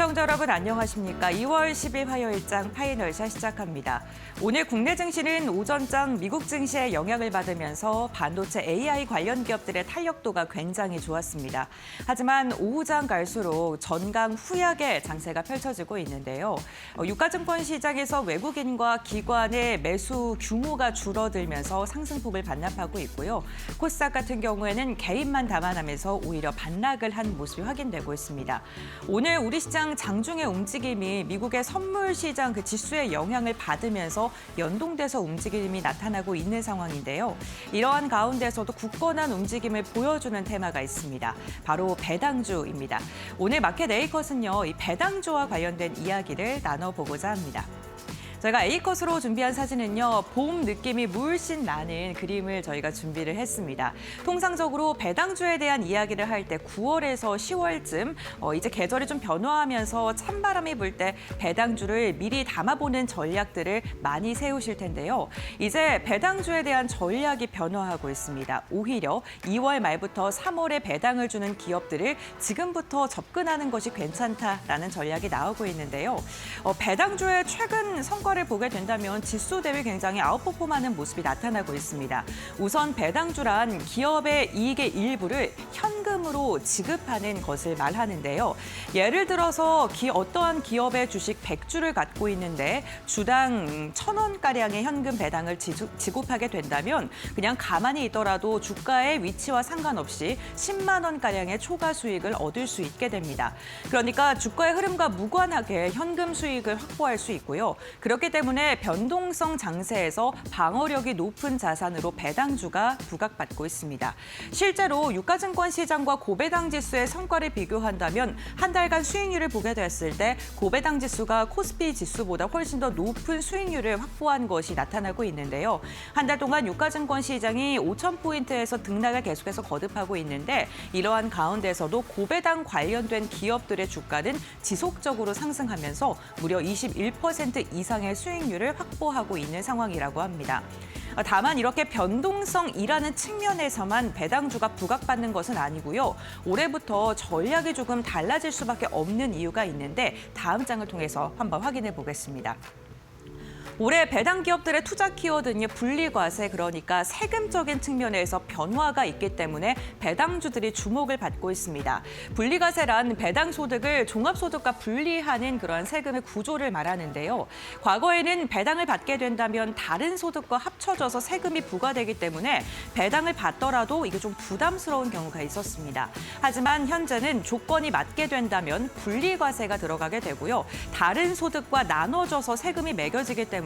시청자 여러분 안녕하십니까? 2월 10일 화요일장 파이널샷 시작합니다. 오늘 국내 증시는 오전장 미국 증시의 영향을 받으면서 반도체 AI 관련 기업들의 탄력도가 굉장히 좋았습니다. 하지만 오후장 갈수록 전강 후약의 장세가 펼쳐지고 있는데요. 유가증권 시장에서 외국인과 기관의 매수 규모가 줄어들면서 상승폭을 반납하고 있고요. 코스닥 같은 경우에는 개인만 담아나면서 오히려 반락을 한 모습이 확인되고 있습니다. 오늘 우리 시장 장중의 움직임이 미국의 선물 시장 그 지수의 영향을 받으면서 연동돼서 움직임이 나타나고 있는 상황인데요. 이러한 가운데서도 굳건한 움직임을 보여주는 테마가 있습니다. 바로 배당주입니다. 오늘 마켓 A컷은요, 이 배당주와 관련된 이야기를 나눠보고자 합니다. 저희가 A컷으로 준비한 사진은요, 봄 느낌이 물씬 나는 그림을 저희가 준비를 했습니다. 통상적으로 배당주에 대한 이야기를 할 때 9월에서 10월쯤 이제 계절이 좀 변화하면서 찬바람이 불 때 배당주를 미리 담아보는 전략들을 많이 세우실 텐데요. 이제 배당주에 대한 전략이 변화하고 있습니다. 오히려 2월 말부터 3월에 배당을 주는 기업들을 지금부터 접근하는 것이 괜찮다라는 전략이 나오고 있는데요. 배당주의 최근 성과를 보게 된다면 지수 대비 굉장히 아웃퍼폼하는 모습이 나타나고 있습니다. 우선 배당주란 기업의 이익의 일부를 현금으로 지급하는 것을 말하는데요. 예를 들어서 어떠한 기업의 주식 100주를 갖고 있는데 주당 1,000원가량의 현금 배당을 지급하게 된다면 그냥 가만히 있더라도 주가의 위치와 상관없이 10만 원가량의 초과 수익을 얻을 수 있게 됩니다. 그러니까 주가의 흐름과 무관하게 현금 수익을 확보할 수 있고요. 그렇기 때문에 변동성 장세에서 방어력이 높은 자산으로 배당주가 부각받고 있습니다. 실제로 유가증권 시장과 고배당 지수의 성과를 비교한다면 한 달간 수익률을 보게 됐을 때 고배당 지수가 코스피 지수보다 훨씬 더 높은 수익률을 확보한 것이 나타나고 있는데요. 한 달 동안 유가증권 시장이 5,000포인트에서 등락을 계속해서 거듭하고 있는데 이러한 가운데서도 고배당 관련된 기업들의 주가는 지속적으로 상승하면서 무려 21% 이상의 수익률을 확보하고 있는 상황이라고 합니다. 다만 이렇게 변동성이라는 측면에서만 배당주가 부각받는 것은 아니고요. 올해부터 전략이 조금 달라질 수밖에 없는 이유가 있는데 다음 장을 통해서 한번 확인해 보겠습니다. 올해 배당 기업들의 투자 키워드는 분리과세, 그러니까 세금적인 측면에서 변화가 있기 때문에 배당주들이 주목을 받고 있습니다. 분리과세란 배당 소득을 종합소득과 분리하는 그러한 세금의 구조를 말하는데요. 과거에는 배당을 받게 된다면 다른 소득과 합쳐져서 세금이 부과되기 때문에 배당을 받더라도 이게 좀 부담스러운 경우가 있었습니다. 하지만 현재는 조건이 맞게 된다면 분리과세가 들어가게 되고요. 다른 소득과 나눠져서 세금이 매겨지기 때문에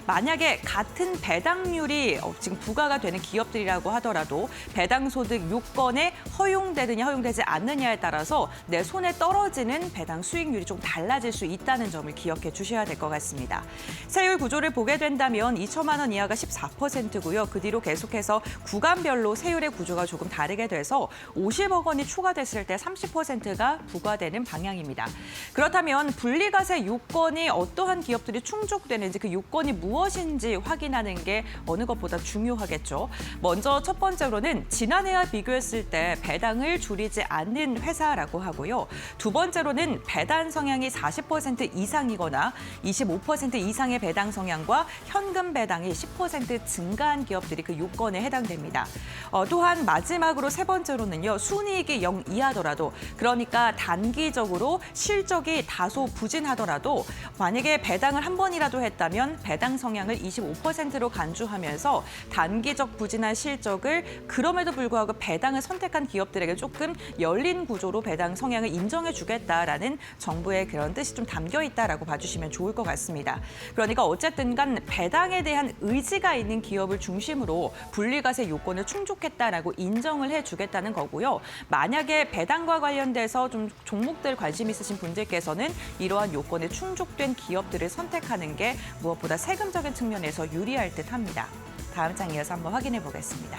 만약에 같은 배당률이 지금 부과가 되는 기업들이라고 하더라도 배당 소득 요건에 허용되느냐 허용되지 않느냐에 따라서 내 손에 떨어지는 배당 수익률이 좀 달라질 수 있다는 점을 기억해 주셔야 될 것 같습니다. 세율 구조를 보게 된다면 2천만 원 이하가 14%고요. 그 뒤로 계속해서 구간별로 세율의 구조가 조금 다르게 돼서 50억 원이 추가됐을 때 30%가 부과되는 방향입니다. 그렇다면 분리과세 요건이 어떠한 기업들이 충족되는지 그 요건이 무엇인지 확인하는 게 어느 것보다 중요하겠죠. 먼저 첫 번째로는 지난해와 비교했을 때 배당을 줄이지 않는 회사라고 하고요. 두 번째로는 배당 성향이 40% 이상이거나 25% 이상의 배당 성향과 현금 배당이 10% 증가한 기업들이 그 요건에 해당됩니다. 또한 마지막으로 세 번째로는요. 순이익이 0 이하더라도, 그러니까 단기적으로 실적이 다소 부진하더라도 만약에 배당을 한 번이라도 했다면 배당 성향을 25%로 간주하면서 단기적 부진한 실적을 그럼에도 불구하고 배당을 선택한 기업들에게 조금 열린 구조로 배당 성향을 인정해 주겠다라는 정부의 그런 뜻이 좀 담겨 있다라고 봐주시면 좋을 것 같습니다. 그러니까 어쨌든 간 배당에 대한 의지가 있는 기업을 중심으로 분리과세 요건을 충족했다라고 인정을 해주겠다는 거고요. 만약에 배당과 관련돼서 좀 종목들 관심 있으신 분들께서는 이러한 요건에 충족된 기업들을 선택하는 게 무엇보다 세금적인 측면에서 유리할 듯합니다. 다음 장 이어서 한번 확인해 보겠습니다.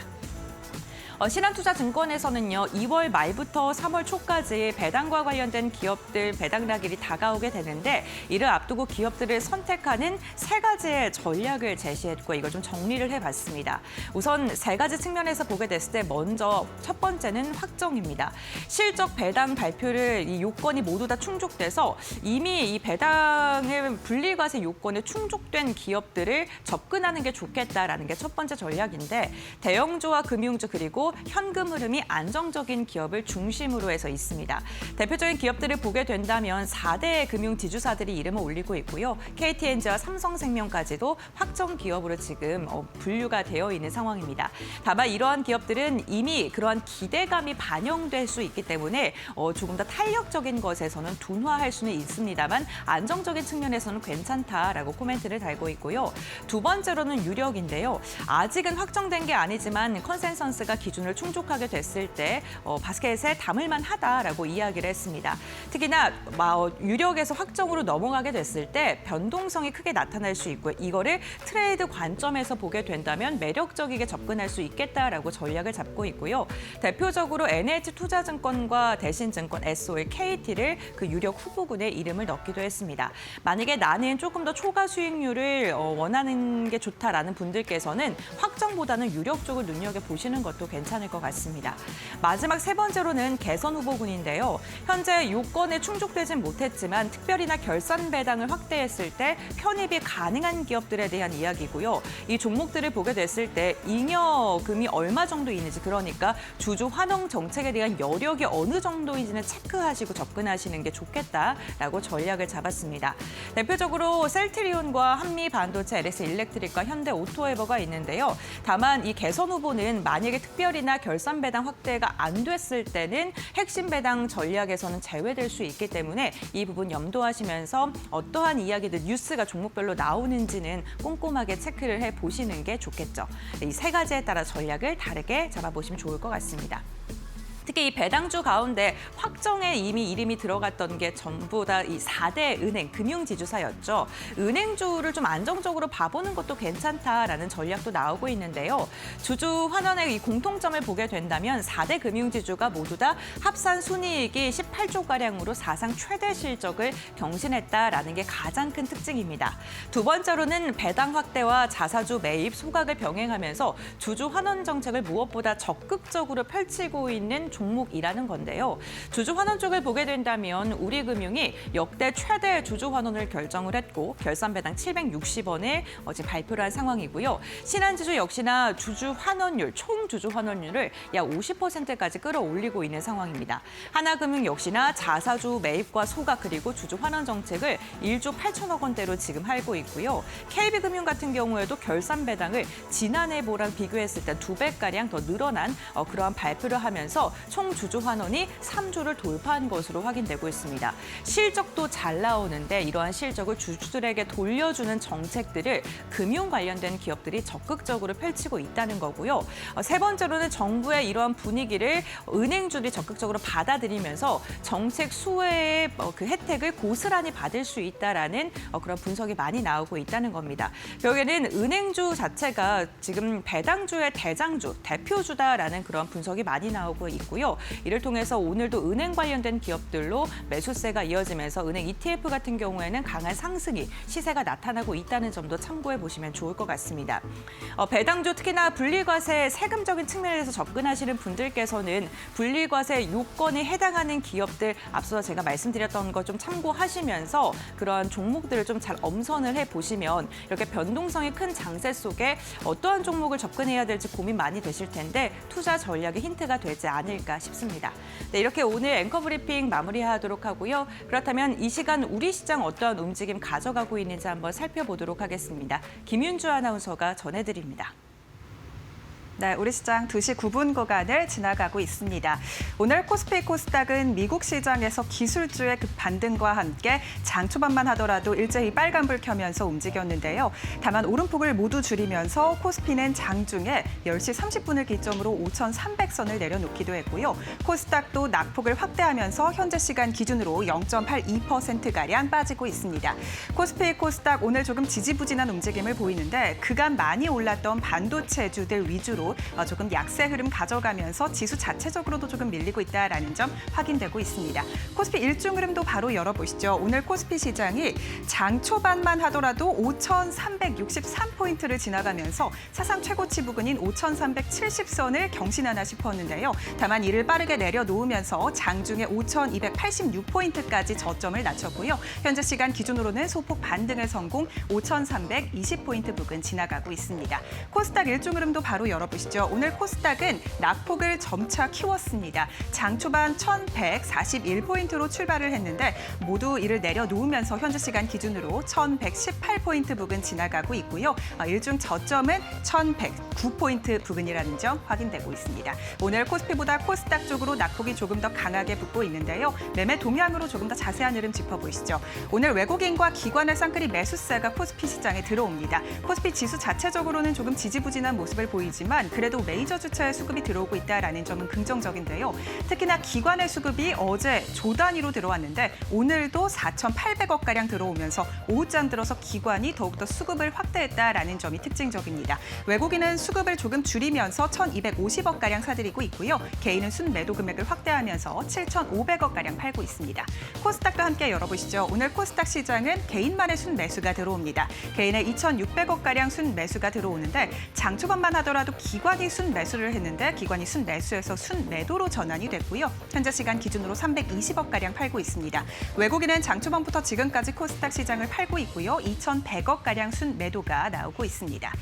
신한투자증권에서는요, 2월 말부터 3월 초까지 배당과 관련된 기업들 배당락일이 다가오게 되는데 이를 앞두고 기업들을 선택하는 세 가지의 전략을 제시했고 이걸 좀 정리를 해봤습니다. 우선 세 가지 측면에서 보게 됐을 때 먼저 첫 번째는 확정입니다. 실적 배당 발표를 이 요건이 모두 다 충족돼서 이미 이 배당의 분리과세 요건에 충족된 기업들을 접근하는 게 좋겠다라는 게 첫 번째 전략인데 대형주와 금융주 그리고 현금 흐름이 안정적인 기업을 중심으로 해서 있습니다. 대표적인 기업들을 보게 된다면 4대 금융 지주사들이 이름을 올리고 있고요. KTNG와 삼성생명까지도 확정 기업으로 지금 분류가 되어 있는 상황입니다. 다만 이러한 기업들은 이미 그러한 기대감이 반영될 수 있기 때문에 조금 더 탄력적인 것에서는 둔화할 수는 있습니다만 안정적인 측면에서는 괜찮다라고 코멘트를 달고 있고요. 두 번째로는 유력인데요. 아직은 확정된 게 아니지만 컨센서스가 기준을 충족하게 됐을 때 바스켓에 담을만 하다라고 이야기를 했습니다. 특히나 유력에서 확정으로 넘어가게 됐을 때 변동성이 크게 나타날 수 있고 이거를 트레이드 관점에서 보게 된다면 매력적이게 접근할 수 있겠다라고 전략을 잡고 있고요. 대표적으로 NH투자증권과 대신증권, SOL, KT를 그 유력 후보군에 이름을 넣기도 했습니다. 만약에 나는 조금 더 초과 수익률을 원하는 게 좋다라는 분들께서는 확정보다는 유력 쪽을 눈여겨보시는 것도 괜찮을 것 같습니다. 마지막 세 번째로는 개선 후보군인데요. 현재 요건에 충족되진 못했지만 특별히나 결산 배당을 확대했을 때 편입이 가능한 기업들에 대한 이야기고요. 이 종목들을 보게 됐을 때 잉여금이 얼마 정도 있는지 그러니까 주주 환원 정책에 대한 여력이 어느 정도인지는 체크하시고 접근하시는 게 좋겠다라고 전략을 잡았습니다. 대표적으로 셀트리온과 한미반도체, LS일렉트릭과 현대오토에버가 있는데요. 다만 이 개선 후보는 만약에 특별히나 결산 배당 확대가 안 됐을 때는 핵심 배당 전략에서는 제외될 수 있기 때문에 이 부분 염두하시면서 어떠한 이야기들 뉴스가 종목별로 나오는지는 꼼꼼하게 체크를 해보시는 게 좋겠죠. 이 세 가지에 따라 전략을 다르게 잡아보시면 좋을 것 같습니다. 특히 이 배당주 가운데 확정에 이미 이름이 들어갔던 게 전부 다 이 4대 은행, 금융지주사였죠. 은행주를 좀 안정적으로 봐보는 것도 괜찮다라는 전략도 나오고 있는데요. 주주 환원의 이 공통점을 보게 된다면 4대 금융지주가 모두 다 합산 순이익이 18조가량으로 사상 최대 실적을 경신했다라는 게 가장 큰 특징입니다. 두 번째로는 배당 확대와 자사주 매입, 소각을 병행하면서 주주 환원 정책을 무엇보다 적극적으로 펼치고 있는 종목이라는 건데요. 주주 환원 쪽을 보게 된다면 우리금융이 역대 최대 주주 환원을 결정을 했고 결산 배당 760원을 어제 발표를 한 상황이고요. 신한지주 역시나 주주 환원율, 총 주주 환원율을 약 50%까지 끌어올리고 있는 상황입니다. 하나금융 역시나 자사주 매입과 소각 그리고 주주 환원 정책을 1조 8천억 원대로 지금 하고 있고요. KB금융 같은 경우에도 결산 배당을 지난해보랑 비교했을 때 2배가량 더 늘어난 그러한 발표를 하면서 총 주주 환원이 3조를 돌파한 것으로 확인되고 있습니다. 실적도 잘 나오는데 이러한 실적을 주주들에게 돌려주는 정책들을 금융 관련된 기업들이 적극적으로 펼치고 있다는 거고요. 세 번째로는 정부의 이러한 분위기를 은행주들이 적극적으로 받아들이면서 정책 수혜의 그 혜택을 고스란히 받을 수 있다라는 그런 분석이 많이 나오고 있다는 겁니다. 결국에는 은행주 자체가 지금 배당주의 대장주, 대표주다라는 그런 분석이 많이 나오고 있고요. 이를 통해서 오늘도 은행 관련된 기업들로 매수세가 이어지면서 은행 ETF 같은 경우에는 강한 상승이 시세가 나타나고 있다는 점도 참고해 보시면 좋을 것 같습니다. 배당주 특히나 분리과세 세금적인 측면에서 접근하시는 분들께서는 분리과세 요건에 해당하는 기업들 앞서 제가 말씀드렸던 거 좀 참고하시면서 그런 종목들을 좀 잘 엄선을 해보시면 이렇게 변동성이 큰 장세 속에 어떠한 종목을 접근해야 될지 고민 많이 되실 텐데 투자 전략의 힌트가 되지 않을까 싶습니다. 네, 이렇게 오늘 앵커 브리핑 마무리하도록 하고요. 그렇다면 이 시간 우리 시장 어떠한 움직임 가져가고 있는지 한번 살펴보도록 하겠습니다. 김윤주 아나운서가 전해드립니다. 네, 우리 시장 2시 9분 구간을 지나가고 있습니다. 오늘 코스피 코스닥은 미국 시장에서 기술주의 급반등과 함께 장 초반만 하더라도 일제히 빨간불 켜면서 움직였는데요. 다만 오름폭을 모두 줄이면서 코스피는 장중에 10시 30분을 기점으로 5,300선을 내려놓기도 했고요. 코스닥도 낙폭을 확대하면서 현재 시간 기준으로 0.82%가량 빠지고 있습니다. 코스피 코스닥 오늘 조금 지지부진한 움직임을 보이는데 그간 많이 올랐던 반도체주들 위주로 하더라도 조금 약세 흐름 가져가면서 지수 자체적으로도 조금 밀리고 있다라는 점 확인되고 있습니다. 코스피 일중 흐름도 바로 열어보시죠. 오늘 코스피 시장이 장 초반만 하더라도 5,363포인트를 지나가면서 사상 최고치 부근인 5,370선을 경신하나 싶었는데요. 다만 이를 빠르게 내려놓으면서 장중에 5,286포인트까지 저점을 낮췄고요. 현재 시간 기준으로는 소폭 반등을 성공 5,320포인트 부근 지나가고 있습니다. 코스닥 일중 흐름도 바로 열어보시죠. 오늘 코스닥은 낙폭을 점차 키웠습니다. 장 초반 1,141포인트로 출발을 했는데 모두 이를 내려놓으면서 현재 시간 기준으로 1,118포인트 부근 지나가고 있고요. 일중 저점은 1,109포인트 부근이라는 점 확인되고 있습니다. 오늘 코스피보다 코스닥 쪽으로 낙폭이 조금 더 강하게 붙고 있는데요. 매매 동향으로 조금 더 자세한 흐름 짚어보시죠. 오늘 외국인과 기관의 쌍끌이 매수세가 코스피 시장에 들어옵니다. 코스피 지수 자체적으로는 조금 지지부진한 모습을 보이지만 그래도 메이저 주체의 수급이 들어오고 있다는 점은 긍정적인데요. 특히나 기관의 수급이 어제 조 단위로 들어왔는데 오늘도 4,800억가량 들어오면서 오후장 들어서 기관이 더욱더 수급을 확대했다는 점이 특징적입니다. 외국인은 수급을 조금 줄이면서 1,250억가량 사들이고 있고요. 개인은 순매도 금액을 확대하면서 7,500억가량 팔고 있습니다. 코스닥도 함께 열어보시죠. 오늘 코스닥 시장은 개인만의 순매수가 들어옵니다. 개인의 2,600억가량 순매수가 들어오는데 장 초반만 하더라도 기관이 순매수를 했는데 기관이 순매수에서 순매도로 전환이 됐고요. 현재 시간 기준으로 320억가량 팔고 있습니다. 외국인은 장 초반부터 지금까지 코스닥 시장을 팔고 있고요. 2,100억가량 순매도가 나오고 있습니다.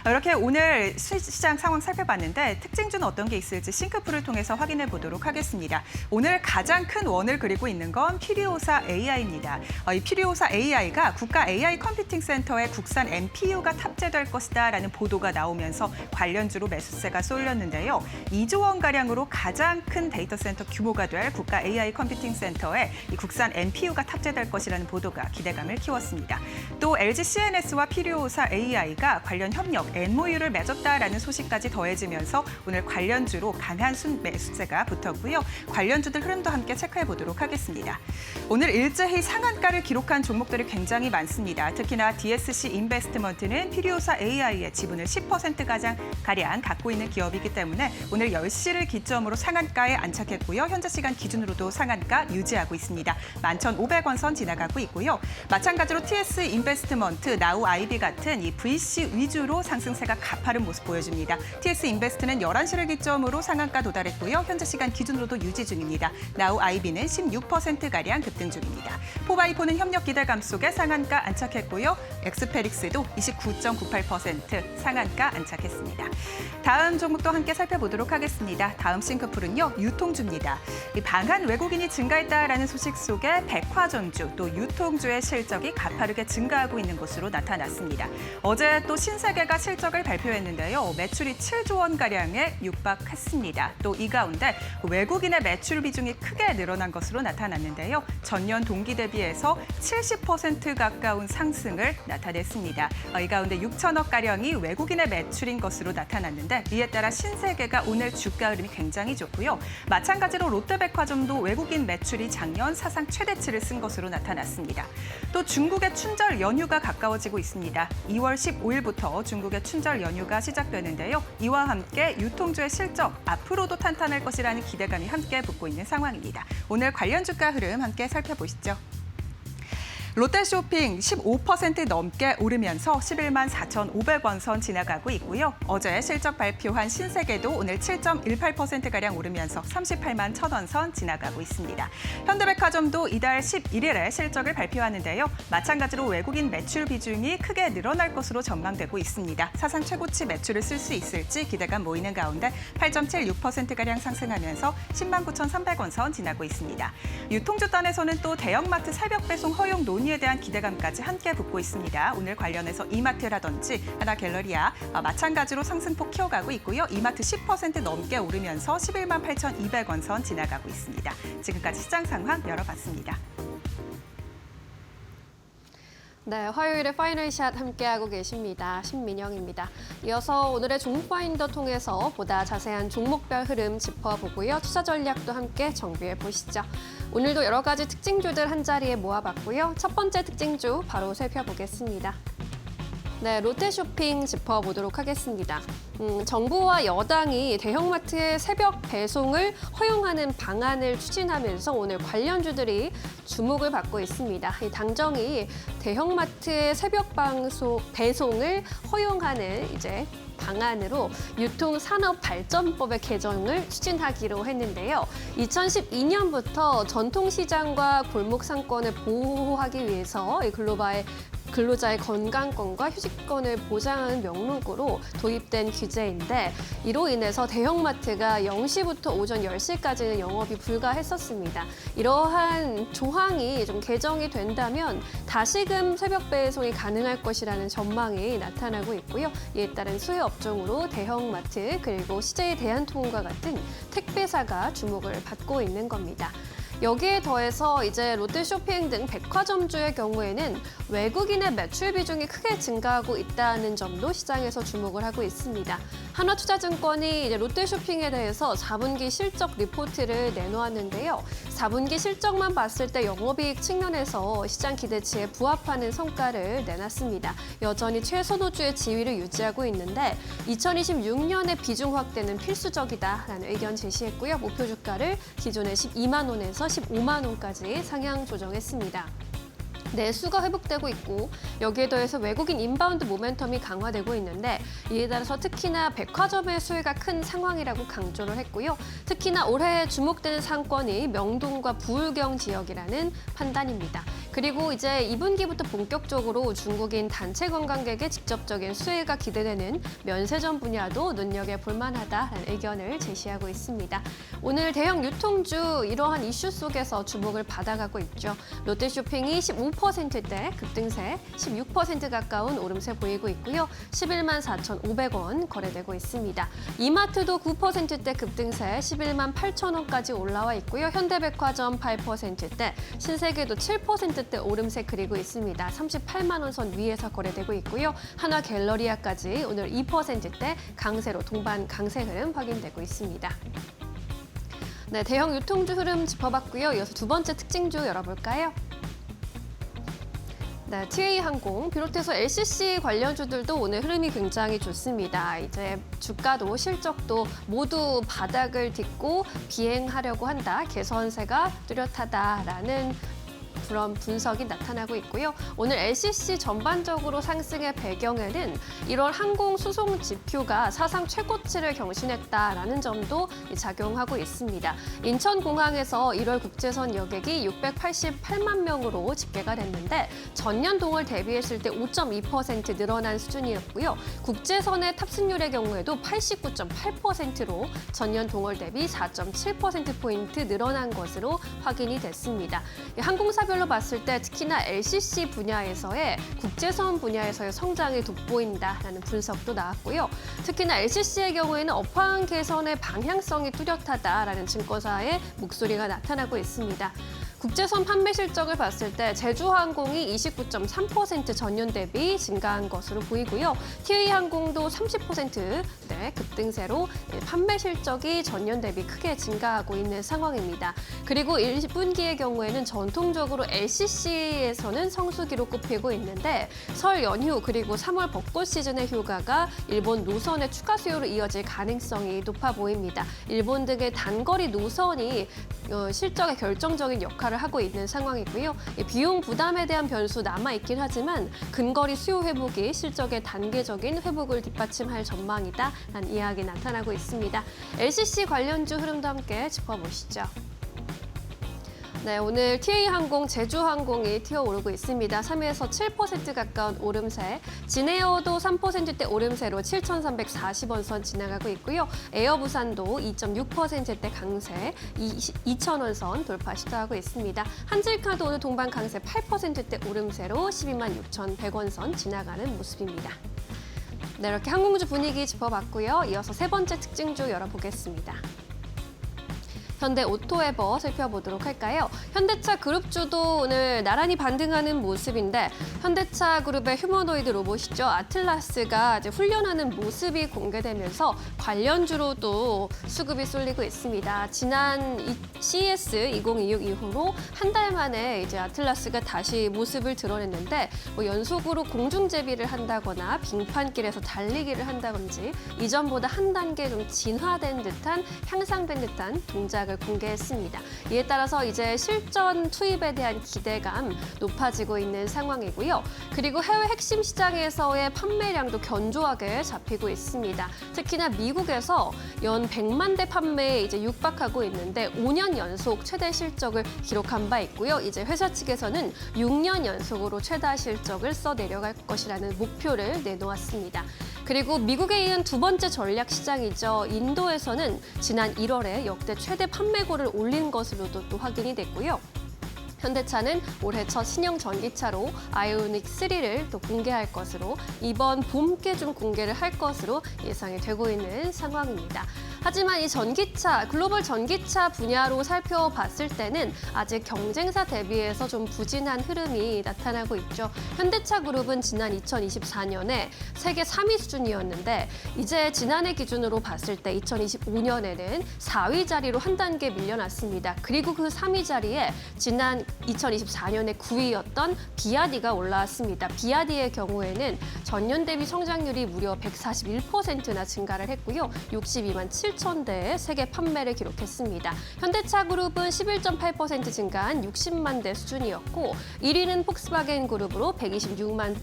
이렇게 오늘 시장 상황 살펴봤는데 특징주는 어떤 게 있을지 싱크풀을 통해서 확인해 보도록 하겠습니다. 오늘 가장 큰 원을 그리고 있는 건 피리오사 AI입니다. 이 피리오사 AI가 국가 AI 컴퓨팅 센터에 국산 NPU가 탑재될 것이다라는 보도가 나오면서 관련주로 매수세가 쏠렸는데요. 2조 원가량으로 가장 큰 데이터 센터 규모가 될 국가 AI 컴퓨팅 센터에 이 국산 NPU가 탑재될 것이라는 보도가 기대감을 키웠습니다. 또 LG CNS와 피리오사 AI가 관련 협력 MOU를 맺었다라는 소식까지 더해지면서 오늘 관련주로 강한 순매수세가 붙었고요. 관련주들 흐름도 함께 체크해 보도록 하겠습니다. 오늘 일제히 상한가를 기록한 종목들이 굉장히 많습니다. 특히나 DSC 인베스트먼트는 피리오사 AI의 지분을 10%가량 갖고 있는 기업이기 때문에 오늘 10시를 기점으로 상한가에 안착했고요. 현재 시간 기준으로도 상한가 유지하고 있습니다. 11,500원 선 지나가고 있고요. 마찬가지로 TS 인베스트먼트, 나우 IB 같은 이 VC 위주로 상승세가 가파른 모습 보여줍니다. TS 인베스트는 11시를 기점으로 상한가 도달했고요. 현재 시간 기준으로도 유지 중입니다. 나우 IB는 16%가량 급등 중입니다. 포바이포는 협력 기대감 속에 상한가 안착했고요. 엑스페릭스도 29.98% 상한가 안착했습니다. 다음 종목도 함께 살펴보도록 하겠습니다. 다음 싱크풀은요. 유통주입니다. 방한 외국인이 증가했다라는 소식 속에 백화점주 또 유통주의 실적이 가파르게 증가하고 있는 것으로 나타났습니다. 어제 또 신세계가 실적을 발표했는데요. 매출이 7조 원가량에 육박했습니다. 또 이 가운데 외국인의 매출 비중이 크게 늘어난 것으로 나타났는데요. 전년 동기 대비해서 70% 가까운 상승을 나타냈습니다. 이 가운데 6천억가량이 외국인의 매출인 것으로 나타났는데 이에 따라 신세계가 오늘 주가 흐름이 굉장히 좋고요. 마찬가지로 롯데백화점도 외국인 매출이 작년 사상 최대치를 쓴 것으로 나타났습니다. 또 중국의 춘절 연휴가 가까워지고 있습니다. 2월 15일부터 중국의 춘절 연휴가 시작되는데요. 이와 함께 유통주의 실적 앞으로도 탄탄할 것이라는 기대감이 함께 붙고 있는 상황입니다. 오늘 관련 주가 흐름 함께 살펴보시죠. 롯데쇼핑 15% 넘게 오르면서 11만 4,500원 선 지나가고 있고요. 어제 실적 발표한 신세계도 오늘 7.18%가량 오르면서 38만 1,000원 선 지나가고 있습니다. 현대백화점도 이달 11일에 실적을 발표하는데요. 마찬가지로 외국인 매출 비중이 크게 늘어날 것으로 전망되고 있습니다. 사상 최고치 매출을 쓸 수 있을지 기대감 모이는 가운데 8.76%가량 상승하면서 10만 9,300원 선 지나고 있습니다. 유통주 단에서는 또 대형마트 새벽 배송 허용 논의에 대한 기대감까지 함께 붙고 있습니다. 오늘 관련해서 이마트라든지 하나갤러리아 마찬가지로 상승폭 키워가고 있고요. 이마트 10% 넘게 오르면서 11만 8,200원 선 지나가고 있습니다. 지금까지 시장 상황 열어봤습니다. 네, 화요일에 파이널샷 함께하고 계십니다. 신민영입니다. 이어서 오늘의 종목 파인더 통해서 보다 자세한 종목별 흐름 짚어보고요. 투자 전략도 함께 정비해 보시죠. 오늘도 여러 가지 특징주들 한자리에 모아봤고요. 첫 번째 특징주 바로 살펴보겠습니다. 네, 롯데쇼핑 짚어보도록 하겠습니다. 정부와 여당이 대형마트의 새벽 배송을 허용하는 방안을 추진하면서 오늘 관련주들이 주목을 받고 있습니다. 이 당정이 대형마트의 새벽 배송을 허용하는 방안으로 유통산업발전법의 개정을 추진하기로 했는데요. 2012년부터 전통시장과 골목상권을 보호하기 위해서 근로자의 건강권과 휴직권을 보장하는 명목으로 도입된 규제인데 이로 인해서 대형마트가 0시부터 오전 10시까지는 영업이 불가했었습니다. 이러한 조항이 좀 개정이 된다면 다시금 새벽 배송이 가능할 것이라는 전망이 나타나고 있고요. 이에 따른 수혜 업종으로 대형마트 그리고 CJ 대한통운과 같은 택배사가 주목을 받고 있는 겁니다. 여기에 더해서 롯데쇼핑 등 백화점주의 경우에는 외국인의 매출 비중이 크게 증가하고 있다는 점도 시장에서 주목을 하고 있습니다. 한화투자증권이 롯데쇼핑에 대해서 4분기 실적 리포트를 내놓았는데요. 4분기 실적만 봤을 때 영업이익 측면에서 시장 기대치에 부합하는 성과를 내놨습니다. 여전히 최선호주의 지위를 유지하고 있는데 2026년에 비중 확대는 필수적이다라는 의견 제시했고요. 목표 주가를 기존의 12만 원에서 15만 원까지 상향 조정했습니다. 내수가 회복되고 있고 여기에 더해서 외국인 인바운드 모멘텀이 강화되고 있는데 이에 따라서 특히나 백화점의 수혜가 큰 상황이라고 강조를 했고요. 특히나 올해 주목되는 상권이 명동과 부울경 지역이라는 판단입니다. 그리고 2분기부터 본격적으로 중국인 단체 관광객의 직접적인 수혜가 기대되는 면세점 분야도 눈여겨볼 만하다라는 의견을 제시하고 있습니다. 오늘 대형 유통주 이러한 이슈 속에서 주목을 받아가고 있죠. 롯데쇼핑이 15%대 급등세, 16% 가까운 오름세 보이고 있고요. 11만 4,500원 거래되고 있습니다. 이마트도 9%대 급등세, 11만 8천 원까지 올라와 있고요. 현대백화점 8%대, 신세계도 7%대 오름세 그리고 있습니다. 38만 원 선 위에서 거래되고 있고요. 한화갤러리아까지 오늘 2%대 강세로 동반 강세 흐름 확인되고 있습니다. 네, 대형 유통주 흐름 짚어봤고요. 이어서 두 번째 특징주 열어볼까요? 네, TA항공 비롯해서 LCC 관련주들도 오늘 흐름이 굉장히 좋습니다. 주가도 실적도 모두 바닥을 딛고 비행하려고 한다. 개선세가 뚜렷하다라는 그런 분석이 나타나고 있고요. 오늘 LCC 전반적으로 상승의 배경에는 1월 항공 수송 지표가 사상 최고치를 경신했다라는 점도 작용하고 있습니다. 인천공항에서 1월 국제선 여객이 688만 명으로 집계가 됐는데 전년 동월 대비했을 때 5.2% 늘어난 수준이었고요. 국제선의 탑승률의 경우에도 89.8%로 전년 동월 대비 4.7%포인트 늘어난 것으로 확인이 됐습니다. 항공사별로 봤을 때 특히나 LCC 분야에서의 국제선 분야에서의 성장이 돋보인다라는 분석도 나왔고요. 특히나 LCC의 경우에는 업황 개선의 방향성이 뚜렷하다라는 증권사의 목소리가 나타나고 있습니다. 국제선 판매 실적을 봤을 때 제주항공이 29.3% 전년 대비 증가한 것으로 보이고요. TA항공도 30% 급등세로 판매 실적이 전년 대비 크게 증가하고 있는 상황입니다. 그리고 1분기의 경우에는 전통적으로 LCC에서는 성수기로 꼽히고 있는데 설 연휴 그리고 3월 벚꽃 시즌의 휴가가 일본 노선의 추가 수요로 이어질 가능성이 높아 보입니다. 일본 등의 단거리 노선이 실적에 결정적인 역할을 하고 있는 상황이고요. 비용 부담에 대한 변수 남아있긴 하지만 근거리 수요 회복이 실적의 단계적인 회복을 뒷받침할 전망이다라는 이야기 나타나고 있습니다. LCC 관련주 흐름도 함께 짚어보시죠. 네, 오늘 TA항공, 제주항공이 튀어오르고 있습니다. 3에서 7% 가까운 오름세, 진에어도 3%대 오름세로 7,340원 선 지나가고 있고요. 에어부산도 2.6%대 강세, 2,000원 선 돌파 시도하고 있습니다. 한질카도 오늘 동반 강세 8%대 오름세로 12만 6,100원 선 지나가는 모습입니다. 네, 이렇게 항공주 분위기 짚어봤고요. 이어서 세 번째 특징주 열어보겠습니다. 현대 오토에버 살펴보도록 할까요? 현대차 그룹주도 오늘 나란히 반등하는 모습인데 현대차 그룹의 휴머노이드 로봇이죠. 아틀라스가 이제 훈련하는 모습이 공개되면서 관련주로도 수급이 쏠리고 있습니다. 지난 CES 2026 이후로 한 달 만에 이제 아틀라스가 다시 모습을 드러냈는데 뭐 연속으로 공중제비를 한다거나 빙판길에서 달리기를 한다든지 이전보다 한 단계 좀 진화된 듯한 향상된 듯한 동작을 공개했습니다. 이에 따라서 이제 실전 투입에 대한 기대감 높아지고 있는 상황이고요. 그리고 해외 핵심 시장에서의 판매량도 견조하게 잡히고 있습니다. 특히나 미국에서 연 100만 대 판매에 이제 육박하고 있는데 5년 연속 최대 실적을 기록한 바 있고요. 이제 회사 측에서는 6년 연속으로 최다 실적을 써 내려갈 것이라는 목표를 내놓았습니다. 그리고 미국에 이은 두 번째 전략 시장이죠. 인도에서는 지난 1월에 역대 최대 판매고를 올린 것으로도 또 확인이 됐고요. 현대차는 올해 첫 신형 전기차로 아이오닉 3를 또 공개할 것으로 이번 봄께 좀 공개를 할 것으로 예상이 되고 있는 상황입니다. 하지만 이 전기차, 글로벌 전기차 분야로 살펴봤을 때는 아직 경쟁사 대비해서 좀 부진한 흐름이 나타나고 있죠. 현대차 그룹은 지난 2024년에 세계 3위 수준이었는데 이제 지난해 기준으로 봤을 때 2025년에는 4위 자리로 한 단계 밀려났습니다. 그리고 그 3위 자리에 지난 2024년에 9위였던 비아디가 올라왔습니다. 비아디의 경우에는 전년 대비 성장률이 무려 141%나 증가를 했고요. 62만 7천 대의 세계 판매를 기록했습니다. 현대차 그룹은 11.8% 증가한 60만 대 수준이었고 1위는 폭스바겐 그룹으로 126만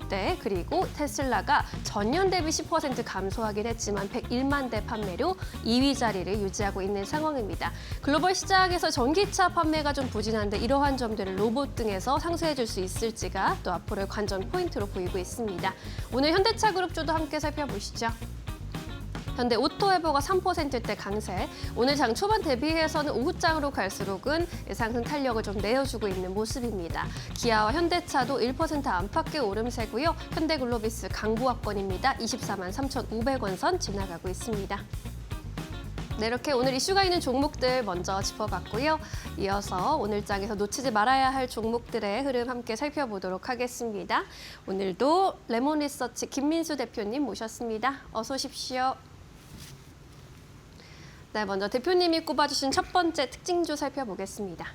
대, 그리고 테슬라가 전년 대비 10% 감소하긴 했지만 101만 대 판매로 2위 자리를 유지하고 있는 상황입니다. 글로벌 시장에서 전기차 판매가 좀 부진한데 이러한 점들을 로봇 등에서 상쇄해 줄 수 있을지가 또 앞으로의 관전 포인트로 보이고 있습니다. 오늘 현대차 그룹주도 함께 살펴보시죠. 현대 오토에버가 3%대 강세. 오늘 장 초반 대비해서는 오후장으로 갈수록은 상승 탄력을 좀 내어주고 있는 모습입니다. 기아와 현대차도 1% 안팎의 오름세고요. 현대글로비스 강보합권입니다. 24만 3,500원 선 지나가고 있습니다. 네, 이렇게 오늘 이슈가 있는 종목들 먼저 짚어봤고요. 이어서 오늘 장에서 놓치지 말아야 할 종목들의 흐름 함께 살펴보도록 하겠습니다. 오늘도 레몬리서치 김민수 대표님 모셨습니다. 어서 오십시오. 네, 먼저 대표님이 꼽아주신 첫 번째 특징주 살펴보겠습니다.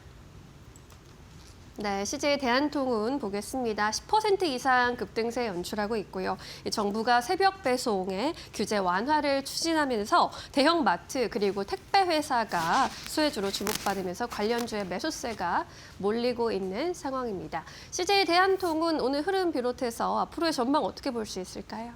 네, CJ 대한통운 보겠습니다. 10% 이상 급등세 연출하고 있고요. 정부가 새벽 배송의 규제 완화를 추진하면서 대형 마트 그리고 택배 회사가 수혜주로 주목받으면서 관련주의 매수세가 몰리고 있는 상황입니다. CJ 대한통운 오늘 흐름 비롯해서 앞으로의 전망 어떻게 볼 수 있을까요?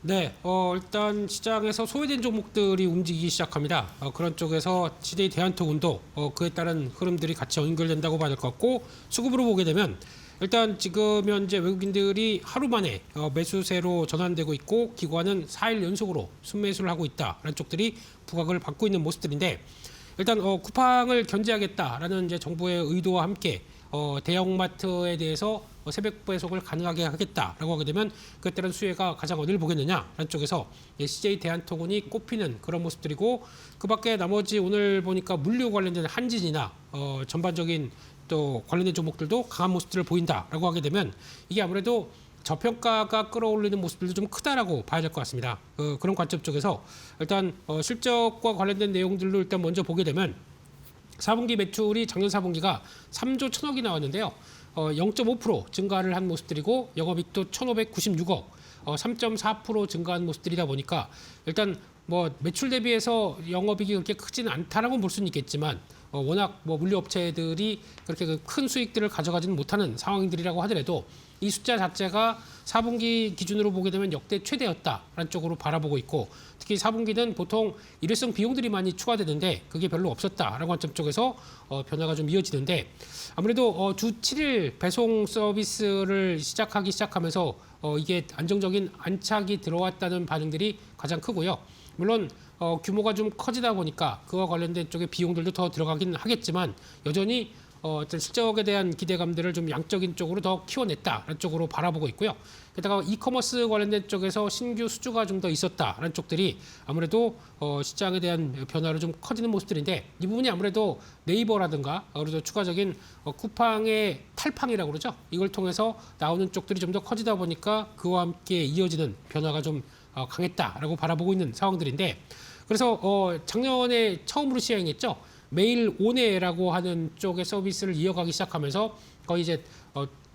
네, 일단 시장에서 소외된 종목들이 움직이기 시작합니다. 그런 쪽에서 CJ 대한통운도 그에 따른 흐름들이 같이 연결된다고 봐야 될 것 같고, 수급으로 보게 되면 일단 지금 현재 외국인들이 하루 만에 매수세로 전환되고 있고 기관은 4일 연속으로 순매수를 하고 있다라는 쪽들이 부각을 받고 있는 모습들인데, 일단 쿠팡을 견제하겠다라는 이제 정부의 의도와 함께 대형마트에 대해서 새벽 배송을 가능하게 하겠다라고 하게 되면 그에 따른 수혜가 가장 어디를 보겠느냐라는 쪽에서 CJ 대한통운이 꼽히는 그런 모습들이고, 그밖에 나머지 오늘 보니까 물류 관련된 한진이나 전반적인 또 관련된 종목들도 강한 모습들을 보인다라고 하게 되면 이게 아무래도 저평가가 끌어올리는 모습들도 좀 크다라고 봐야 될 것 같습니다. 그런 관점 쪽에서 일단 실적과 관련된 내용들로 일단 먼저 보게 되면 4분기 매출이 작년 4분기가 3조 1천억이 나왔는데요. 0.5% 증가를 한 모습들이고 영업이익도 1,596억, 3.4% 증가한 모습들이다 보니까 일단 뭐 매출 대비해서 영업이익이 그렇게 크지는 않다라고 볼 수는 있겠지만 워낙 뭐 물류업체들이 그렇게 큰 수익들을 가져가지는 못하는 상황들이라고 하더라도 이 숫자 자체가 4분기 기준으로 보게 되면 역대 최대였다라는 쪽으로 바라보고 있고, 특히 4분기는 보통 일회성 비용들이 많이 추가되는데 그게 별로 없었다라는 관점 쪽에서 변화가 좀 이어지는데, 아무래도 주 7일 배송 서비스를 시작하면서 이게 안정적인 안착이 들어왔다는 반응들이 가장 크고요. 물론 규모가 좀 커지다 보니까 그와 관련된 쪽의 비용들도 더 들어가긴 하겠지만 여전히 어떤 실적에 대한 기대감들을 좀 양적인 쪽으로 더 키워냈다라는 쪽으로 바라보고 있고요. 게다가 이커머스 관련된 쪽에서 신규 수주가 좀 더 있었다라는 쪽들이 아무래도 시장에 대한 변화로 좀 커지는 모습들인데 이 부분이 아무래도 네이버라든가 그래도 추가적인 쿠팡의 탈팡이라고 그러죠. 이걸 통해서 나오는 쪽들이 좀 더 커지다 보니까 그와 함께 이어지는 변화가 좀 강했다라고 바라보고 있는 상황들인데 그래서 작년에 처음으로 시행했죠. 매일 오네라고 하는 쪽의 서비스를 이어가기 시작하면서 거의 이제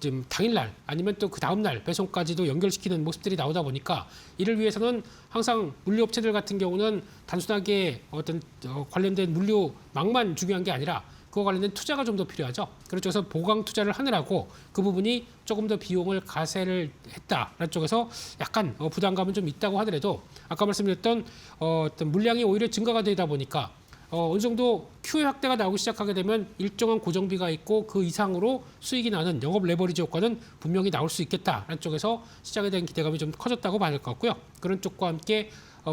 지금 당일날 아니면 또 그 다음날 배송까지도 연결시키는 모습들이 나오다 보니까 이를 위해서는 항상 물류업체들 같은 경우는 단순하게 어떤 관련된 물류망만 중요한 게 아니라 그와 관련된 투자가 좀 더 필요하죠. 그래서 보강 투자를 하느라고 그 부분이 조금 더 비용을 가세를 했다라는 쪽에서 약간 부담감은 좀 있다고 하더라도 아까 말씀드렸던 어떤 물량이 오히려 증가가 되다 보니까 어느 정도 큐의 확대가 나오기 시작하게 되면 일정한 고정비가 있고 그 이상으로 수익이 나는 영업 레버리지 효과는 분명히 나올 수 있겠다라는 쪽에서 시장에 대한 기대감이 좀 커졌다고 봐야 될 것 같고요. 그런 쪽과 함께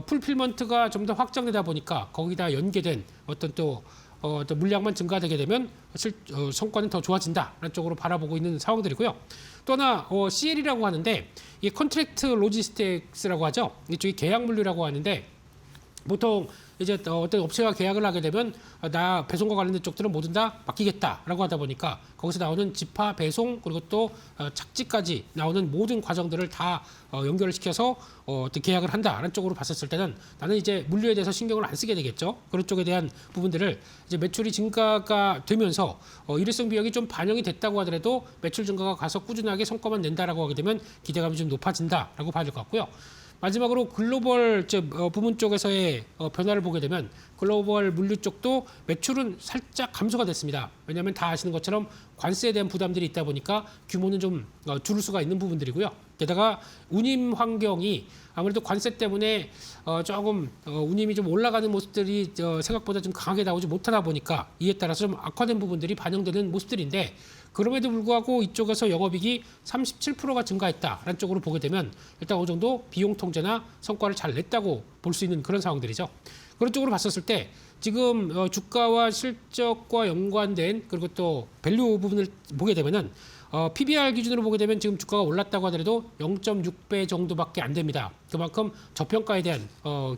풀필먼트가 좀 더 확장되다 보니까 거기다 연계된 어떤 또 물량만 증가되게 되면 성과는 더 좋아진다라는 쪽으로 바라보고 있는 상황들이고요. 또 하나 CL이라고 하는데 이게 컨트랙트 로지스틱스라고 하죠. 이쪽이 계약 물류라고 하는데 보통 이제 어떤 업체와 계약을 하게 되면 나 배송과 관련된 쪽들은 모두 다 맡기겠다라고 하다 보니까 거기서 나오는 집화, 배송 그리고 또 착지까지 나오는 모든 과정들을 다 연결을 시켜서 어떤 계약을 한다라는 쪽으로 봤었을 때는 나는 이제 물류에 대해서 신경을 안 쓰게 되겠죠. 그런 쪽에 대한 부분들을 이제 매출이 증가가 되면서 일회성 비용이 좀 반영이 됐다고 하더라도 매출 증가가 가서 꾸준하게 성과만 낸다라고 하게 되면 기대감이 좀 높아진다라고 봐야 될 것 같고요. 마지막으로 글로벌 부문 쪽에서의 변화를 보게 되면 글로벌 물류 쪽도 매출은 살짝 감소가 됐습니다. 왜냐하면 다 아시는 것처럼 관세에 대한 부담들이 있다 보니까 규모는 좀 줄을 수가 있는 부분들이고요. 게다가 운임 환경이 아무래도 관세 때문에 조금 운임이 좀 올라가는 모습들이 생각보다 좀 강하게 나오지 못하다 보니까 이에 따라서 좀 악화된 부분들이 반영되는 모습들인데 그럼에도 불구하고 이쪽에서 영업이익이 37%가 증가했다라는 쪽으로 보게 되면 일단 어느 정도 비용 통제나 성과를 잘 냈다고 볼 수 있는 그런 상황들이죠. 그런 쪽으로 봤었을 때 지금 주가와 실적과 연관된 그리고 또 밸류 부분을 보게 되면은 PBR 기준으로 보게 되면 지금 주가가 올랐다고 하더라도 0.6배 정도밖에 안 됩니다. 그만큼 저평가에 대한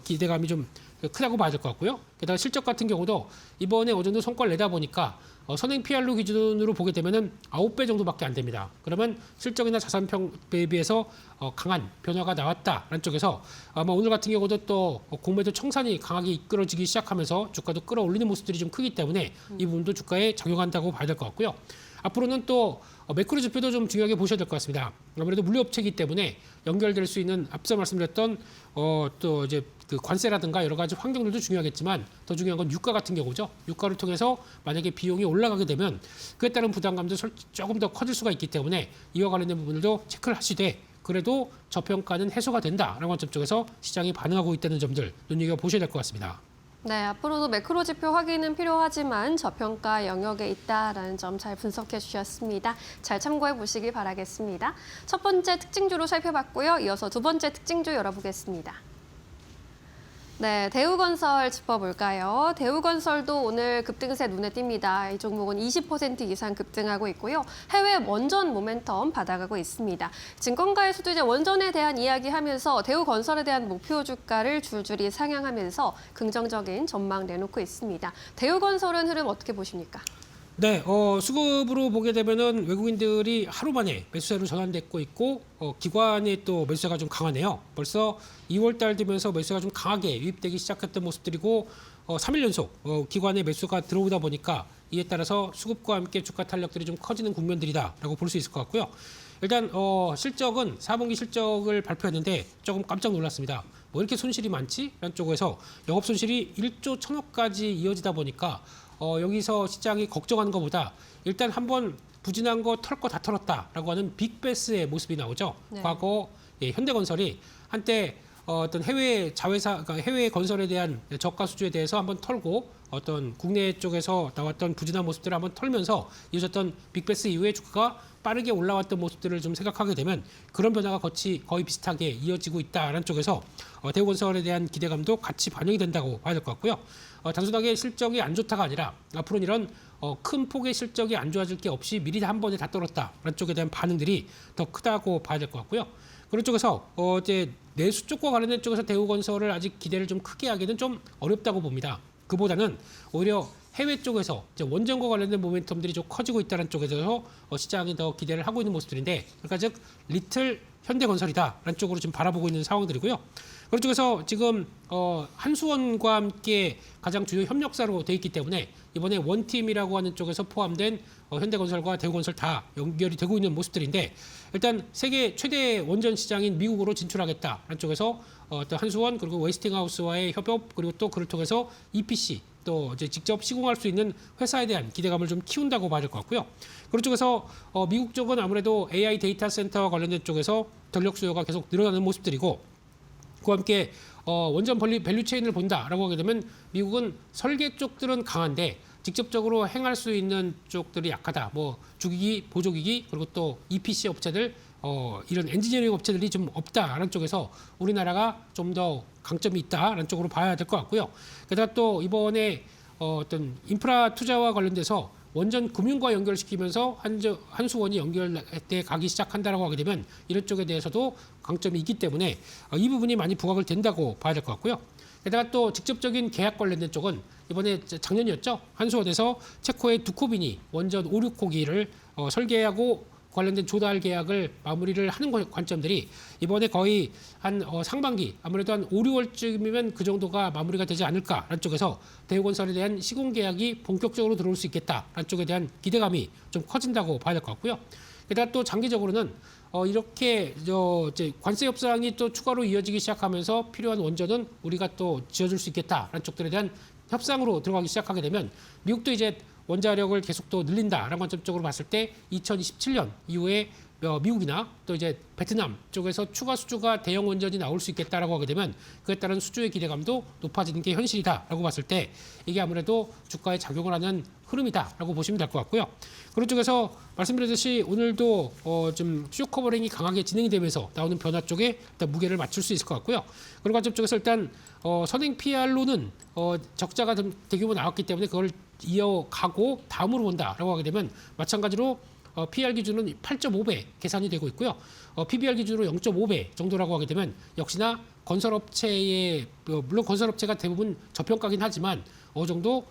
기대감이 좀 크다고 봐야 될 것 같고요. 게다가 실적 같은 경우도 이번에 어느 정도 성과를 내다 보니까 선행 PR로 기준으로 보게 되면은 9배 정도밖에 안 됩니다. 그러면 실적이나 자산평에 비해서 강한 변화가 나왔다라는 쪽에서 아마 오늘 같은 경우도 또 공매도 청산이 강하게 이끌어지기 시작하면서 주가도 끌어올리는 모습들이 좀 크기 때문에 이 부분도 주가에 작용한다고 봐야 될 것 같고요. 앞으로는 또 매크로 지표도 좀 중요하게 보셔야 될 것 같습니다. 아무래도 물류업체이기 때문에 연결될 수 있는 앞서 말씀드렸던 또 이제 그 관세라든가 여러 가지 환경들도 중요하겠지만 더 중요한 건 유가 같은 경우죠. 유가를 통해서 만약에 비용이 올라가게 되면 그에 따른 부담감도 조금 더 커질 수가 있기 때문에 이와 관련된 부분들도 체크를 하시되 그래도 저평가는 해소가 된다라는 관점 쪽에서 시장이 반응하고 있다는 점들 눈여겨보셔야 될 것 같습니다. 네, 앞으로도 매크로 지표 확인은 필요하지만 저평가 영역에 있다라는 점 잘 분석해 주셨습니다. 잘 참고해 보시기 바라겠습니다. 첫 번째 특징주로 살펴봤고요. 이어서 두 번째 특징주 열어보겠습니다. 네, 대우건설 짚어볼까요? 대우건설도 오늘 급등세 눈에 띕니다. 이 종목은 20% 이상 급등하고 있고요. 해외 원전 모멘텀 받아가고 있습니다. 증권가에서도 이제 원전에 대한 이야기하면서 대우건설에 대한 목표 주가를 줄줄이 상향하면서 긍정적인 전망 내놓고 있습니다. 대우건설은 흐름 어떻게 보십니까? 네, 수급으로 보게 되면은 외국인들이 하루 만에 매수세로 전환됐고 있고 기관의 또 매수세가 좀 강하네요. 벌써 2월 달 되면서 매수세가 좀 강하게 유입되기 시작했던 모습들이고 3일 연속 기관의 매수가 들어오다 보니까 이에 따라서 수급과 함께 주가 탄력들이 좀 커지는 국면들이다라고 볼 수 있을 것 같고요. 일단 실적은 4분기 실적을 발표했는데 조금 깜짝 놀랐습니다. 뭐 이렇게 손실이 많지? 라는 쪽에서 영업 손실이 1조 1천억까지 이어지다 보니까 여기서 시장이 걱정하는 것보다 일단 한번 부진한 거 털 거 다 털었다라고 하는 빅베스의 모습이 나오죠. 네. 과거 현대건설이 한때 어떤 해외 자회사, 그러니까 해외 건설에 대한 저가 수주에 대해서 한번 털고 어떤 국내 쪽에서 나왔던 부진한 모습들을 한번 털면서 이어졌던 빅베스 이후에 주가가 빠르게 올라왔던 모습들을 좀 생각하게 되면 그런 변화가 거의 비슷하게 이어지고 있다라는 쪽에서 대우건설에 대한 기대감도 같이 반영이 된다고 봐야 될 것 같고요. 단순하게 실적이 안 좋다가 아니라 앞으로는 이런 큰 폭의 실적이 안 좋아질 게 없이 미리 한 번에 다 떨었다라는 쪽에 대한 반응들이 더 크다고 봐야 될 것 같고요. 그런 쪽에서 이제 내수 쪽과 관련된 쪽에서 대우건설을 아직 기대를 좀 크게 하기는 좀 어렵다고 봅니다. 그보다는 오히려 해외 쪽에서 이제 원전과 관련된 모멘텀들이 좀 커지고 있다는 쪽에서 시장이 더 기대를 하고 있는 모습들인데, 그러니까 즉 리틀 현대건설이다라는 쪽으로 지금 바라보고 있는 상황들이고요. 그런 쪽에서 지금 한수원과 함께 가장 주요 협력사로 돼 있기 때문에 이번에 원팀이라고 하는 쪽에서 포함된 현대건설과 대우건설 다 연결이 되고 있는 모습들인데, 일단 세계 최대 원전 시장인 미국으로 진출하겠다라는 쪽에서 또 한수원 그리고 웨스팅하우스와의 협업, 그리고 또 그를 통해서 EPC 또 이제 직접 시공할 수 있는 회사에 대한 기대감을 좀 키운다고 봐야 될 것 같고요. 그런 쪽에서 미국 쪽은 아무래도 AI 데이터 센터와 관련된 쪽에서 전력 수요가 계속 늘어나는 모습들이고, 그와 함께 원전 밸류 체인을 본다라고 하게 되면 미국은 설계 쪽들은 강한데 직접적으로 행할 수 있는 쪽들이 약하다. 뭐 주기기, 보조기기, 그리고 또 EPC 업체들, 이런 엔지니어링 업체들이 좀 없다라는 쪽에서 우리나라가 좀 더 강점이 있다라는 쪽으로 봐야 될 것 같고요. 게다가 또 이번에 어떤 인프라 투자와 관련돼서 원전 금융과 연결시키면서 한수원이 연결돼 가기 시작한다라고 하게 되면 이런 쪽에 대해서도 강점이 있기 때문에 이 부분이 많이 부각을 된다고 봐야 될 것 같고요. 게다가 또 직접적인 계약 관련된 쪽은 이번에 작년이었죠. 한수원에서 체코의 두코빈이 원전 5, 6호기를 설계하고 관련된 조달 계약을 마무리를 하는 관점들이 이번에 거의 한 상반기, 아무래도 한 5, 6월쯤이면 그 정도가 마무리가 되지 않을까라는 쪽에서 대우건설에 대한 시공 계약이 본격적으로 들어올 수 있겠다라는 쪽에 대한 기대감이 좀 커진다고 봐야 될 것 같고요. 게다가 또 장기적으로는 이렇게 이제 관세 협상이 또 추가로 이어지기 시작하면서 필요한 원전은 우리가 또 지어줄 수 있겠다라는 쪽들에 대한 협상으로 들어가기 시작하게 되면 미국도 이제 원자력을 계속 또 늘린다라는 관점적으로 봤을 때 2027년 이후에 미국이나 또 이제 베트남 쪽에서 추가 수주가 대형 원전이 나올 수 있겠다라고 하게 되면 그에 따른 수주의 기대감도 높아지는 게 현실이다라고 봤을 때 이게 아무래도 주가에 작용을 하는 흐름이다라고 보시면 될 것 같고요. 그런 쪽에서 말씀드렸듯이 오늘도 좀 수요 커버링이 강하게 진행이 되면서 나오는 변화 쪽에 일단 무게를 맞출 수 있을 것 같고요. 그런 관점 쪽에서 일단 선행 PR로는 적자가 좀 대규모 나왔기 때문에 그걸 이어가고 다음으로 본다라고 하게 되면 마찬가지로 PR 기준은 8.5배 계산이 되고 있고요. PBR 기준으로 0.5배 정도라고 하게 되면 역시나 건설업체의 물론 건설업체가 대부분 저평가긴 하지만 어느 정도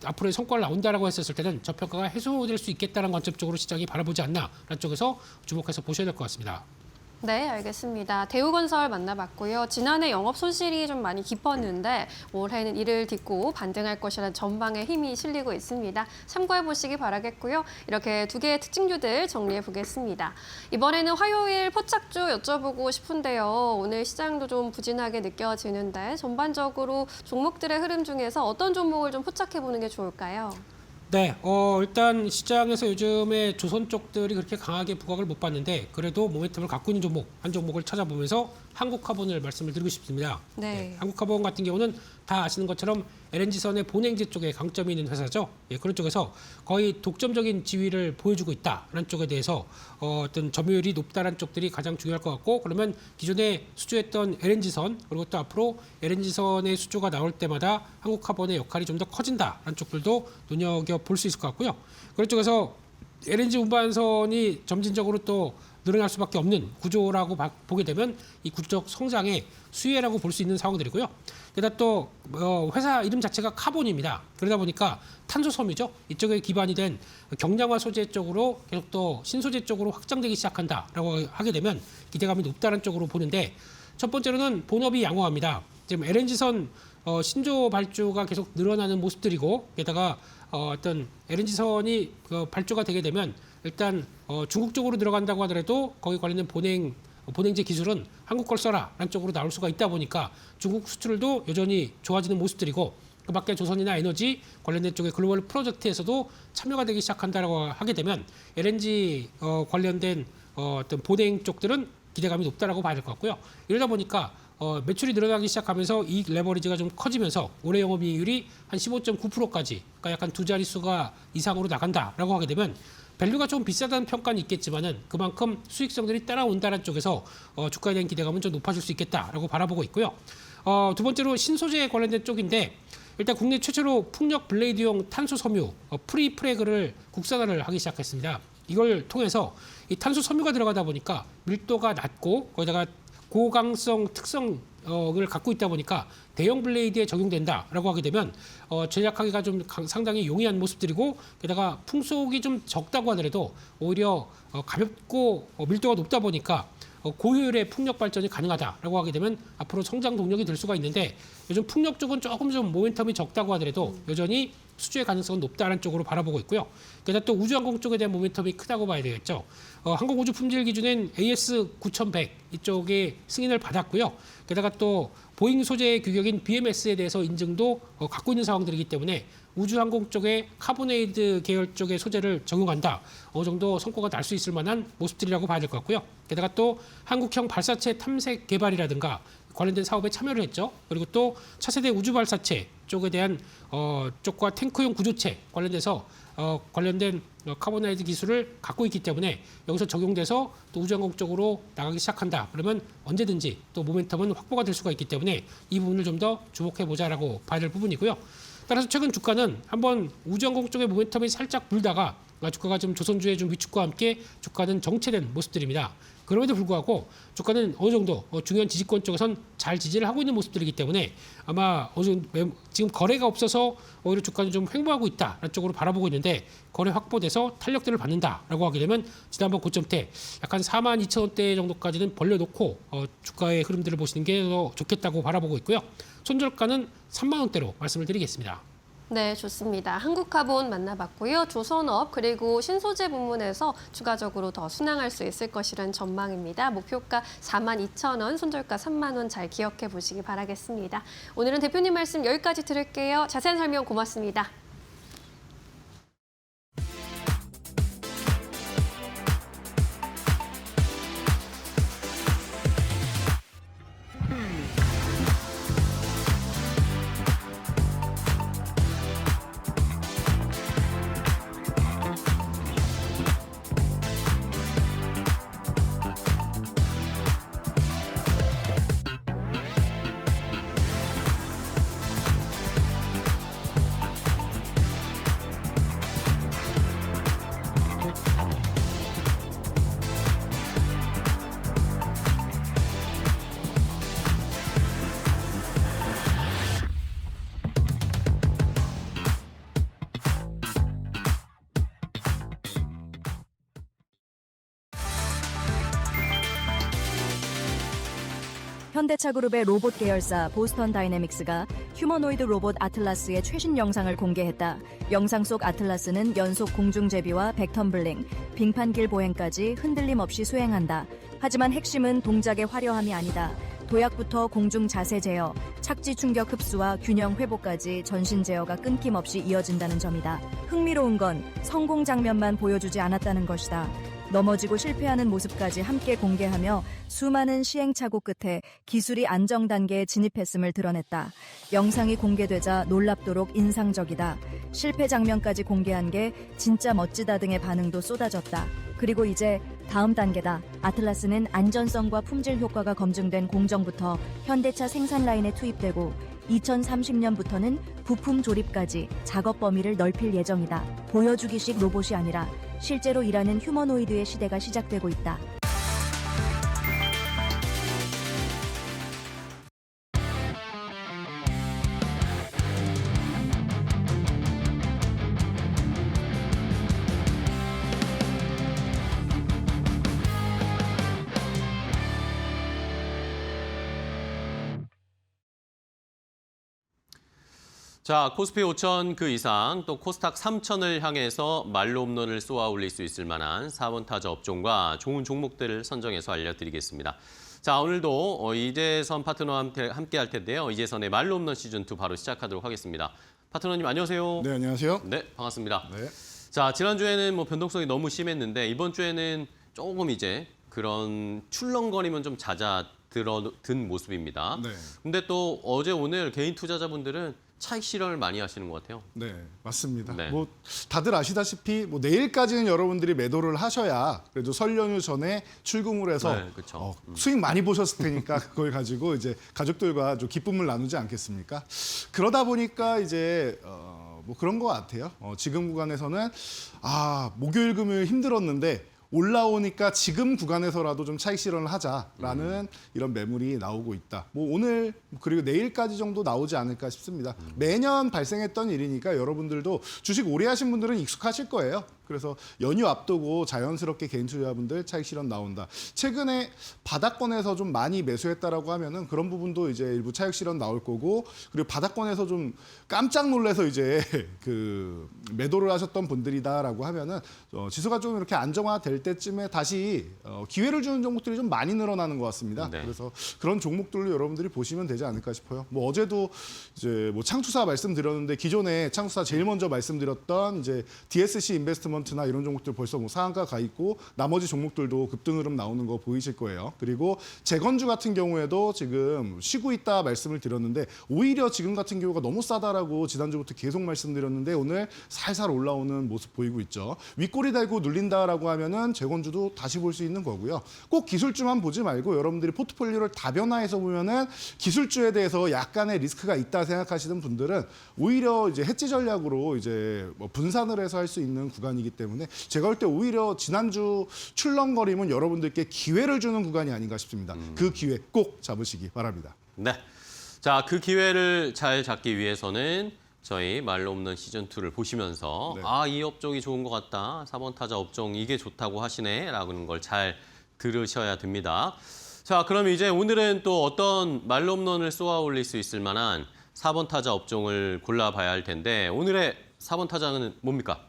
앞으로의 성과를 나온다라고 했었을 때는 저평가가 해소될 수 있겠다는 관점적으로 시장이 바라보지 않나라는 쪽에서 주목해서 보셔야 될 것 같습니다. 네, 알겠습니다. 대우건설 만나봤고요. 지난해 영업 손실이 좀 많이 깊었는데 올해는 이를 딛고 반등할 것이라는 전방에 힘이 실리고 있습니다. 참고해 보시기 바라겠고요. 이렇게 두 개의 특징주들 정리해 보겠습니다. 이번에는 화요일 포착주 여쭤보고 싶은데요. 오늘 시장도 좀 부진하게 느껴지는데 전반적으로 종목들의 흐름 중에서 어떤 종목을 좀 포착해 보는 게 좋을까요? 네, 일단 시장에서 요즘에 조선 쪽들이 그렇게 강하게 부각을 못 봤는데 그래도 모멘텀을 갖고 있는 종목, 한 종목을 찾아보면서 한국카본을 말씀을 드리고 싶습니다. 네. 한국카본 같은 경우는 다 아시는 것처럼 LNG선의 본행지 쪽에 강점이 있는 회사죠. 그런 쪽에서 거의 독점적인 지위를 보여주고 있다라는 쪽에 대해서 어떤 점유율이 높다는 쪽들이 가장 중요할 것 같고, 그러면 기존에 수주했던 LNG선 그리고 또 앞으로 LNG선의 수주가 나올 때마다 한국카본의 역할이 좀 더 커진다라는 쪽들도 눈여겨볼 수 있을 것 같고요. 그런 쪽에서 LNG 운반선이 점진적으로 또 늘어날 수밖에 없는 구조라고 보게 되면 이 구조적 성장의 수혜라고 볼 수 있는 상황들이고요. 게다가 또 회사 이름 자체가 카본입니다. 그러다 보니까 탄소섬유죠. 이쪽에 기반이 된 경량화 소재 쪽으로 계속 또 신소재 쪽으로 확장되기 시작한다라고 하게 되면 기대감이 높다는 쪽으로 보는데, 첫 번째로는 본업이 양호합니다. 지금 LNG선 신조 발주가 계속 늘어나는 모습들이고, 게다가 어떤 LNG선이 발주가 되게 되면 일단 중국 쪽으로 들어간다고 하더라도 거기 관련된 본행제 기술은 한국 걸 써라라는 쪽으로 나올 수가 있다 보니까 중국 수출도 여전히 좋아지는 모습들이고, 그 밖에 조선이나 에너지 관련된 쪽의 글로벌 프로젝트에서도 참여가 되기 시작한다라고 하게 되면 LNG 관련된 어떤 본행 쪽들은 기대감이 높다라고 봐야 될 것 같고요. 이러다 보니까 매출이 늘어나기 시작하면서 이익 레버리지가 좀 커지면서 올해 영업이익률이 한 15.9%까지, 그러니까 약간 두 자릿수가 이상으로 나간다라고 하게 되면 밸류가 좀 비싸다는 평가는 있겠지만은 그만큼 수익성들이 따라온다는 쪽에서 주가에 대한 기대감은 좀 높아질 수 있겠다라고 바라보고 있고요. 두 번째로 신소재에 관련된 쪽인데 일단 국내 최초로 풍력 블레이드용 탄소 섬유 프리프레그를 국산화를 하기 시작했습니다. 이걸 통해서 이 탄소 섬유가 들어가다 보니까 밀도가 낮고 거기다가 고강성 특성을 갖고 있다 보니까 대형 블레이드에 적용된다라고 하게 되면 제작하기가 좀 상당히 용이한 모습들이고 게다가 풍속이 좀 적다고 하더라도 오히려 가볍고 밀도가 높다 보니까 고효율의 풍력 발전이 가능하다라고 하게 되면 앞으로 성장 동력이 될 수가 있는데 요즘 풍력 쪽은 조금 좀 모멘텀이 적다고 하더라도 여전히 수주의 가능성은 높다는 쪽으로 바라보고 있고요. 게다가 또 우주항공 쪽에 대한 모멘텀이 크다고 봐야 되겠죠. 항공우주 품질 기준인 AS 9100 이쪽에 승인을 받았고요. 게다가 또 보잉 소재 규격인 BMS에 대해서 인증도 갖고 있는 상황들이기 때문에 우주항공 쪽에 카보네이드 계열 쪽의 소재를 적용한다. 어느 정도 성과가 날 수 있을 만한 모습들이라고 봐야 될 것 같고요. 게다가 또 한국형 발사체 탐색 개발이라든가 관련된 사업에 참여를 했죠. 그리고 또 차세대 우주 발사체 쪽에 대한 쪽과 탱크용 구조체 관련돼서 관련된 카보나이드 기술을 갖고 있기 때문에 여기서 적용돼서 또 우주항공 쪽으로 나가기 시작한다. 그러면 언제든지 또 모멘텀은 확보가 될 수가 있기 때문에 이 부분을 좀 더 주목해 보자라고 봐야 될 부분이고요. 따라서 최근 주가는 한번 우주항공 쪽의 모멘텀이 살짝 불다가 주가가 좀 조선주의 좀 위축과 함께 주가는 정체된 모습들입니다. 그럼에도 불구하고 주가는 어느 정도 중요한 지지권 쪽에선 잘 지지를 하고 있는 모습들이기 때문에 아마 어느 정도 지금 거래가 없어서 오히려 주가는 좀 횡보하고 있다라는 쪽으로 바라보고 있는데 거래 확보돼서 탄력들을 받는다라고 하게 되면 지난번 고점대 약간 42,000원대 정도까지는 벌려놓고 주가의 흐름들을 보시는 게 더 좋겠다고 바라보고 있고요. 손절가는 3만 원대로 말씀을 드리겠습니다. 네, 좋습니다. 한국카본 만나봤고요. 조선업 그리고 신소재 부문에서 추가적으로 더 순항할 수 있을 것이라는 전망입니다. 목표가 42,000원, 손절가 3만 원 잘 기억해 보시기 바라겠습니다. 오늘은 대표님 말씀 여기까지 들을게요. 자세한 설명 고맙습니다. 현대차 그룹의 로봇 계열사 보스턴 다이내믹스가 휴머노이드 로봇 아틀라스의 최신 영상을 공개했다. 영상 속 아틀라스는 연속 공중 제비와 벡텀블링, 빙판길 보행까지 흔들림 없이 수행한다. 하지만 핵심은 동작의 화려함이 아니다. 도약부터 공중 자세 제어, 착지 충격 흡수와 균형 회복까지 전신 제어가 끊김없이 이어진다는 점이다. 흥미로운 건 성공 장면만 보여주지 않았다는 것이다. 넘어지고 실패하는 모습까지 함께 공개하며 수많은 시행착오 끝에 기술이 안정 단계에 진입했음을 드러냈다. 영상이 공개되자 놀랍도록 인상적이다. 실패 장면까지 공개한 게 진짜 멋지다 등의 반응도 쏟아졌다. 그리고 이제 다음 단계다. 아틀라스는 안전성과 품질 효과가 검증된 공정부터 현대차 생산 라인에 투입되고 2030년부터는 부품 조립까지 작업 범위를 넓힐 예정이다. 보여주기식 로봇이 아니라 실제로 일하는 휴머노이드의 시대가 시작되고 있다. 자, 코스피 5천 그 이상 또 코스닥 3천을 향해서 말로 홈런을 쏘아 올릴 수 있을 만한 4번 타자 업종과 좋은 종목들을 선정해서 알려드리겠습니다. 자, 오늘도 이재선 파트너와 함께 할 텐데요. 이재선의 말로 홈런 시즌2 바로 시작하도록 하겠습니다. 파트너님 안녕하세요. 네, 안녕하세요. 네, 반갑습니다. 네. 자, 지난주에는 변동성이 너무 심했는데 이번 주에는 조금 이제 그런 출렁거림은 좀 잦아든 모습입니다. 네. 근데 또 어제 오늘 개인 투자자분들은 차익 실현을 많이 하시는 것 같아요. 네, 맞습니다. 네. 뭐 다들 아시다시피 뭐 내일까지는 여러분들이 매도를 하셔야 그래도 설 연휴 전에 출금을 해서 네, 그쵸. 수익 많이 보셨을 테니까 그걸 가지고 이제 가족들과 좀 기쁨을 나누지 않겠습니까? 그러다 보니까 이제 뭐 그런 것 같아요. 지금 구간에서는 목요일 금요일 힘들었는데 올라오니까 지금 구간에서라도 좀 차익 실현을 하자라는 이런 매물이 나오고 있다. 뭐 오늘 그리고 내일까지 정도 나오지 않을까 싶습니다. 매년 발생했던 일이니까 여러분들도 주식 오래 하신 분들은 익숙하실 거예요. 그래서 연휴 앞두고 자연스럽게 개인 투자자분들 차익 실현 나온다. 최근에 바닥권에서 좀 많이 매수했다라고 하면은 그런 부분도 이제 일부 차익 실현 나올 거고, 그리고 바닥권에서 좀 깜짝 놀라서 이제 그 매도를 하셨던 분들이다라고 하면은 지수가 좀 이렇게 안정화될 때쯤에 다시 기회를 주는 종목들이 좀 많이 늘어나는 것 같습니다. 네. 그래서 그런 종목들로 여러분들이 보시면 되지 않을까 싶어요. 뭐 어제도 이제 뭐 창투사 말씀드렸는데 기존에 창투사 제일 먼저 말씀드렸던 이제 DSC 인베스트먼트나 이런 종목들 벌써 뭐 상한가 가 있고 나머지 종목들도 급등 흐름 나오는 거 보이실 거예요. 그리고 재건주 같은 경우에도 지금 쉬고 있다 말씀을 드렸는데 오히려 지금 같은 경우가 너무 싸다라고 지난주부터 계속 말씀드렸는데 오늘 살살 올라오는 모습 보이고 있죠. 윗꼬리 달고 눌린다라고 하면은 재건주도 다시 볼 수 있는 거고요. 꼭 기술주만 보지 말고 여러분들이 포트폴리오를 다변화해서 보면은 기술주에 대해서 약간의 리스크가 있다 생각하시는 분들은 오히려 이제 해지 전략으로 이제 뭐 분산을 해서 할 수 있는 구간이기 때문에 제가 볼 때 오히려 지난주 출렁거림은 여러분들께 기회를 주는 구간이 아닌가 싶습니다. 그 기회 꼭 잡으시기 바랍니다. 네. 자, 그 기회를 잘 잡기 위해서는 저희 말로 없는 시즌2를 보시면서 네. 이 업종이 좋은 것 같다. 4번 타자 업종 이게 좋다고 하시네. 라는 걸 잘 들으셔야 됩니다. 자, 그럼 이제 오늘은 또 어떤 말로 없는을 쏘아 올릴 수 있을 만한 4번 타자 업종을 골라봐야 할 텐데 오늘의 4번 타자는 뭡니까?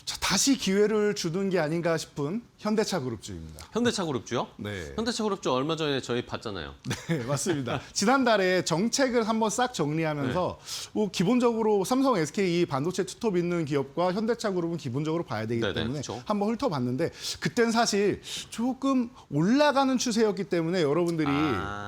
자, 다시 기회를 주는 게 아닌가 싶은 현대차 그룹주입니다. 현대차 그룹주요? 네. 현대차 그룹주 얼마 전에 저희 봤잖아요. 네, 맞습니다. 지난달에 정책을 한번 싹 정리하면서 뭐 기본적으로 삼성, SK 반도체 투톱 있는 기업과 현대차 그룹은 기본적으로 봐야 되기 네네, 때문에 그쵸. 한번 훑어봤는데 그땐 사실 조금 올라가는 추세였기 때문에 여러분들이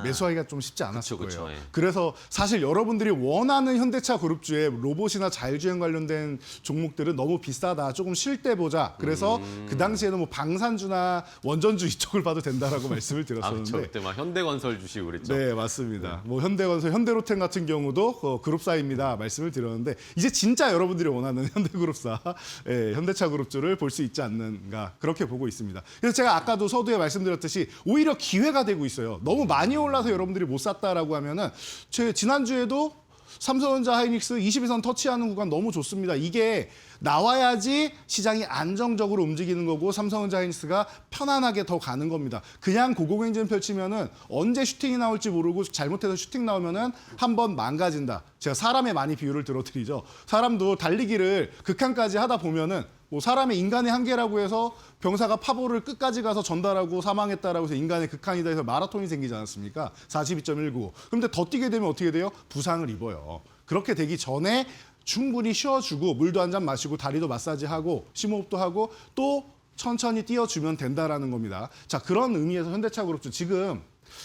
매수하기가 좀 쉽지 않았을 그쵸, 거예요. 예. 그래서 사실 여러분들이 원하는 현대차 그룹주의 로봇이나 자율주행 관련된 종목들은 너무 비싸다. 조금 쉴 때 보자. 그래서 그 당시에는 뭐 방산주나 원전주 이쪽을 봐도 된다라고 말씀을 드렸었는데. 그렇죠. 그때 막 현대건설 주시고 그랬죠. 네, 맞습니다. 뭐 현대건설, 현대로템 같은 경우도 그룹사입니다. 말씀을 드렸는데 이제 진짜 여러분들이 원하는 현대그룹사, 현대차 그룹주를 볼 수 있지 않는가 그렇게 보고 있습니다. 그래서 제가 아까도 서두에 말씀드렸듯이 오히려 기회가 되고 있어요. 너무 많이 올라서 여러분들이 못 샀다라고 하면은 지난주에도 삼성전자 하이닉스 22선 터치하는 구간 너무 좋습니다. 이게 나와야지 시장이 안정적으로 움직이는 거고 삼성전자 하이닉스가 편안하게 더 가는 겁니다. 그냥 고공행진 펼치면은 언제 슈팅이 나올지 모르고 잘못해서 슈팅 나오면은 한번 망가진다. 제가 사람의 많이 비유를 들어드리죠. 사람도 달리기를 극한까지 하다 보면은 뭐 사람의 인간의 한계라고 해서 병사가 파보를 끝까지 가서 전달하고 사망했다라고 해서 인간의 극한이다 해서 마라톤이 생기지 않았습니까? 42.19. 그런데 더 뛰게 되면 어떻게 돼요? 부상을 입어요. 그렇게 되기 전에 충분히 쉬어주고 물도 한 잔 마시고 다리도 마사지하고 심호흡도 하고 또 천천히 뛰어주면 된다라는 겁니다. 자, 그런 의미에서 현대차 그룹주 지금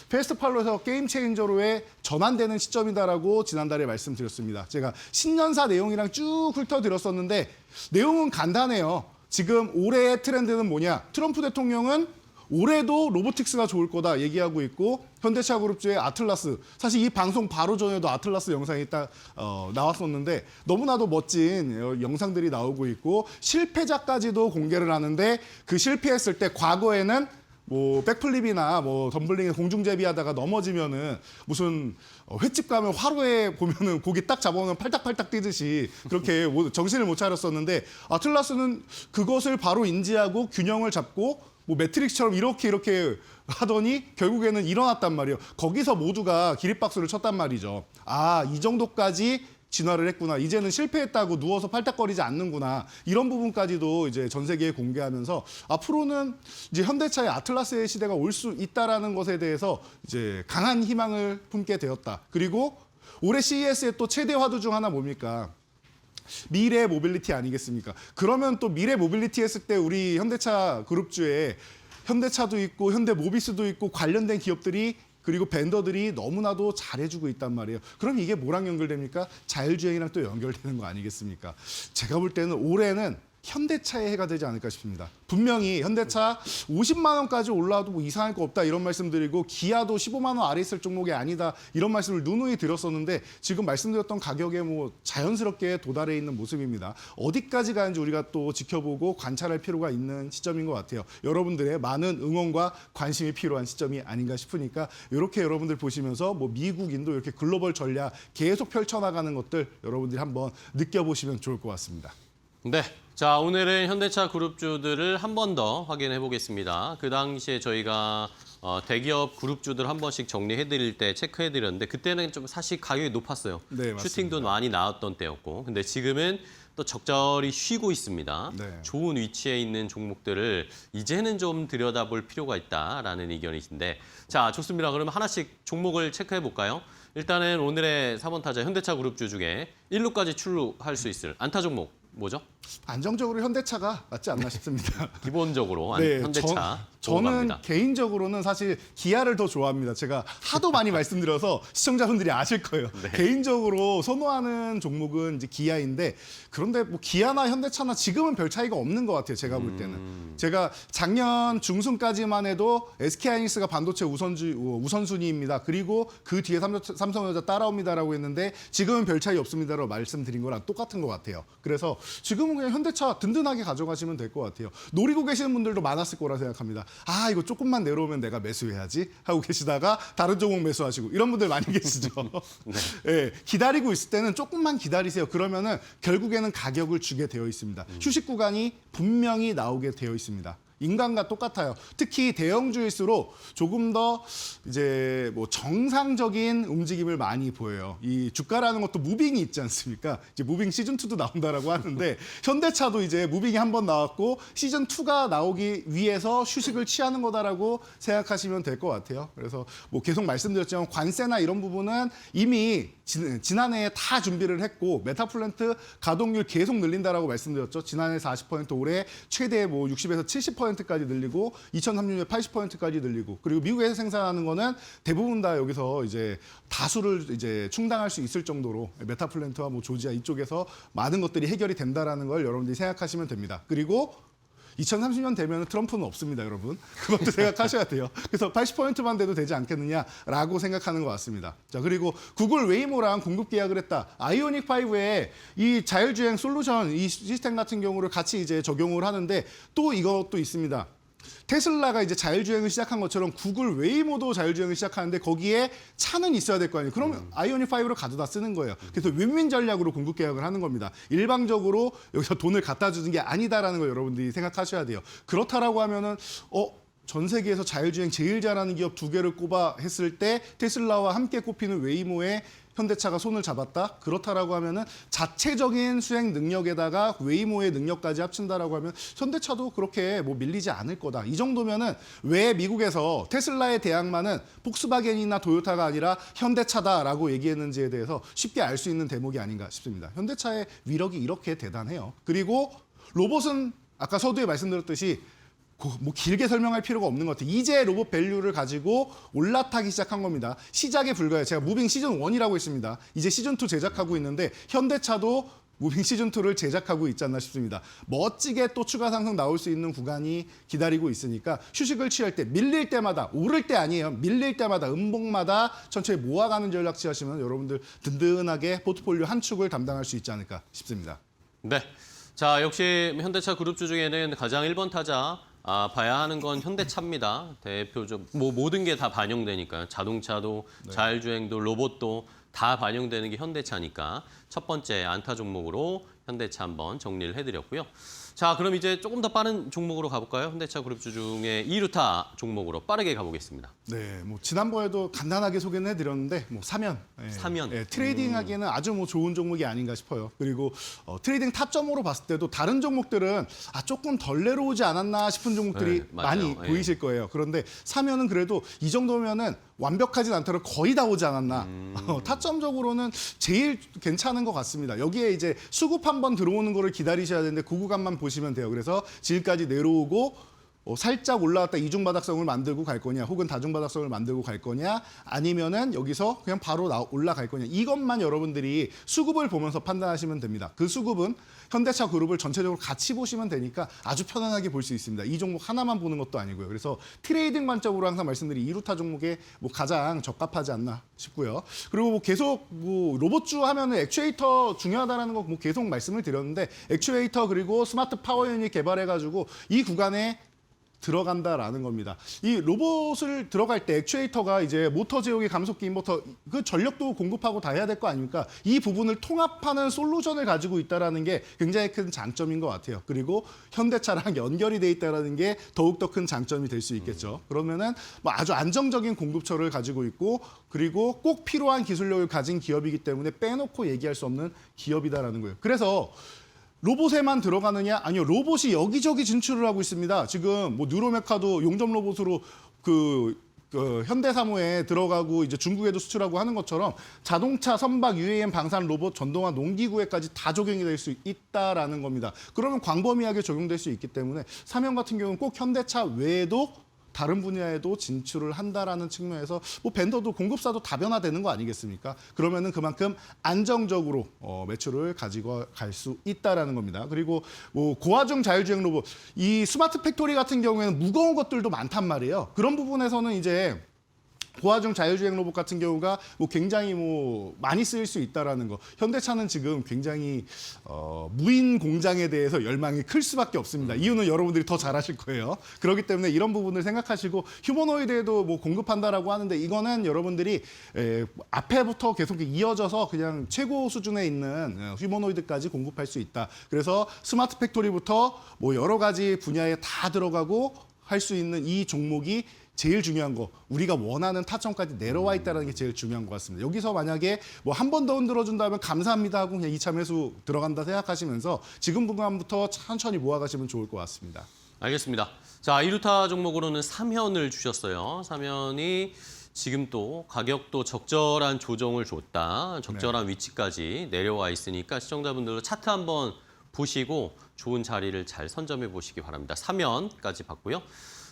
패스트 팔로에서 게임 체인저로에 전환되는 시점이다라고 지난달에 말씀드렸습니다. 제가 신년사 내용이랑 쭉 훑어드렸었는데 내용은 간단해요. 지금 올해의 트렌드는 뭐냐? 트럼프 대통령은 올해도 로보틱스가 좋을 거다 얘기하고 있고 현대차 그룹주의 아틀라스, 사실 이 방송 바로 전에도 아틀라스 영상이 딱 나왔었는데 너무나도 멋진 영상들이 나오고 있고 실패자까지도 공개를 하는데 그 실패했을 때 과거에는 뭐 백플립이나 뭐 덤블링에 공중제비하다가 넘어지면은 무슨 횟집 가면 화로에 보면은 고기 딱 잡아오면 팔딱팔딱 뛰듯이 그렇게 정신을 못 차렸었는데 아틀라스는 그것을 바로 인지하고 균형을 잡고 뭐 매트릭스처럼 이렇게 하더니 결국에는 일어났단 말이에요. 거기서 모두가 기립박수를 쳤단 말이죠. 이 정도까지 진화를 했구나. 이제는 실패했다고 누워서 팔딱거리지 않는구나. 이런 부분까지도 이제 전 세계에 공개하면서 앞으로는 이제 현대차의 아틀라스의 시대가 올 수 있다라는 것에 대해서 이제 강한 희망을 품게 되었다. 그리고 올해 CES의 또 최대 화두 중 하나 뭡니까? 미래 모빌리티 아니겠습니까? 그러면 또 미래 모빌리티 했을 때 우리 현대차 그룹주에 현대차도 있고 현대모비스도 있고 관련된 기업들이 그리고 벤더들이 너무나도 잘해주고 있단 말이에요. 그럼 이게 뭐랑 연결됩니까? 자율주행이랑 또 연결되는 거 아니겠습니까? 제가 볼 때는 올해는 현대차의 해가 되지 않을까 싶습니다. 분명히 현대차 50만 원까지 올라와도 뭐 이상할 거 없다 이런 말씀드리고 기아도 15만 원 아래 있을 종목이 아니다 이런 말씀을 누누이 드렸었는데 지금 말씀드렸던 가격에 뭐 자연스럽게 도달해 있는 모습입니다. 어디까지 가는지 우리가 또 지켜보고 관찰할 필요가 있는 시점인 것 같아요. 여러분들의 많은 응원과 관심이 필요한 시점이 아닌가 싶으니까 이렇게 여러분들 보시면서 뭐 미국, 인도 이렇게 글로벌 전략 계속 펼쳐나가는 것들 여러분들이 한번 느껴보시면 좋을 것 같습니다. 네. 자, 오늘은 현대차 그룹주들을 한 번 더 확인해 보겠습니다. 그 당시에 저희가 대기업 그룹주들 한 번씩 정리해 드릴 때 체크해 드렸는데 그때는 좀 사실 가격이 높았어요. 네, 맞습니다. 슈팅도 많이 나왔던 때였고. 근데 지금은 또 적절히 쉬고 있습니다. 네. 좋은 위치에 있는 종목들을 이제는 좀 들여다볼 필요가 있다라는 의견이신데 자, 좋습니다. 그러면 하나씩 종목을 체크해 볼까요? 일단은 오늘의 4번 타자 현대차 그룹주 중에 1루까지 출루할 수 있을 안타 종목 뭐죠? 안정적으로 현대차가 맞지 않나 싶습니다. 기본적으로 네, 현대차 저는 넘어갑니다. 개인적으로는 사실 기아를 더 좋아합니다. 제가 하도 많이 말씀드려서 시청자분들이 아실 거예요. 네. 개인적으로 선호하는 종목은 이제 기아인데 그런데 뭐 기아나 현대차나 지금은 별 차이가 없는 것 같아요. 제가 볼 때는. 제가 작년 중순까지만 해도 SK하이닉스가 반도체 우선순위입니다. 그리고 그 뒤에 삼성전자 따라옵니다라고 했는데 지금은 별 차이 없습니다라고 말씀드린 거랑 똑같은 것 같아요. 그래서 지금은 그냥 현대차 든든하게 가져가시면 될 것 같아요. 노리고 계시는 분들도 많았을 거라 생각합니다. 아, 이거 조금만 내려오면 내가 매수해야지 하고 계시다가 다른 종목 매수하시고 이런 분들 많이 계시죠. 네, 기다리고 있을 때는 조금만 기다리세요. 그러면은 결국에는 가격을 주게 되어 있습니다. 휴식 구간이 분명히 나오게 되어 있습니다. 인간과 똑같아요. 특히 대형주일수록 조금 더 이제 뭐 정상적인 움직임을 많이 보여요. 이 주가라는 것도 무빙이 있지 않습니까? 이제 무빙 시즌 2도 나온다라고 하는데 현대차도 이제 무빙이 한 번 나왔고 시즌 2가 나오기 위해서 휴식을 취하는 거다라고 생각하시면 될 것 같아요. 그래서 뭐 계속 말씀드렸지만 관세나 이런 부분은 이미 지난해에 다 준비를 했고 메타플랜트 가동률 계속 늘린다라고 말씀드렸죠. 지난해 40% 올해 최대 뭐 60에서 70%까지 늘리고 2030년에 80%까지 늘리고 그리고 미국에서 생산하는 거는 대부분 다 여기서 이제 다수를 이제 충당할 수 있을 정도로 메타플랜트와 뭐 조지아 이쪽에서 많은 것들이 해결이 된다라는 걸 여러분들이 생각하시면 됩니다. 그리고 2030년 되면 트럼프는 없습니다, 여러분. 그것도 생각하셔야 돼요. 그래서 80%만 돼도 되지 않겠느냐라고 생각하는 것 같습니다. 자, 그리고 구글 웨이모랑 공급 계약을 했다. 아이오닉 5에 이 자율주행 솔루션, 이 시스템 같은 경우를 같이 이제 적용을 하는데 또 이것도 있습니다. 테슬라가 이제 자율주행을 시작한 것처럼 구글 웨이모도 자율주행을 시작하는데 거기에 차는 있어야 될 거 아니에요. 그럼 아이오닉 5로 가져다 쓰는 거예요. 그래서 윈윈 전략으로 공급 계약을 하는 겁니다. 일방적으로 여기서 돈을 갖다 주는 게 아니다라는 걸 여러분들이 생각하셔야 돼요. 그렇다라고 하면은 전 세계에서 자율주행 제일 잘하는 기업 2개를 꼽아 했을 때 테슬라와 함께 꼽히는 웨이모에 현대차가 손을 잡았다? 그렇다라고 하면은 자체적인 수행 능력에다가 웨이모의 능력까지 합친다라고 하면 현대차도 그렇게 뭐 밀리지 않을 거다. 이 정도면은 왜 미국에서 테슬라의 대항마는 폭스바겐이나 도요타가 아니라 현대차다라고 얘기했는지에 대해서 쉽게 알 수 있는 대목이 아닌가 싶습니다. 현대차의 위력이 이렇게 대단해요. 그리고 로봇은 아까 서두에 말씀드렸듯이 뭐 길게 설명할 필요가 없는 것 같아요. 이제 로봇 밸류를 가지고 올라타기 시작한 겁니다. 시작에 불과해요. 제가 무빙 시즌 1이라고 했습니다. 이제 시즌 2 제작하고 있는데 현대차도 무빙 시즌 2를 제작하고 있지 않나 싶습니다. 멋지게 또 추가 상승 나올 수 있는 구간이 기다리고 있으니까 휴식을 취할 때 밀릴 때마다 오를 때 아니에요. 밀릴 때마다 음봉마다 천천히 모아가는 전략 취하시면 여러분들 든든하게 포트폴리오 한 축을 담당할 수 있지 않을까 싶습니다. 네. 자, 역시 현대차 그룹주 중에는 가장 1번 타자 봐야 하는 건 현대차입니다. 대표적 뭐 모든 게 다 반영되니까요. 자동차도 자율주행도 로봇도 다 반영되는 게 현대차니까 첫 번째 안타 종목으로 현대차 한번 정리를 해드렸고요. 자, 그럼 이제 조금 더 빠른 종목으로 가볼까요? 현대차 그룹주 중에 2루타 종목으로 빠르게 가볼겠습니다. 네, 뭐 지난번에도 간단하게 소개는 해드렸는데 뭐 사면, 사면. 트레이딩하기에는 아주 뭐 좋은 종목이 아닌가 싶어요. 그리고 트레이딩 타점으로 봤을 때도 다른 종목들은 조금 덜 내려오지 않았나 싶은 종목들이 네, 맞아요. 많이 보이실 거예요. 그런데 사면은 그래도 이 정도면은 완벽하진 않더라도 거의 다 오지 않았나. 타점적으로는 제일 괜찮은 것 같습니다. 여기에 이제 수급 한번 들어오는 거를 기다리셔야 되는데 그 구간만 보시면 돼요. 그래서 지금까지 내려오고 살짝 올라왔다 이중바닥성을 만들고 갈 거냐, 혹은 다중바닥성을 만들고 갈 거냐, 아니면은 여기서 그냥 바로 올라갈 거냐, 이것만 여러분들이 수급을 보면서 판단하시면 됩니다. 그 수급은 현대차 그룹을 전체적으로 같이 보시면 되니까 아주 편안하게 볼 수 있습니다. 이 종목 하나만 보는 것도 아니고요. 그래서 트레이딩 관점으로 항상 말씀드린 이루타 종목에 뭐 가장 적합하지 않나 싶고요. 그리고 뭐 계속 뭐 로봇주 하면은 액추에이터 중요하다라는 거 뭐 계속 말씀을 드렸는데, 액추에이터 그리고 스마트 파워 유닛 개발해가지고 이 구간에 들어간다라는 겁니다. 이 로봇을 들어갈 때 액추에이터가 이제 모터 제어기, 감속기, 인버터 그 전력도 공급하고 다 해야 될 거 아닙니까? 이 부분을 통합하는 솔루션을 가지고 있다라는 게 굉장히 큰 장점인 것 같아요. 그리고 현대차랑 연결이 돼 있다라는 게 더욱더 큰 장점이 될 수 있겠죠. 그러면은 뭐 아주 안정적인 공급처를 가지고 있고, 그리고 꼭 필요한 기술력을 가진 기업이기 때문에 빼놓고 얘기할 수 없는 기업이다라는 거예요. 그래서 로봇에만 들어가느냐? 아니요, 로봇이 여기저기 진출을 하고 있습니다. 지금 뭐 뉴로메카도 용접 로봇으로 그 현대사무에 들어가고 이제 중국에도 수출하고 하는 것처럼 자동차, 선박, UAM, 방산, 로봇, 전동화, 농기구에까지 다 적용이 될 수 있다라는 겁니다. 그러면 광범위하게 적용될 수 있기 때문에 삼형 같은 경우는 꼭 현대차 외에도 다른 분야에도 진출을 한다라는 측면에서 뭐 벤더도 공급사도 다변화되는 거 아니겠습니까? 그러면은 그만큼 안정적으로 매출을 가지고 갈 수 있다라는 겁니다. 그리고 뭐 고화중 자율주행 로봇, 이 스마트 팩토리 같은 경우에는 무거운 것들도 많단 말이에요. 그런 부분에서는 이제 고화중 자율주행 로봇 같은 경우가 뭐 굉장히 뭐 많이 쓰일 수 있다라는 거. 현대차는 지금 굉장히 무인 공장에 대해서 열망이 클 수밖에 없습니다. 이유는 여러분들이 더 잘 아실 거예요. 그렇기 때문에 이런 부분을 생각하시고 휴머노이드에도 뭐 공급한다라고 하는데, 이거는 여러분들이 앞에부터 계속 이어져서 그냥 최고 수준에 있는 휴머노이드까지 공급할 수 있다. 그래서 스마트 팩토리부터 뭐 여러 가지 분야에 다 들어가고 할 수 있는 이 종목이 제일 중요한 거, 우리가 원하는 타점까지 내려와 있다는 게 제일 중요한 것 같습니다. 여기서 만약에 뭐 한 번 더 흔들어준다면 감사합니다 하고 그냥 2차 매수 들어간다 생각하시면서 지금 구간부터 천천히 모아가시면 좋을 것 같습니다. 알겠습니다. 자, 이루타 종목으로는 3현을 주셨어요. 3현이 지금 또 가격도 적절한 조정을 줬다. 적절한 위치까지 내려와 있으니까 시청자분들도 차트 한번 보시고 좋은 자리를 잘 선점해 보시기 바랍니다. 3현까지 봤고요.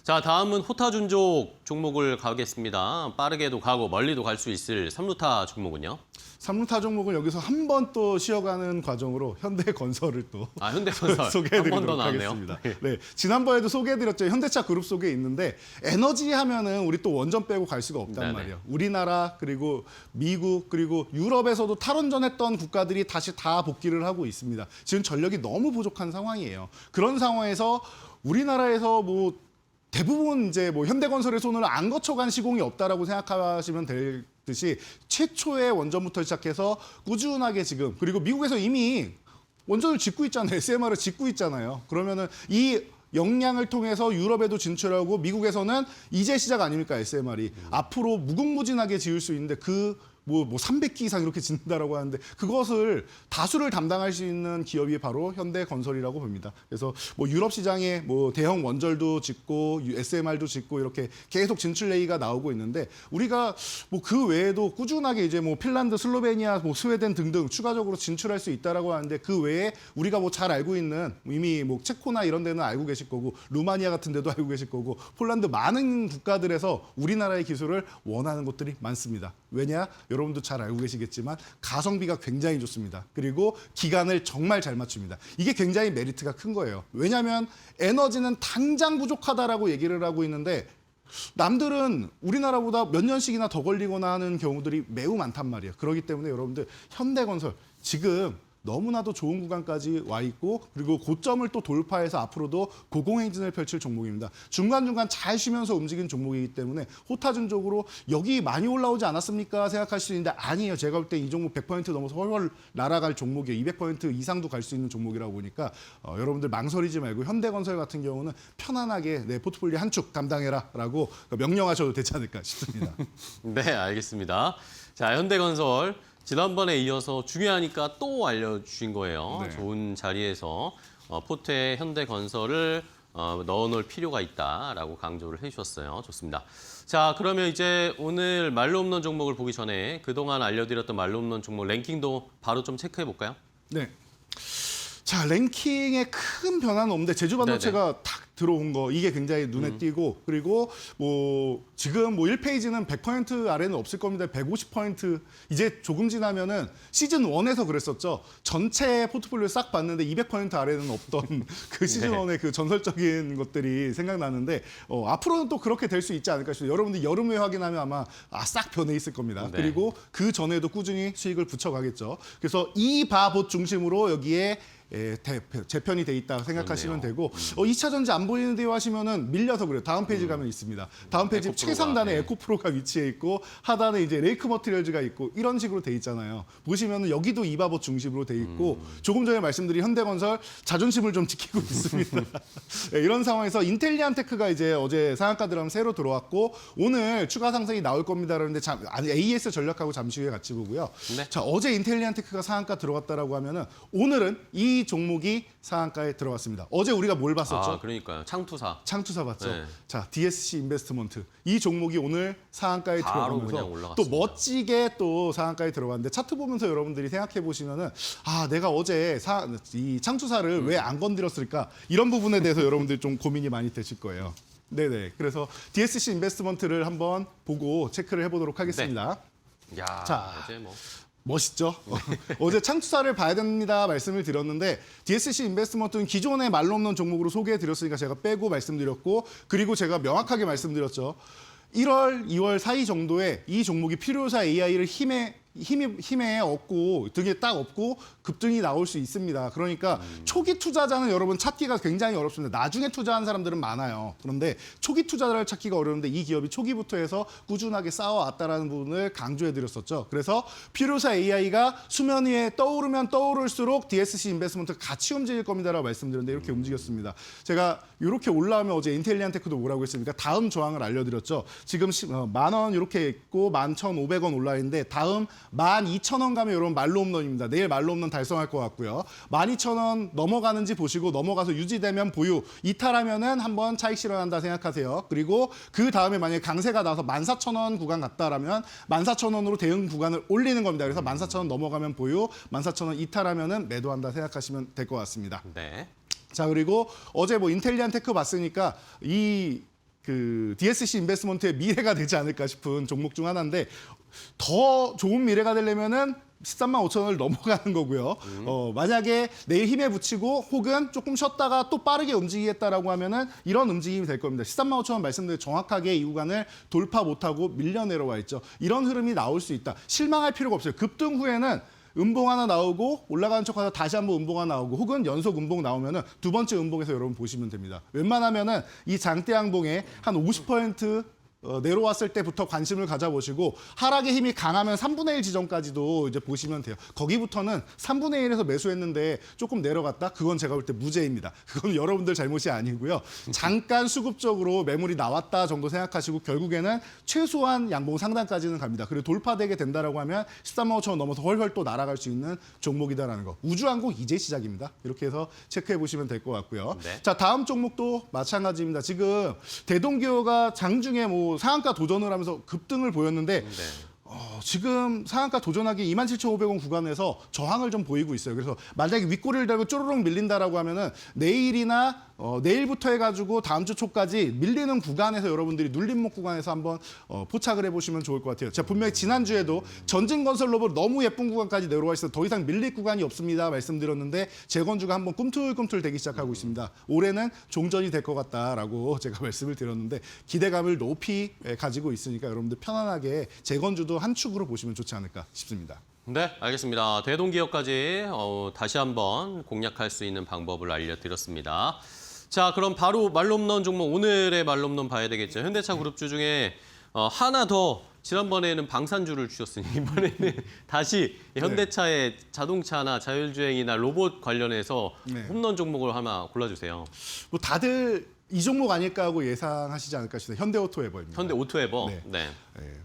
자, 다음은 호타준족 종목을 가겠습니다. 빠르게도 가고 멀리도 갈 수 있을 3루타 종목은요? 3루타 종목은 여기서 한 번 또 쉬어가는 과정으로 현대건설을 또 현대건설 소개해드리도록 하겠습니다. 네, 지난번에도 소개해드렸죠. 현대차 그룹 속에 있는데 에너지 하면은 우리 또 원전 빼고 갈 수가 없단 네네. 말이에요. 우리나라 그리고 미국 그리고 유럽에서도 탈원전했던 국가들이 다시 다 복귀를 하고 있습니다. 지금 전력이 너무 부족한 상황이에요. 그런 상황에서 우리나라에서 뭐 대부분 이제 뭐 현대건설의 손을 안 거쳐간 시공이 없다라고 생각하시면 될 듯이 최초의 원전부터 시작해서 꾸준하게 지금, 그리고 미국에서 이미 원전을 짓고 있잖아요. SMR을 짓고 있잖아요. 그러면은 이 역량을 통해서 유럽에도 진출하고 미국에서는 이제 시작 아닙니까, SMR이. 앞으로 무궁무진하게 지을 수 있는데 뭐 300기 이상 이렇게 짓는다라고 하는데 그것을 다수를 담당할 수 있는 기업이 바로 현대건설이라고 봅니다. 그래서 뭐 유럽 시장에 뭐 대형 원전도 짓고 SMR도 짓고 이렇게 계속 진출 얘기가 나오고 있는데, 우리가 뭐 그 외에도 꾸준하게 이제 뭐 핀란드, 슬로베니아, 뭐 스웨덴 등등 추가적으로 진출할 수 있다라고 하는데, 그 외에 우리가 뭐 잘 알고 있는 이미 뭐 체코나 이런 데는 알고 계실 거고, 루마니아 같은 데도 알고 계실 거고, 폴란드 많은 국가들에서 우리나라의 기술을 원하는 곳들이 많습니다. 왜냐? 여러분도 잘 알고 계시겠지만 가성비가 굉장히 좋습니다. 그리고 기간을 정말 잘 맞춥니다. 이게 굉장히 메리트가 큰 거예요. 왜냐하면 에너지는 당장 부족하다라고 얘기를 하고 있는데 남들은 우리나라보다 몇 년씩이나 더 걸리거나 하는 경우들이 매우 많단 말이에요. 그렇기 때문에 여러분들 현대건설 지금 너무나도 좋은 구간까지 와 있고, 그리고 고점을 또 돌파해서 앞으로도 고공행진을 펼칠 종목입니다. 중간중간 잘 쉬면서 움직이는 종목이기 때문에 호타준족으로 여기 많이 올라오지 않았습니까 생각할 수 있는데, 아니에요. 제가 볼 때 이 종목 100% 넘어서 훨훨 날아갈 종목이에요. 200% 이상도 갈 수 있는 종목이라고 보니까 여러분들 망설이지 말고 현대건설 같은 경우는 편안하게 내 포트폴리오 한 축 담당해라라고 명령하셔도 되지 않을까 싶습니다. 네, 알겠습니다. 자, 현대건설 지난번에 이어서 중요하니까 또 알려주신 거예요. 네. 좋은 자리에서 포트에 현대건설을 넣어놓을 필요가 있다라고 강조를 해주셨어요. 좋습니다. 자, 그러면 이제 오늘 말로 없는 종목을 보기 전에 그동안 알려드렸던 말로 없는 종목 랭킹도 바로 좀 체크해 볼까요? 네. 자, 랭킹에 큰 변화는 없는데 제주반도체가 탁 들어온 거 이게 굉장히 눈에 띄고 그리고 뭐 지금 뭐 1페이지는 100% 아래는 없을 겁니다. 150% 이제 조금 지나면은 시즌 1에서 그랬었죠. 전체 포트폴리오 싹 봤는데 200% 아래는 없던 그 시즌 1의 그 전설적인 것들이 생각나는데 앞으로는 또 그렇게 될 수 있지 않을까 싶어요. 여러분들 여름에 확인하면 아마 싹 변해 있을 겁니다. 네. 그리고 그 전에도 꾸준히 수익을 붙여가겠죠. 그래서 이 바봇 중심으로 여기에 재편이 돼 있다 생각하시면 그렇네요. 되고 2차 전지 안 보이는데요 하시면은 밀려서 그래요. 다음 페이지 가면 있습니다. 다음 페이지 에코프로가, 최상단에 네. 에코프로가 위치해 있고 하단에 이제 레이크 머티리얼즈가 있고 이런 식으로 돼 있잖아요. 보시면은 여기도 이 바봇 중심으로 돼 있고 조금 전에 말씀드린 현대건설 자존심을 좀 지키고 있습니다. 네, 이런 상황에서 인텔리안테크가 이제 어제 상한가 들어가면 새로 들어왔고 오늘 추가 상승이 나올 겁니다. 그런데 AES 전략하고 잠시 후에 같이 보고요. 네. 자, 어제 인텔리안테크가 상한가 들어갔다라고 하면은 오늘은 이 종목이 상한가에 들어갔습니다. 어제 우리가 뭘 봤었죠? 아, 그러니까요. 창투사. 창투사 봤죠. 네. 자, DSC 인베스트먼트. 이 종목이 오늘 상한가에 바로 그냥 들어가면서 올라갔습니다. 또 멋지게 또 상한가에 들어갔는데 차트 보면서 여러분들이 생각해 보시면은 내가 어제 이 창투사를 왜 안 건드렸을까? 이런 부분에 대해서 여러분들 좀 고민이 많이 되실 거예요. 네네. 그래서 DSC 인베스트먼트를 한번 보고 체크를 해보도록 하겠습니다. 야, 자. 어제 뭐 멋있죠? 어제 창투사를 봐야 됩니다 말씀을 드렸는데 DSC 인베스트먼트는 기존의 말로 없는 종목으로 소개해드렸으니까 제가 빼고 말씀드렸고 그리고 제가 명확하게 말씀드렸죠. 1월, 2월 사이 정도에 이 종목이 필요사 AI를 힘에 얻고 등에 딱 얻고 급등이 나올 수 있습니다. 그러니까 초기 투자자는 여러분 찾기가 굉장히 어렵습니다. 나중에 투자한 사람들은 많아요. 그런데 초기 투자자를 찾기가 어려운데 이 기업이 초기부터 해서 꾸준하게 쌓아왔다라는 부분을 강조해드렸었죠. 그래서 필요사 AI가 수면 위에 떠오르면 떠오를수록 DSC 인베스트먼트가 같이 움직일 겁니다라고 말씀드렸는데 이렇게 움직였습니다. 제가 이렇게 올라오면 어제 인텔리안테크도 뭐라고 했습니까? 다음 저항을 알려드렸죠. 지금 10,000원 이렇게 있고 11,500원 올라 있는데 다음 12,000원 가면 여러분 말로 홈런입니다. 내일 말로 홈런 달성할 것 같고요. 12,000원 넘어가는지 보시고 넘어가서 유지되면 보유, 이탈하면은 한번 차익 실현한다 생각하세요. 그리고 그 다음에 만약에 강세가 나와서 14,000원 구간 갔다라면 14,000원으로 대응 구간을 올리는 겁니다. 그래서 14,000원 넘어가면 보유, 14,000원 이탈하면은 매도한다 생각하시면 될 것 같습니다. 네. 자, 그리고 어제 뭐 인텔리안테크 봤으니까 그 DSC 인베스트먼트의 미래가 되지 않을까 싶은 종목 중 하나인데 더 좋은 미래가 되려면은 135,000원을 넘어가는 거고요. 만약에 내일 힘에 붙이고 혹은 조금 쉬었다가 또 빠르게 움직이겠다라고 하면은 이런 움직임이 될 겁니다. 135,000원 말씀드린 정확하게 이 구간을 돌파 못하고 밀려 내려와 있죠. 이런 흐름이 나올 수 있다. 실망할 필요가 없어요. 급등 후에는 음봉 하나 나오고 올라가는 척하다 다시 한번 음봉 하나 나오고 혹은 연속 음봉 나오면은 두 번째 음봉에서 여러분 보시면 됩니다. 웬만하면은 이 장대 양봉에 한 50% 내려왔을 때부터 관심을 가져보시고 하락의 힘이 강하면 3분의 1 지점까지도 이제 보시면 돼요. 거기부터는 3분의 1에서 매수했는데 조금 내려갔다? 그건 제가 볼 때 무죄입니다. 그건 여러분들 잘못이 아니고요. 잠깐 수급적으로 매물이 나왔다 정도 생각하시고 결국에는 최소한 양봉 상단까지는 갑니다. 그리고 돌파되게 된다라고 하면 135,000원 넘어서 헐헐 또 날아갈 수 있는 종목이다라는 거. 우주항공 이제 시작입니다. 이렇게 해서 체크해 보시면 될 것 같고요. 네. 자, 다음 종목도 마찬가지입니다. 지금 대동기호가 장중에 뭐 상한가 도전을 하면서 급등을 보였는데 네. 지금 상한가 도전하기 27,500원 구간에서 저항을 좀 보이고 있어요. 그래서 만약에 윗꼬리를 달고 쪼르륵 밀린다라고 하면은 내일이나 내일부터 해가지고 다음 주 초까지 밀리는 구간에서 여러분들이 눌림목 구간에서 한번 포착을 해보시면 좋을 것 같아요. 제가 분명히 지난주에도 전진건설 로봇 너무 예쁜 구간까지 내려와 있어서 더 이상 밀릴 구간이 없습니다 말씀드렸는데 재건주가 한번 꿈틀꿈틀 되기 시작하고 있습니다. 올해는 종전이 될 것 같다라고 제가 말씀을 드렸는데 기대감을 높이 가지고 있으니까 여러분들 편안하게 재건주도 한 축으로 보시면 좋지 않을까 싶습니다. 네, 알겠습니다. 대동기업까지 다시 한번 공략할 수 있는 방법을 알려드렸습니다. 자, 그럼 바로 말홈런 종목, 오늘의 말홈런 봐야 되겠죠. 현대차 그룹주 중에 하나 더, 지난번에는 방산주를 주셨으니 이번에는 다시 현대차의 자동차나 자율주행이나 로봇 관련해서 네. 홈런 종목을 하나 골라주세요. 뭐 다들 이 종목 아닐까 하고 예상하시지 않을까 싶습니다. 현대오토에버입니다. 현대 오토에버. 네. 네.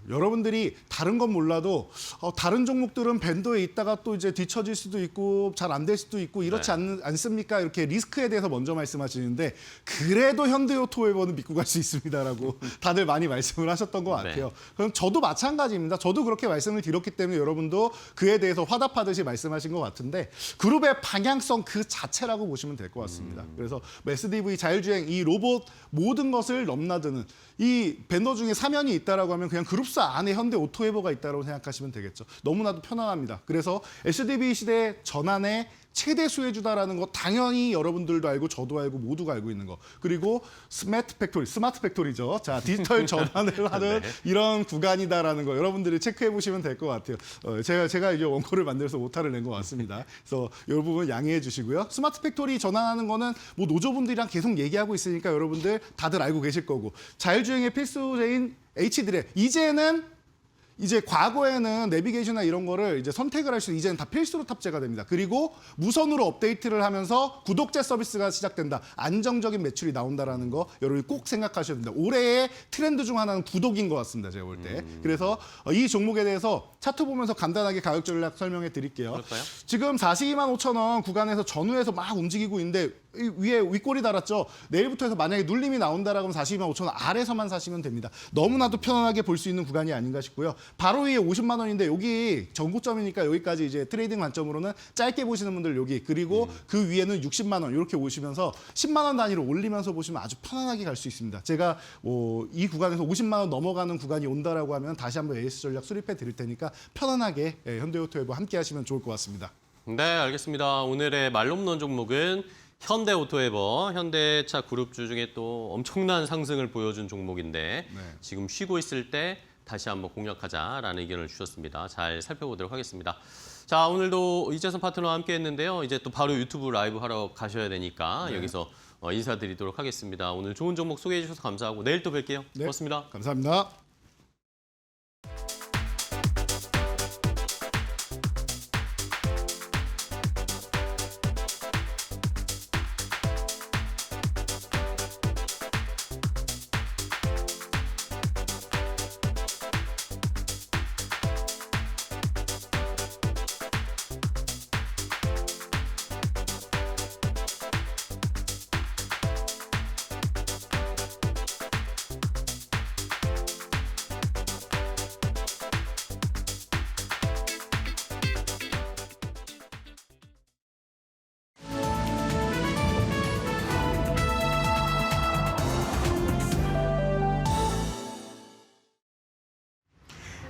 여러분들이 다른 건 몰라도 다른 종목들은 밴도에 있다가 또 이제 뒤처질 수도 있고 잘 안 될 수도 있고 이렇지 않습니까? 이렇게 리스크에 대해서 먼저 말씀하시는데 그래도 현대오토에버는 믿고 갈 수 있습니다라고 다들 많이 말씀을 하셨던 것 같아요. 네. 그럼 저도 마찬가지입니다. 저도 그렇게 말씀을 드렸기 때문에 여러분도 그에 대해서 화답하듯이 말씀하신 것 같은데 그룹의 방향성 그 자체라고 보시면 될 것 같습니다. 그래서 매스DV 자율주행 이 로봇 모든 것을 넘나드는 이 벤더 중에 사면이 있다라고 하면 그냥 그룹사 안에 현대 오토웨버가 있다고 생각하시면 되겠죠. 너무나도 편안합니다. 그래서 HDV 시대 전환의 최대 수혜주다라는 거 당연히 여러분들도 알고 저도 알고 모두가 알고 있는 거. 그리고 스마트 팩토리죠. 자, 디지털 전환을 하는 네. 이런 구간이다라는 거 여러분들이 체크해 보시면 될 것 같아요. 제가 이제 원고를 만들어서 오타를 낸 것 같습니다. 그래서 이 부분 양해해 주시고요. 스마트 팩토리 전환하는 거는 뭐 노조분들이랑 계속 얘기하고 있으니까 여러분들 다들 알고 계실 거고 자율주행의 필수제인 H드랩 이제 과거에는 내비게이션이나 이런 거를 이제 선택을 할 수 이제는 다 필수로 탑재가 됩니다. 그리고 무선으로 업데이트를 하면서 구독제 서비스가 시작된다. 안정적인 매출이 나온다라는 거 여러분이 꼭 생각하셔야 됩니다. 올해의 트렌드 중 하나는 구독인 것 같습니다. 제가 볼 때. 그래서 이 종목에 대해서 차트 보면서 간단하게 가격 전략 설명해 드릴게요. 그럴까요? 지금 42만 5천 원 구간에서 전후에서 막 움직이고 있는데 위에 윗골이 달았죠. 내일부터 해서 만약에 눌림이 나온다라고 하면 42만 5천 원 아래서만 사시면 됩니다. 너무나도 편안하게 볼 수 있는 구간이 아닌가 싶고요. 바로 위에 50만 원인데 여기 전고점이니까 여기까지 이제 트레이딩 관점으로는 짧게 보시는 분들 여기 그리고 그 위에는 60만 원 이렇게 오시면서 10만 원 단위로 올리면서 보시면 아주 편안하게 갈 수 있습니다. 제가 이 구간에서 50만 원 넘어가는 구간이 온다라고 하면 다시 한번 AS 전략 수립해 드릴 테니까 편안하게 현대오토웨버 함께 하시면 좋을 것 같습니다. 네, 알겠습니다. 오늘의 말홈런 종목은 현대오토웨버, 현대차 그룹주 중에 또 엄청난 상승을 보여준 종목인데 지금 쉬고 있을 때 다시 한번 공략하자라는 의견을 주셨습니다. 잘 살펴보도록 하겠습니다. 자, 오늘도 이재선 파트너와 함께 했는데요. 이제 또 바로 유튜브 라이브 하러 가셔야 되니까 여기서 인사드리도록 하겠습니다. 오늘 좋은 종목 소개해 주셔서 감사하고 내일 또 뵐게요. 네. 고맙습니다. 감사합니다.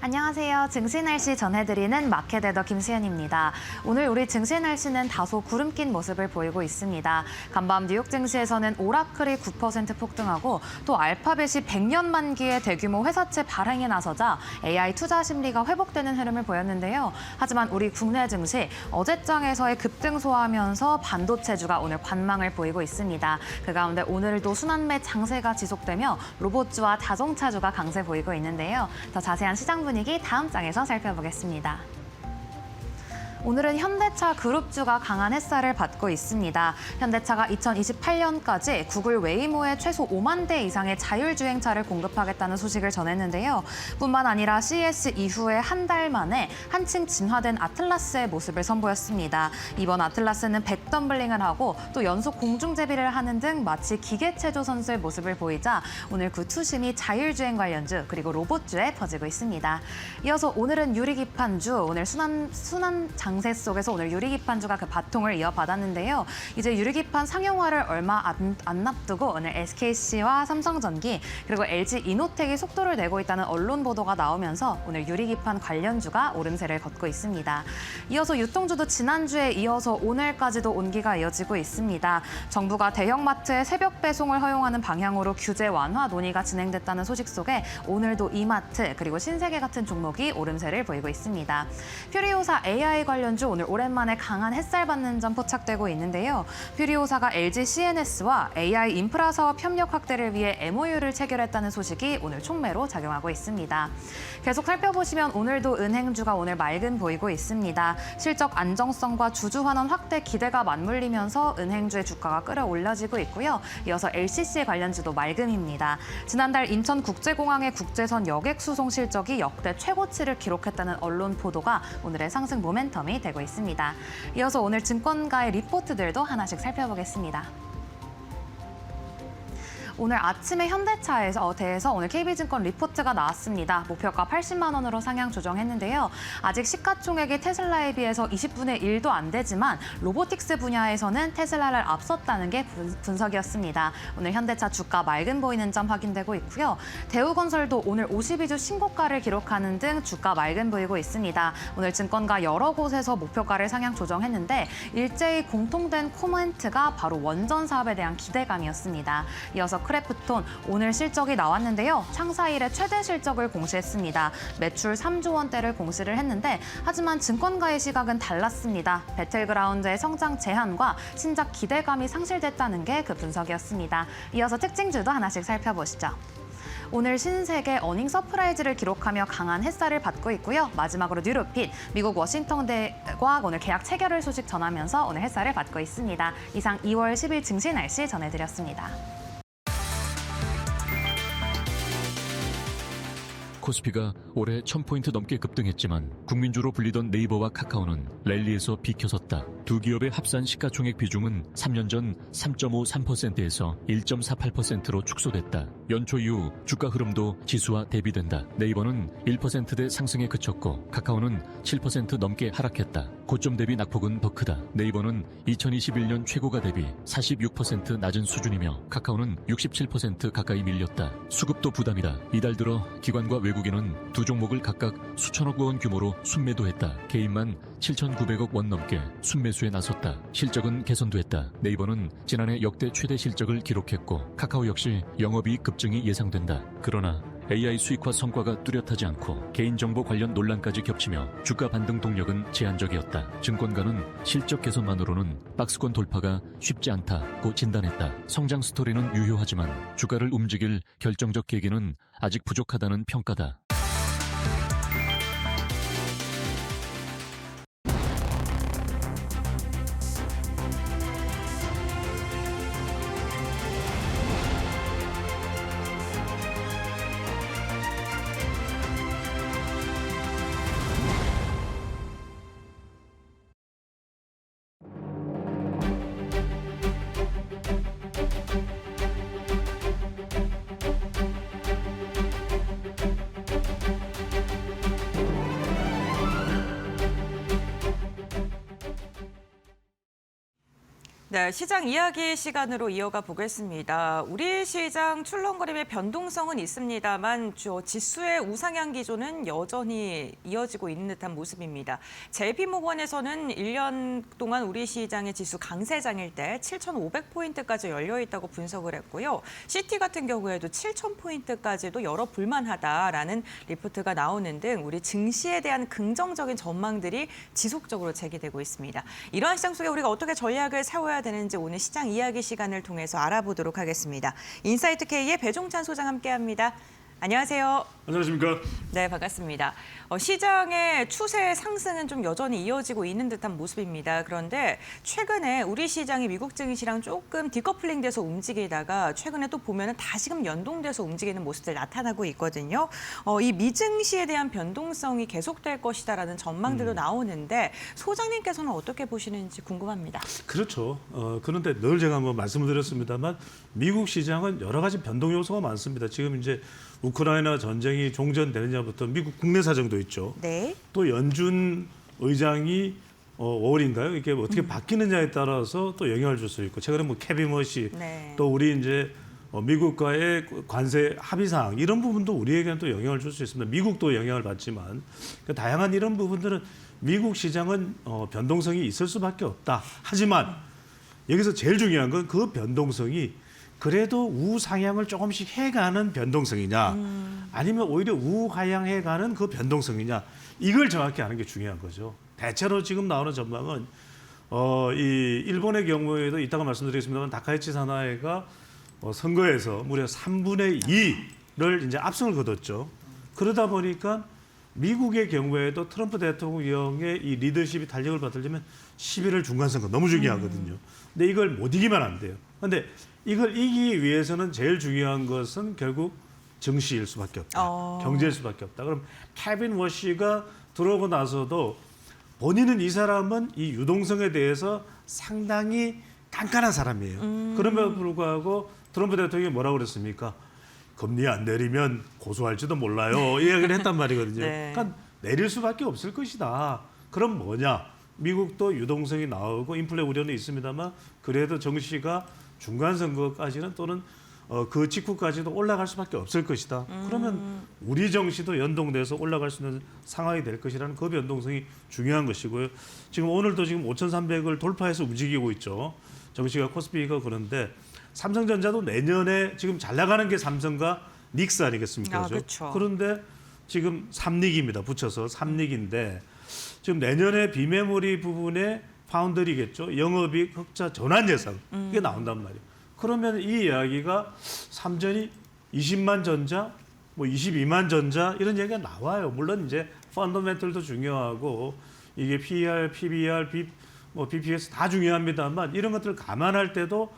안녕하세요. 증시 날씨 전해드리는 마켓에더 김수현입니다. 오늘 우리 증시 날씨는 다소 구름 낀 모습을 보이고 있습니다. 간밤 뉴욕 증시에서는 오라클이 9% 폭등하고 또 알파벳이 100년 만기의 대규모 회사채 발행에 나서자 AI 투자 심리가 회복되는 흐름을 보였는데요. 하지만 우리 국내 증시 어제장에서의 급등 소화하면서 반도체주가 오늘 관망을 보이고 있습니다. 그 가운데 오늘도 순환매 장세가 지속되며 로봇주와 자동차주가 강세 보이고 있는데요. 더 자세한 시장 분위기 다음 장에서 살펴보겠습니다. 오늘은 현대차 그룹주가 강한 햇살을 받고 있습니다. 현대차가 2028년까지 구글 웨이모에 최소 5만 대 이상의 자율주행차를 공급하겠다는 소식을 전했는데요. 뿐만 아니라 CES 이후에 한 달 만에 한층 진화된 아틀라스의 모습을 선보였습니다. 이번 아틀라스는 백덤블링을 하고 또 연속 공중제비를 하는 등 마치 기계체조 선수의 모습을 보이자 오늘 그 투심이 자율주행 관련주 그리고 로봇주에 퍼지고 있습니다. 이어서 오늘은 유리기판주, 오늘 순환 장세 속에서 오늘 유리기판주가 그 바통을 이어받았는데요. 이제 유리기판 상용화를 얼마 안 앞두고 오늘 SKC와 삼성전기 그리고 LG 이노텍이 속도를 내고 있다는 언론 보도가 나오면서 오늘 유리기판 관련주가 오름세를 걷고 있습니다. 이어서 유통주도 지난주에 이어서 오늘까지도 온기가 이어지고 있습니다. 정부가 대형마트의 새벽 배송을 허용하는 방향으로 규제 완화 논의가 진행됐다는 소식 속에 오늘도 이마트 그리고 신세계 같은 종목이 오름세를 보이고 있습니다. 퓨리오사 AI 관련주 오늘 오랜만에 강한 햇살 받는 점 포착되고 있는데요. 퓨리오사가 LG CNS와 AI 인프라 사업 협력 확대를 위해 MOU를 체결했다는 소식이 오늘 촉매로 작용하고 있습니다. 계속 살펴보시면 오늘도 은행주가 오늘 맑은 보이고 있습니다. 실적 안정성과 주주 환원 확대 기대가 맞물리면서 은행주의 주가가 끌어올려지고 있고요. 이어서 LCC 관련주도 맑음입니다. 지난달 인천국제공항의 국제선 여객 수송 실적이 역대 최고치를 기록했다는 언론 보도가 오늘의 상승 모멘텀이 되고 있습니다. 이어서 오늘 증권가의 리포트들도 하나씩 살펴보겠습니다. 오늘 아침에 현대차에서 대해서 오늘 KB증권 리포트가 나왔습니다. 목표가 80만 원으로 상향 조정했는데요. 아직 시가총액이 테슬라에 비해서 20분의 1도 안 되지만 로보틱스 분야에서는 테슬라를 앞섰다는 게 분석이었습니다. 오늘 현대차 주가 맑은 보이는 점 확인되고 있고요. 대우건설도 오늘 52주 신고가를 기록하는 등 주가 맑은 보이고 있습니다. 오늘 증권가 여러 곳에서 목표가를 상향 조정했는데 일제히 공통된 코멘트가 바로 원전 사업에 대한 기대감이었습니다. 이어서 크래프톤 오늘 실적이 나왔는데요. 창사 이래 최대 실적을 공시했습니다. 매출 3조 원대를 공시를 했는데 하지만 증권가의 시각은 달랐습니다. 배틀그라운드의 성장 제한과 신작 기대감이 상실됐다는 게 그 분석이었습니다. 이어서 특징주도 하나씩 살펴보시죠. 오늘 신세계 어닝 서프라이즈를 기록하며 강한 햇살을 받고 있고요. 마지막으로 뉴로핏, 미국 워싱턴대과 오늘 계약 체결을 소식 전하면서 오늘 햇살을 받고 있습니다. 이상 2월 10일 증시 날씨 전해드렸습니다. 코스피가 올해 1000포인트 넘게 급등했지만 국민주로 불리던 네이버와 카카오는 랠리에서 비켜섰다. 두 기업의 합산 시가총액 비중은 3년 전 3.53%에서 1.48%로 축소됐다. 연초 이후 주가 흐름도 지수와 대비된다. 네이버는 1%대 상승에 그쳤고 카카오는 7% 넘게 하락했다. 고점 대비 낙폭은 더 크다. 네이버는 2021년 최고가 대비 46% 낮은 수준이며 카카오는 67% 가까이 밀렸다. 수급도 부담이다. 이달 들어 기관과 외국인은 두 종목을 각각 수천억 원 규모로 순매도했다. 개인만 7,900억 원 넘게 순매수에 나섰다. 실적은 개선됐다. 네이버는 지난해 역대 최대 실적을 기록했고 카카오 역시 영업이익 급증이 예상된다. 그러나 AI 수익화 성과가 뚜렷하지 않고 개인정보 관련 논란까지 겹치며 주가 반등 동력은 제한적이었다. 증권가는 실적 개선만으로는 박스권 돌파가 쉽지 않다고 진단했다. 성장 스토리는 유효하지만 주가를 움직일 결정적 계기는 아직 부족하다는 평가다. 네, 시장 이야기 시간으로 이어가 보겠습니다. 우리 시장 출렁거림의 변동성은 있습니다만 지수의 우상향 기조는 여전히 이어지고 있는 듯한 모습입니다. JP모건에서는 1년 동안 우리 시장의 지수 강세장일 때 7,500포인트까지 열려 있다고 분석을 했고요. 시티 같은 경우에도 7,000포인트까지도 열어볼 만하다라는 리포트가 나오는 등 우리 증시에 대한 긍정적인 전망들이 지속적으로 제기되고 있습니다. 이러한 시장 속에 우리가 어떻게 전략을 세워야 되는지 오늘 시장 이야기 시간을 통해서 알아보도록 하겠습니다. 인사이트 K의 배종찬 소장 함께합니다. 안녕하세요. 안녕하십니까? 네, 반갑습니다. 시장의 추세 상승은 좀 여전히 이어지고 있는 듯한 모습입니다. 그런데 최근에 우리 시장이 미국 증시랑 조금 디커플링돼서 움직이다가 최근에 또 보면은 다시금 연동돼서 움직이는 모습들 나타나고 있거든요. 이 미증시에 대한 변동성이 계속될 것이다라는 전망들도 나오는데 소장님께서는 어떻게 보시는지 궁금합니다. 그렇죠. 그런데 늘 제가 한번 말씀을 드렸습니다만 미국 시장은 여러 가지 변동 요소가 많습니다. 지금 이제 우크라이나 전쟁이 종전되느냐부터 미국 국내 사정도 있죠. 네. 또 연준 의장이 5월인가요? 이게 어떻게 바뀌느냐에 따라서 또 영향을 줄 수 있고 최근에 뭐 케빈 머시 네. 또 우리 이제 미국과의 관세 합의사항 이런 부분도 우리에게는 또 영향을 줄 수 있습니다. 미국도 영향을 받지만 그러니까 다양한 이런 부분들은 미국 시장은 변동성이 있을 수밖에 없다. 하지만 여기서 제일 중요한 건 그 변동성이 그래도 우상향을 조금씩 해가는 변동성이냐 아니면 오히려 우하향해가는 그 변동성이냐 이걸 정확히 아는 게 중요한 거죠. 대체로 지금 나오는 전망은 이 일본의 경우에도 이따가 말씀드리겠습니다만 다카이치 사나이가 선거에서 무려 3분의 2를 이제 압승을 거뒀죠. 그러다 보니까 미국의 경우에도 트럼프 대통령의 이 리더십이 탄력을 받으려면 11월 중간선거 너무 중요하거든요. 근데 이걸 못 이기면 안 돼요. 근데 이걸 이기기 위해서는 제일 중요한 것은 결국 증시일 수밖에 없다. 경제일 수밖에 없다. 그럼 케빈 워시가 들어오고 나서도 본인은 이 사람은 이 유동성에 대해서 상당히 깐깐한 사람이에요. 그럼에도 불구하고 트럼프 대통령이 뭐라고 그랬습니까? 금리 안 내리면 고소할지도 몰라요. 이 이야기를 했단 말이거든요. 네. 그러니까 내릴 수밖에 없을 것이다. 그럼 뭐냐? 미국도 유동성이 나오고 인플레 우려는 있습니다만 그래도 정시가 중간 선거까지는 또는 그 직후까지도 올라갈 수밖에 없을 것이다. 그러면 우리 정시도 연동돼서 올라갈 수 있는 상황이 될 것이라는 그 변동성이 중요한 것이고요. 지금 오늘도 지금 5,300을 돌파해서 움직이고 있죠. 정시가 코스피가 그런데 삼성전자도 내년에 지금 잘 나가는 게 삼성과 닉스 아니겠습니까? 그렇죠. 그런데 지금 삼닉입니다. 붙여서 삼닉인데 지금 내년에 비메모리 부분에 파운드리겠죠. 영업이익 흑자 전환 예상 이게 나온단 말이에요. 그러면 이 이야기가 삼전이 20만 전자, 뭐 22만 전자 이런 얘기가 나와요. 물론 이제 펀더멘털도 중요하고 이게 PER, PBR, BPS 다 중요합니다만 이런 것들을 감안할 때도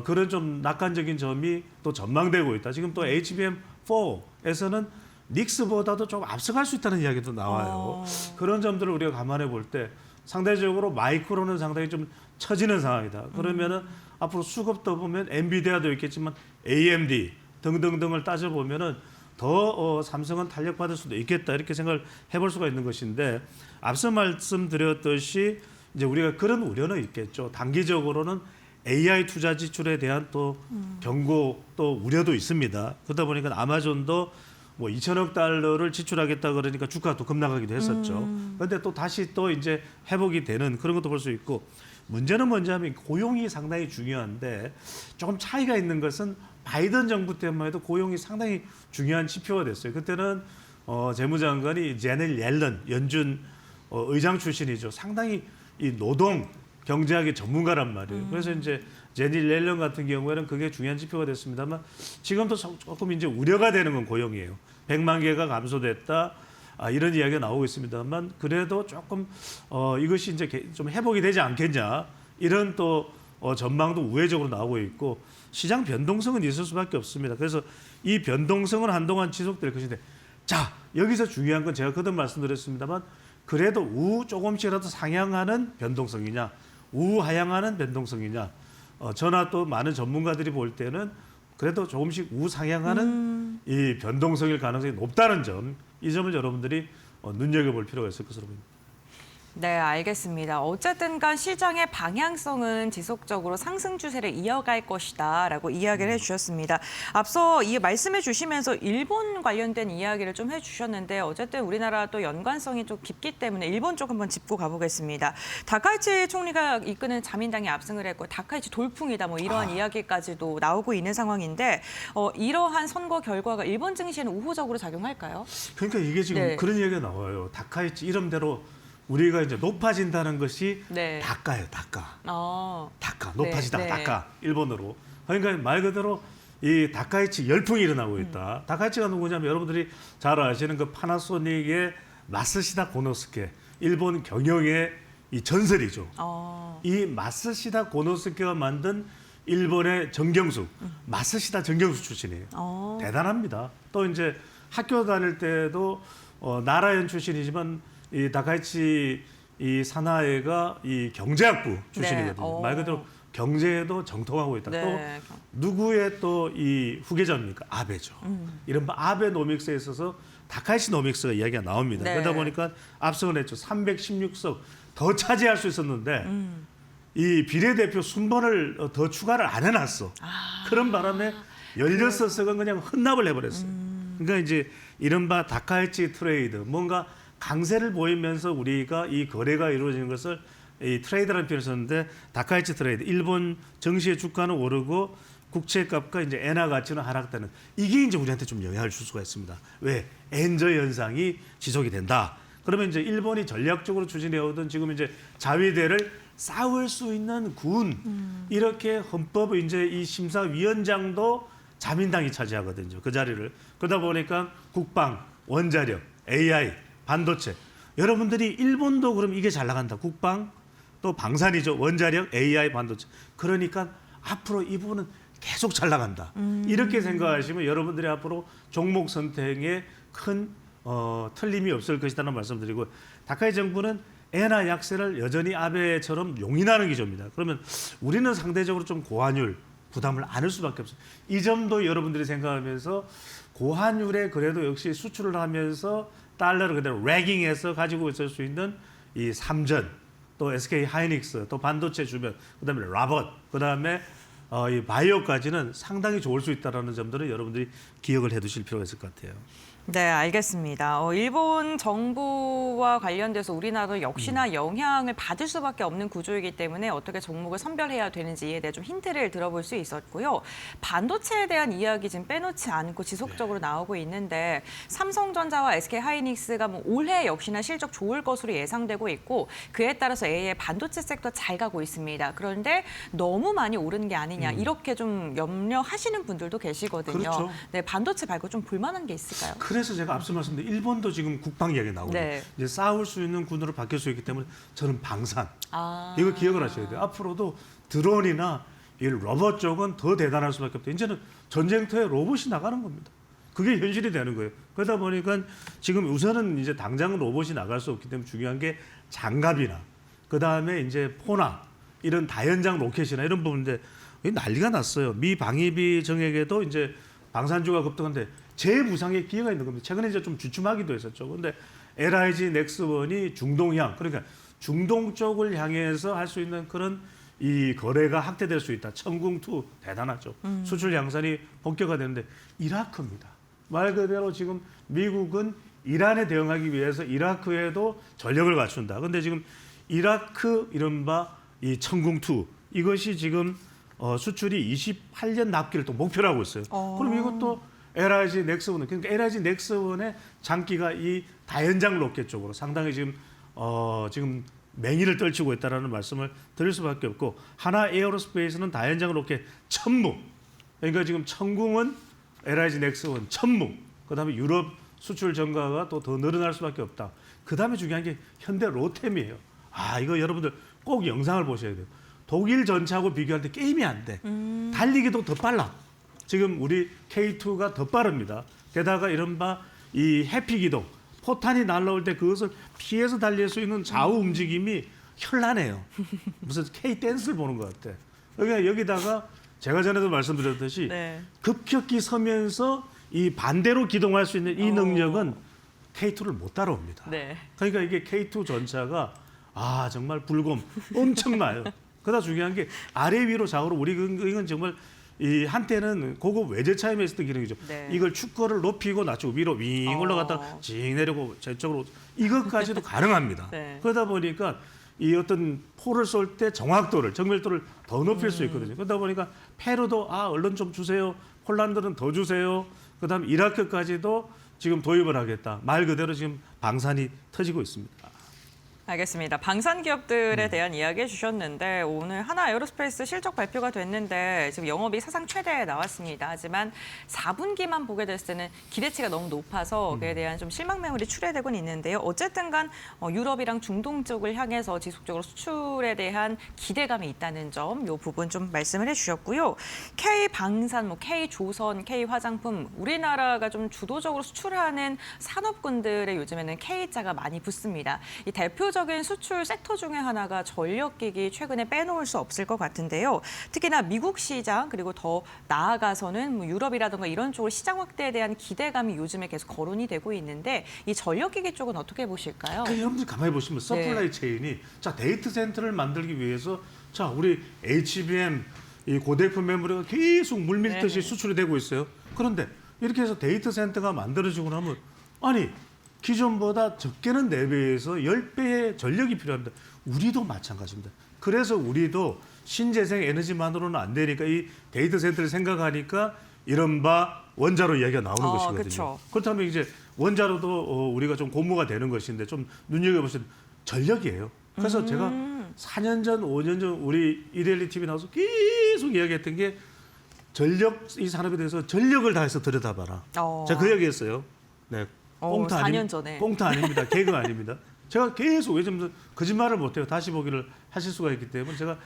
그런 좀 낙관적인 점이 또 전망되고 있다. 지금 또 HBM4에서는 닉스보다도 좀 앞서갈 수 있다는 이야기도 나와요. 그런 점들을 우리가 감안해 볼 때 상대적으로 마이크로는 상당히 좀 처지는 상황이다. 그러면은 앞으로 수급도 보면 엔비디아도 있겠지만 AMD 등등등을 따져보면은 더 삼성은 탄력받을 수도 있겠다 이렇게 생각을 해볼 수가 있는 것인데 앞서 말씀드렸듯이 이제 우리가 그런 우려는 있겠죠. 단기적으로는 AI 투자 지출에 대한 또 경고 또 우려도 있습니다. 그러다 보니까 아마존도 뭐 2천억 달러를 지출하겠다 그러니까 주가도 급락하기도 했었죠. 그런데 또 다시 또 이제 회복이 되는 그런 것도 볼 수 있고 문제는 뭔지 하면 고용이 상당히 중요한데 조금 차이가 있는 것은 바이든 정부 때만 해도 고용이 상당히 중요한 지표가 됐어요. 그때는 재무장관이 제넷 옐런 연준 의장 출신이죠. 상당히 이 노동 경제학의 전문가란 말이에요. 그래서 이제 제넷 옐런 같은 경우에는 그게 중요한 지표가 됐습니다만 지금도 조금 이제 우려가 되는 건 고용이에요. 100만 개가 감소됐다. 이런 이야기가 나오고 있습니다만 그래도 조금 이것이 이제 좀 회복이 되지 않겠냐 이런 또 전망도 우회적으로 나오고 있고 시장 변동성은 있을 수밖에 없습니다. 그래서 이 변동성은 한동안 지속될 것인데 자 여기서 중요한 건 제가 거듭 말씀드렸습니다만 그래도 우 조금씩이라도 상향하는 변동성이냐 우하향하는 변동성이냐 저나 또 많은 전문가들이 볼 때는 그래도 조금씩 우상향하는 이 변동성일 가능성이 높다는 점, 이 점을 여러분들이 눈여겨볼 필요가 있을 것으로 보입니다. 네, 알겠습니다. 어쨌든 간 시장의 방향성은 지속적으로 상승 추세를 이어갈 것이다라고 이야기를 해주셨습니다. 앞서 이 말씀해 주시면서 일본 관련된 이야기를 좀 해주셨는데 어쨌든 우리나라 또 연관성이 좀 깊기 때문에 일본 쪽 한번 짚고 가보겠습니다. 다카이치 총리가 이끄는 자민당이 압승을 했고 다카이치 돌풍이다 뭐 이러한 이야기까지도 나오고 있는 상황인데 이러한 선거 결과가 일본 증시에는 우호적으로 작용할까요? 그러니까 이게 지금 네. 그런 얘기가 나와요. 다카이치 이름대로 우리가 이제 높아진다는 것이 네. 다카예요, 다카. 어. 다카, 높아지다, 네, 네. 다카, 일본어로. 그러니까 말 그대로 이 다카이치 열풍이 일어나고 있다. 다카이치가 누구냐면 여러분들이 잘 아시는 그 파나소닉의 마쓰시다 고노스케, 일본 경영의 이 전설이죠. 이 마쓰시다 고노스케가 만든 일본의 정경수, 마쓰시다 정경수 출신이에요. 대단합니다. 또 이제 학교 다닐 때도 나라연 출신이지만 이 다카이치 이 사나이가 이 경제학부 출신이거든요. 네. 말 그대로 경제에도 정통하고 있다. 네. 또 누구의 또 이 후계자입니까? 아베죠. 이른바 아베노믹스에 있어서 다카이치 노믹스가 이야기가 나옵니다. 네. 그러다 보니까 압승을 했죠. 316석 더 차지할 수 있었는데 이 비례대표 순번을 더 추가를 안 해놨어. 그런 바람에 16석은 그냥 헌납을 해버렸어요. 그러니까 이제 이른바 다카이치 트레이드, 뭔가 강세를 보이면서 우리가 이 거래가 이루어지는 것을 이 트레이드라는 표현을 썼는데 다카이치 트레이드, 일본 증시의 주가는 오르고 국채값과 이제 엔화 가치는 하락되는 이게 이제 우리한테 좀 영향을 줄 수가 있습니다. 왜? 엔저 현상이 지속이 된다. 그러면 이제 일본이 전략적으로 추진해오던 지금 이제 자위대를 싸울 수 있는 군 이렇게 헌법 이제 이 심사위원장도 자민당이 차지하거든요. 그 자리를. 그러다 보니까 국방, 원자력, AI, 반도체. 여러분들이 일본도 그럼 이게 잘 나간다. 국방, 또 방산이죠. 원자력, AI, 반도체. 그러니까 앞으로 이 부분은 계속 잘 나간다. 이렇게 생각하시면 여러분들이 앞으로 종목 선택에 큰 틀림이 없을 것이라는 말씀드리고 다카이 정부는 엔화 약세를 여전히 아베처럼 용인하는 기조입니다. 그러면 우리는 상대적으로 좀 고환율, 부담을 안을 수밖에 없어요. 이 점도 여러분들이 생각하면서 고환율에 그래도 역시 수출을 하면서 달러를 그대로 래깅해서 가지고 있을 수 있는 이 삼전, 또 SK 하이닉스, 또 반도체 주변, 그다음에 라봇, 그다음에 이 바이오까지는 상당히 좋을 수 있다는 점들을 여러분들이 기억을 해두실 필요가 있을 것 같아요. 네, 알겠습니다. 일본 정부와 관련돼서 우리나라도 역시나 영향을 받을 수밖에 없는 구조이기 때문에 어떻게 종목을 선별해야 되는지에 대해 좀 힌트를 들어볼 수 있었고요. 반도체에 대한 이야기 지금 빼놓지 않고 지속적으로 나오고 있는데 삼성전자와 SK하이닉스가 뭐 올해 역시나 실적 좋을 것으로 예상되고 있고 그에 따라서 A의 반도체 섹터 잘 가고 있습니다. 그런데 너무 많이 오른 게 아니냐 이렇게 좀 염려하시는 분들도 계시거든요. 그렇죠. 네, 반도체 말고 좀 볼만한 게 있을까요? 그래서 제가 앞서 말씀드린 일본도 지금 국방 이야기 나오고 네. 이제 싸울 수 있는 군으로 바뀔 수 있기 때문에 저는 방산 아. 이거 기억을 하셔야 돼요. 앞으로도 드론이나 이 로봇 쪽은 더 대단할 수밖에 없다. 이제는 전쟁터에 로봇이 나가는 겁니다. 그게 현실이 되는 거예요. 그러다 보니까 지금 우선은 이제 당장은 로봇이 나갈 수 없기 때문에 중요한 게 장갑이나 그 다음에 이제 포나 이런 다연장 로켓이나 이런 부분인데 난리가 났어요. 미 방위비 정액에도 이제 방산주가 급등한데 재무상의 기회가 있는 겁니다. 최근에 이제 좀 주춤하기도 했었죠. 그런데 LIG 넥스원이 중동향, 그러니까 중동 쪽을 향해서 할 수 있는 그런 이 거래가 확대될 수 있다. 천궁2 대단하죠. 수출 양산이 본격화되는데 이라크입니다. 말 그대로 지금 미국은 이란에 대응하기 위해서 이라크에도 전력을 갖춘다. 그런데 지금 이라크 이른바 이 천궁2 이것이 지금 수출이 28년 납기를 또 목표로 하고 있어요. 그럼 이것도 LIG 넥스원, 그러니까 LIG 넥스원의 장기가 이 다연장 로켓 쪽으로 상당히 지금 지금 맹위를 떨치고 있다라는 말씀을 드릴 수밖에 없고 하나 에어로스페이스는 다연장 로켓 천무, 그러니까 지금 천궁은 LIG 넥스원 천무, 그다음에 유럽 수출 증가가 또 더 늘어날 수밖에 없다. 그다음에 중요한 게 현대 로템이에요. 아 이거 여러분들 꼭 영상을 보셔야 돼요. 독일 전차하고 비교할 때 게임이 안 돼. 달리기도 더 빨라. 지금 우리 K2가 더 빠릅니다. 게다가 이른바 이 해피 기동, 포탄이 날라올 때 그것을 피해서 달릴 수 있는 좌우 움직임이 현란해요. 무슨 K 댄스를 보는 것 같아. 그러니까 여기다가 제가 전에도 말씀드렸듯이 네. 급격히 서면서 이 반대로 기동할 수 있는 이 능력은 K2를 못 따라옵니다. 네. 그러니까 이게 K2 전차가 정말 불곰 엄청나요. 그러다 중요한 게 아래 위로 좌우로 우리 이건 정말 이 한때는 고급 외제차임에 있었던 기능이죠. 네. 이걸 축거를 높이고 낮추고 위로 윙 올라갔다 징 내려고 저쪽으로 이것까지도 가능합니다. 네. 그러다 보니까 이 어떤 포를 쏠 때 정확도를 정밀도를 더 높일 수 있거든요. 그러다 보니까 페루도 얼른 좀 주세요. 폴란드는 더 주세요. 그다음 이라크까지도 지금 도입을 하겠다. 말 그대로 지금 방산이 터지고 있습니다. 알겠습니다. 방산 기업들에 대한 이야기 해주셨는데 오늘 하나 에어로스페이스 실적 발표가 됐는데 지금 영업이 사상 최대에 나왔습니다. 하지만 4분기만 보게 됐을 때는 기대치가 너무 높아서 그에 대한 좀 실망 매물이 출회되곤 있는데요. 어쨌든간 유럽이랑 중동 쪽을 향해서 지속적으로 수출에 대한 기대감이 있다는 점, 이 부분 좀 말씀을 해주셨고요. K 방산, K 조선, K 화장품 우리나라가 좀 주도적으로 수출하는 산업군들의 요즘에는 K자가 많이 붙습니다. 이 대표적인 수출 섹터 중에 하나가 전력기기 최근에 빼놓을 수 없을 것 같은데요. 특히나 미국 시장 그리고 더 나아가서는 유럽이라든가 이런 쪽으로 시장 확대에 대한 기대감이 요즘에 계속 거론이 되고 있는데 이 전력기기 쪽은 어떻게 보실까요? 그러니까 여러분들 가만히 보시면 서플라이 체인이 데이터 센터를 만들기 위해서 우리 HBM 이 고대품 메모리가 계속 물밀듯이 수출이 되고 있어요. 그런데 이렇게 해서 데이터 센터가 만들어지고 나면 기존보다 적게는 4배에서 10배의 전력이 필요합니다. 우리도 마찬가지입니다. 그래서 우리도 신재생 에너지만으로는 안 되니까 이 데이터 센터를 생각하니까 이른바 원자로 이야기가 나오는 것이거든요. 그쵸. 그렇다면 이제 원자로도 우리가 좀 고무가 되는 것인데 좀 눈여겨보시면 전력이에요. 그래서 제가 4년 전, 5년 전 우리 이데일리 TV 나와서 계속 이야기했던 게 전력 이 산업에 대해서 전력을 다해서 들여다봐라. 제가 그 이야기했어요. 네. 꽁트 4년 전에. 꽁트 아닙니다. 개그 아닙니다. 제가 계속 요즘 거짓말을 못해요. 다시 보기를 하실 수가 있기 때문에 제가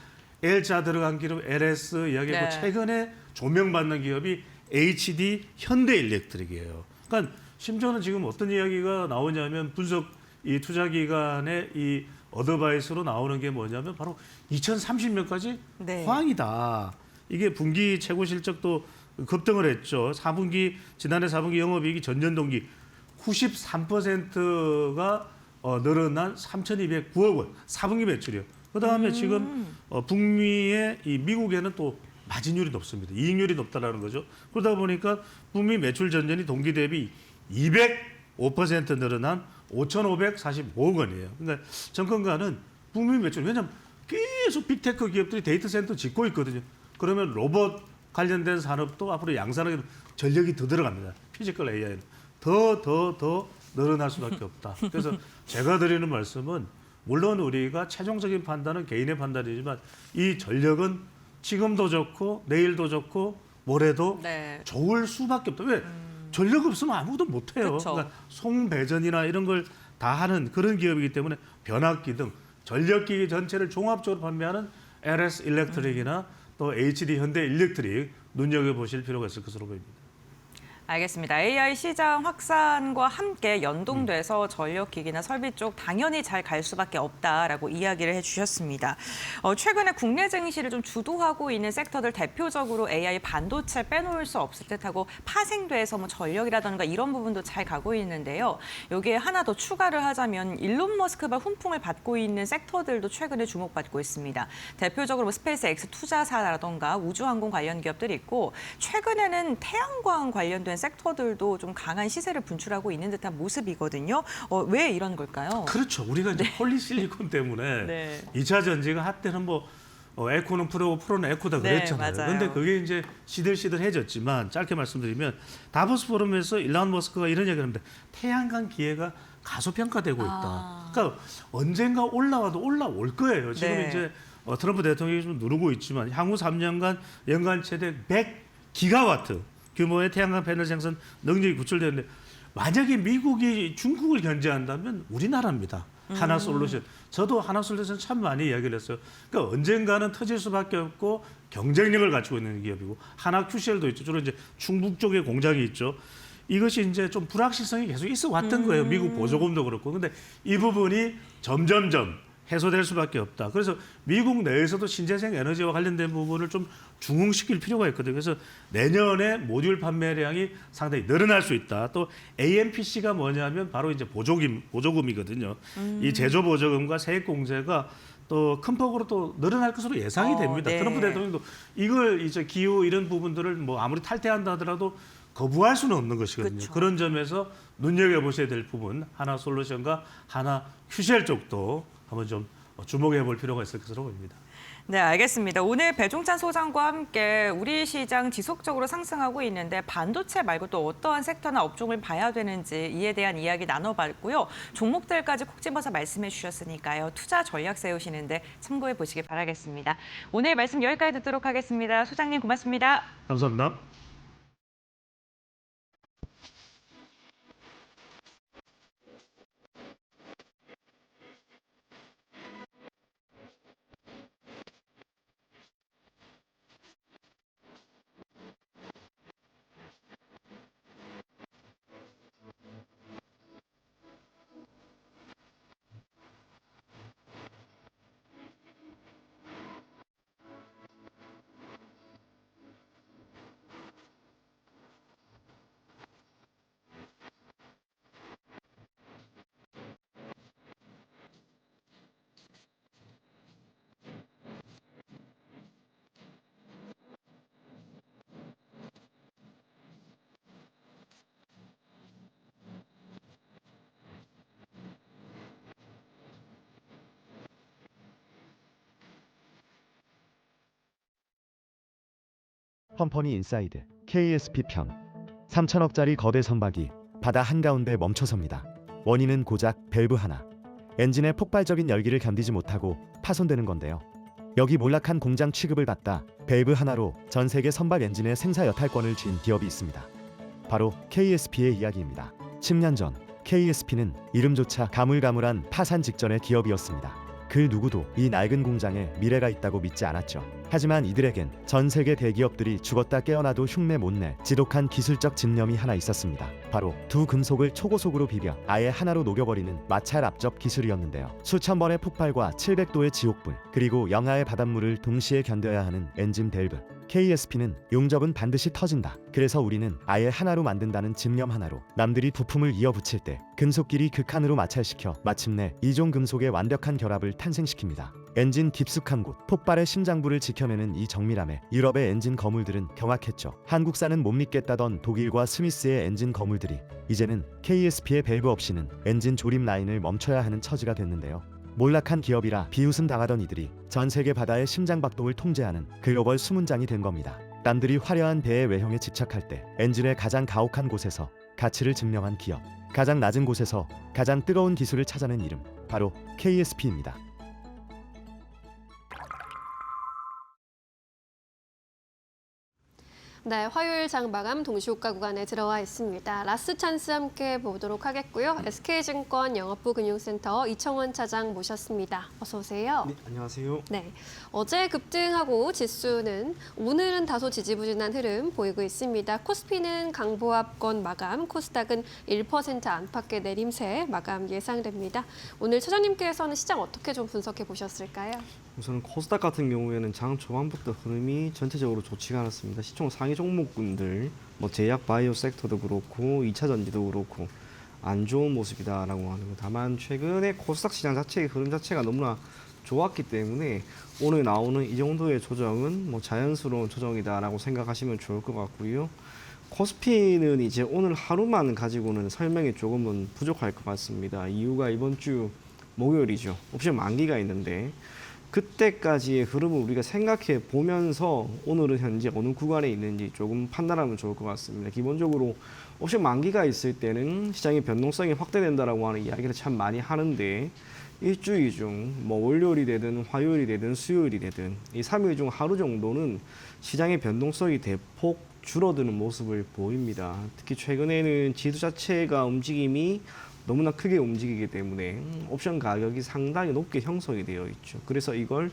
L자 들어간 기업 LS 이야기했고 최근에 조명받는 기업이 HD 현대일렉트릭이에요. 그러니까 심지어는 지금 어떤 이야기가 나오냐면 분석 이 투자기관의 이 어드바이스로 나오는 게 뭐냐면 바로 2030년까지 네. 호황이다. 이게 분기 최고 실적도 급등을 했죠. 지난해 4분기 영업이익이 전년 동기 93%가 늘어난 3,209억 원 4분기 매출이요. 그다음에 지금 북미의 이 미국에는 또 마진율이 높습니다. 이익률이 높다라는 거죠. 그러다 보니까 북미 매출 전년이 동기 대비 205% 늘어난 5,545억 원이에요. 그러니까 정권가는 북미 매출, 왜냐하면 계속 빅테크 기업들이 데이터 센터 짓고 있거든요. 그러면 로봇 관련된 산업도 앞으로 양산하게 전력이 더 들어갑니다. 피지컬 AI는 더 늘어날 수밖에 없다. 그래서 제가 드리는 말씀은 물론 우리가 최종적인 판단은 개인의 판단이지만 이 전력은 지금도 좋고 내일도 좋고 모레도 네. 좋을 수밖에 없다. 왜? 전력 없으면 아무도 못해요. 그쵸. 그러니까 송배전이나 이런 걸 다 하는 그런 기업이기 때문에 변압기 등 전력기기 전체를 종합적으로 판매하는 LS 일렉트릭이나 또 HD 현대 일렉트릭 눈여겨보실 필요가 있을 것으로 보입니다. 알겠습니다. AI 시장 확산과 함께 연동돼서 전력기기나 설비 쪽 당연히 잘 갈 수밖에 없다라고 이야기를 해주셨습니다. 최근에 국내 증시를 좀 주도하고 있는 섹터들 대표적으로 AI 반도체 빼놓을 수 없을 듯하고 파생돼서 뭐 전력이라든가 이런 부분도 잘 가고 있는데요. 여기에 하나 더 추가를 하자면 일론 머스크가 훈풍을 받고 있는 섹터들도 최근에 주목받고 있습니다. 대표적으로 뭐 스페이스 X 투자사라든가 우주항공 관련 기업들이 있고 최근에는 태양광 관련된 섹터들도 좀 강한 시세를 분출하고 있는 듯한 모습이거든요. 왜 이런 걸까요? 그렇죠. 우리가 이제 폴리실리콘 때문에 네. 2차 전지가 한때는 뭐 에코는 프로고 프로는 에코다 네, 그랬잖아요. 맞아요. 그런데 그게 이제 시들시들해졌지만 짧게 말씀드리면 다보스 포럼에서 일론 머스크가 이런 얘기를 합니다. 태양광 기회가 가소평가되고 있다. 그러니까 언젠가 올라와도 올라올 거예요. 지금 네. 이제 트럼프 대통령이 좀 누르고 있지만 향후 3년간 연간 최대 100기가와트 규모의 태양광 패널 생산 능력이 구출되는데 만약에 미국이 중국을 견제한다면 우리나라입니다. 하나솔루션. 저도 하나솔루션 참 많이 이야기를 했어요. 그러니까 언젠가는 터질 수밖에 없고 경쟁력을 갖추고 있는 기업이고 하나QCL도 있죠. 주로 이제 충북 쪽에 공장이 있죠. 이것이 이제 좀 불확실성이 계속 있어 왔던 거예요. 미국 보조금도 그렇고. 근데 이 부분이 점점점 해소될 수밖에 없다. 그래서 미국 내에서도 신재생 에너지와 관련된 부분을 좀 중흥시킬 필요가 있거든요. 그래서 내년에 모듈 판매량이 상당히 늘어날 수 있다. 또 AMPC가 뭐냐면 바로 이제 보조금이거든요. 이 제조 보조금과 세액 공제가 또 큰 폭으로 또 늘어날 것으로 예상이 됩니다. 네. 트럼프 대통령도 이걸 이제 기후 이런 부분들을 뭐 아무리 탈퇴한다 하더라도 거부할 수는 없는 것이거든요. 그쵸. 그런 점에서 눈여겨보셔야 될 부분 하나솔루션과 하나QCL 쪽도 한번 좀 주목해 볼 필요가 있을 것으로 보입니다. 네, 알겠습니다. 오늘 배종찬 소장과 함께 우리 시장 지속적으로 상승하고 있는데 반도체 말고 또 어떠한 섹터나 업종을 봐야 되는지 이에 대한 이야기 나눠봤고요. 종목들까지 콕 집어서 말씀해 주셨으니까요. 투자 전략 세우시는데 참고해 보시기 바라겠습니다. 오늘 말씀 여기까지 듣도록 하겠습니다. 소장님 고맙습니다. 감사합니다. 컴퍼니 인사이드 KSP 편 3천억짜리 거대 선박이 바다 한가운데 멈춰섭니다. 원인은 고작 밸브 하나. 엔진의 폭발적인 열기를 견디지 못하고 파손되는 건데요. 여기 몰락한 공장 취급을 받다 밸브 하나로 전 세계 선박 엔진의 생사 여탈권을 쥔 기업이 있습니다. 바로 KSP의 이야기입니다. 10년 전 KSP는 이름조차 가물가물한 파산 직전의 기업이었습니다. 그 누구도 이 낡은 공장에 미래가 있다고 믿지 않았죠. 하지만 이들에겐 전 세계 대기업들이 죽었다 깨어나도 흉내 못 낼 지독한 기술적 집념이 하나 있었습니다. 바로 두 금속을 초고속으로 비벼 아예 하나로 녹여버리는 마찰 압접 기술이었는데요. 수천 번의 폭발과 700도의 지옥불, 그리고 영하의 바닷물을 동시에 견뎌야 하는 엔진 밸브. KSP는 용접은 반드시 터진다. 그래서 우리는 아예 하나로 만든다는 집념 하나로 남들이 부품을 이어붙일 때 금속끼리 극한으로 마찰시켜 마침내 이종 금속의 완벽한 결합을 탄생시킵니다. 엔진 깊숙한 곳, 폭발의 심장부를 지켜내는 이 정밀함에 유럽의 엔진 거물들은 경악했죠. 한국산은 못 믿겠다던 독일과 스위스의 엔진 거물들이 이제는 KSP의 밸브 없이는 엔진 조립 라인을 멈춰야 하는 처지가 됐는데요. 몰락한 기업이라 비웃음 당하던 이들이 전 세계 바다의 심장박동을 통제하는 글로벌 수문장이 된 겁니다. 남들이 화려한 배의 외형에 집착할 때 엔진의 가장 가혹한 곳에서 가치를 증명한 기업, 가장 낮은 곳에서 가장 뜨거운 기술을 찾아낸 이름, 바로 KSP입니다. 네, 화요일 장마감 동시호가 구간에 들어와 있습니다. 라스 찬스 함께 보도록 하겠고요. SK증권 영업부 금융센터 이청원 차장 모셨습니다. 어서 오세요. 네, 안녕하세요. 네, 어제 급등하고 지수는 오늘은 다소 지지부진한 흐름 보이고 있습니다. 코스피는 강보합권 마감, 코스닥은 1% 안팎의 내림세 마감 예상됩니다. 오늘 차장님께서는 시장 어떻게 좀 분석해 보셨을까요? 우선 코스닥 같은 경우에는 장 초반부터 흐름이 전체적으로 좋지가 않았습니다. 시총 상위 종목군들, 뭐 제약 바이오 섹터도 그렇고 2차 전지도 그렇고 안 좋은 모습이다라고 하는 거. 다만 최근에 코스닥 시장 자체의 흐름 자체가 너무나 좋았기 때문에 오늘 나오는 이 정도의 조정은 뭐 자연스러운 조정이다라고 생각하시면 좋을 것 같고요. 코스피는 이제 오늘 하루만 가지고는 설명이 조금은 부족할 것 같습니다. 이유가 이번 주 목요일이죠. 옵션 만기가 있는데 그때까지의 흐름을 우리가 생각해 보면서 오늘은 현재 어느 구간에 있는지 조금 판단하면 좋을 것 같습니다. 기본적으로 옵션 만기가 있을 때는 시장의 변동성이 확대된다라고 하는 이야기를 참 많이 하는데 일주일 중 뭐 월요일이 되든 화요일이 되든 수요일이 되든 이 3일 중 하루 정도는 시장의 변동성이 대폭 줄어드는 모습을 보입니다. 특히 최근에는 지수 자체가 움직임이 너무나 크게 움직이기 때문에 옵션 가격이 상당히 높게 형성이 되어 있죠. 그래서 이걸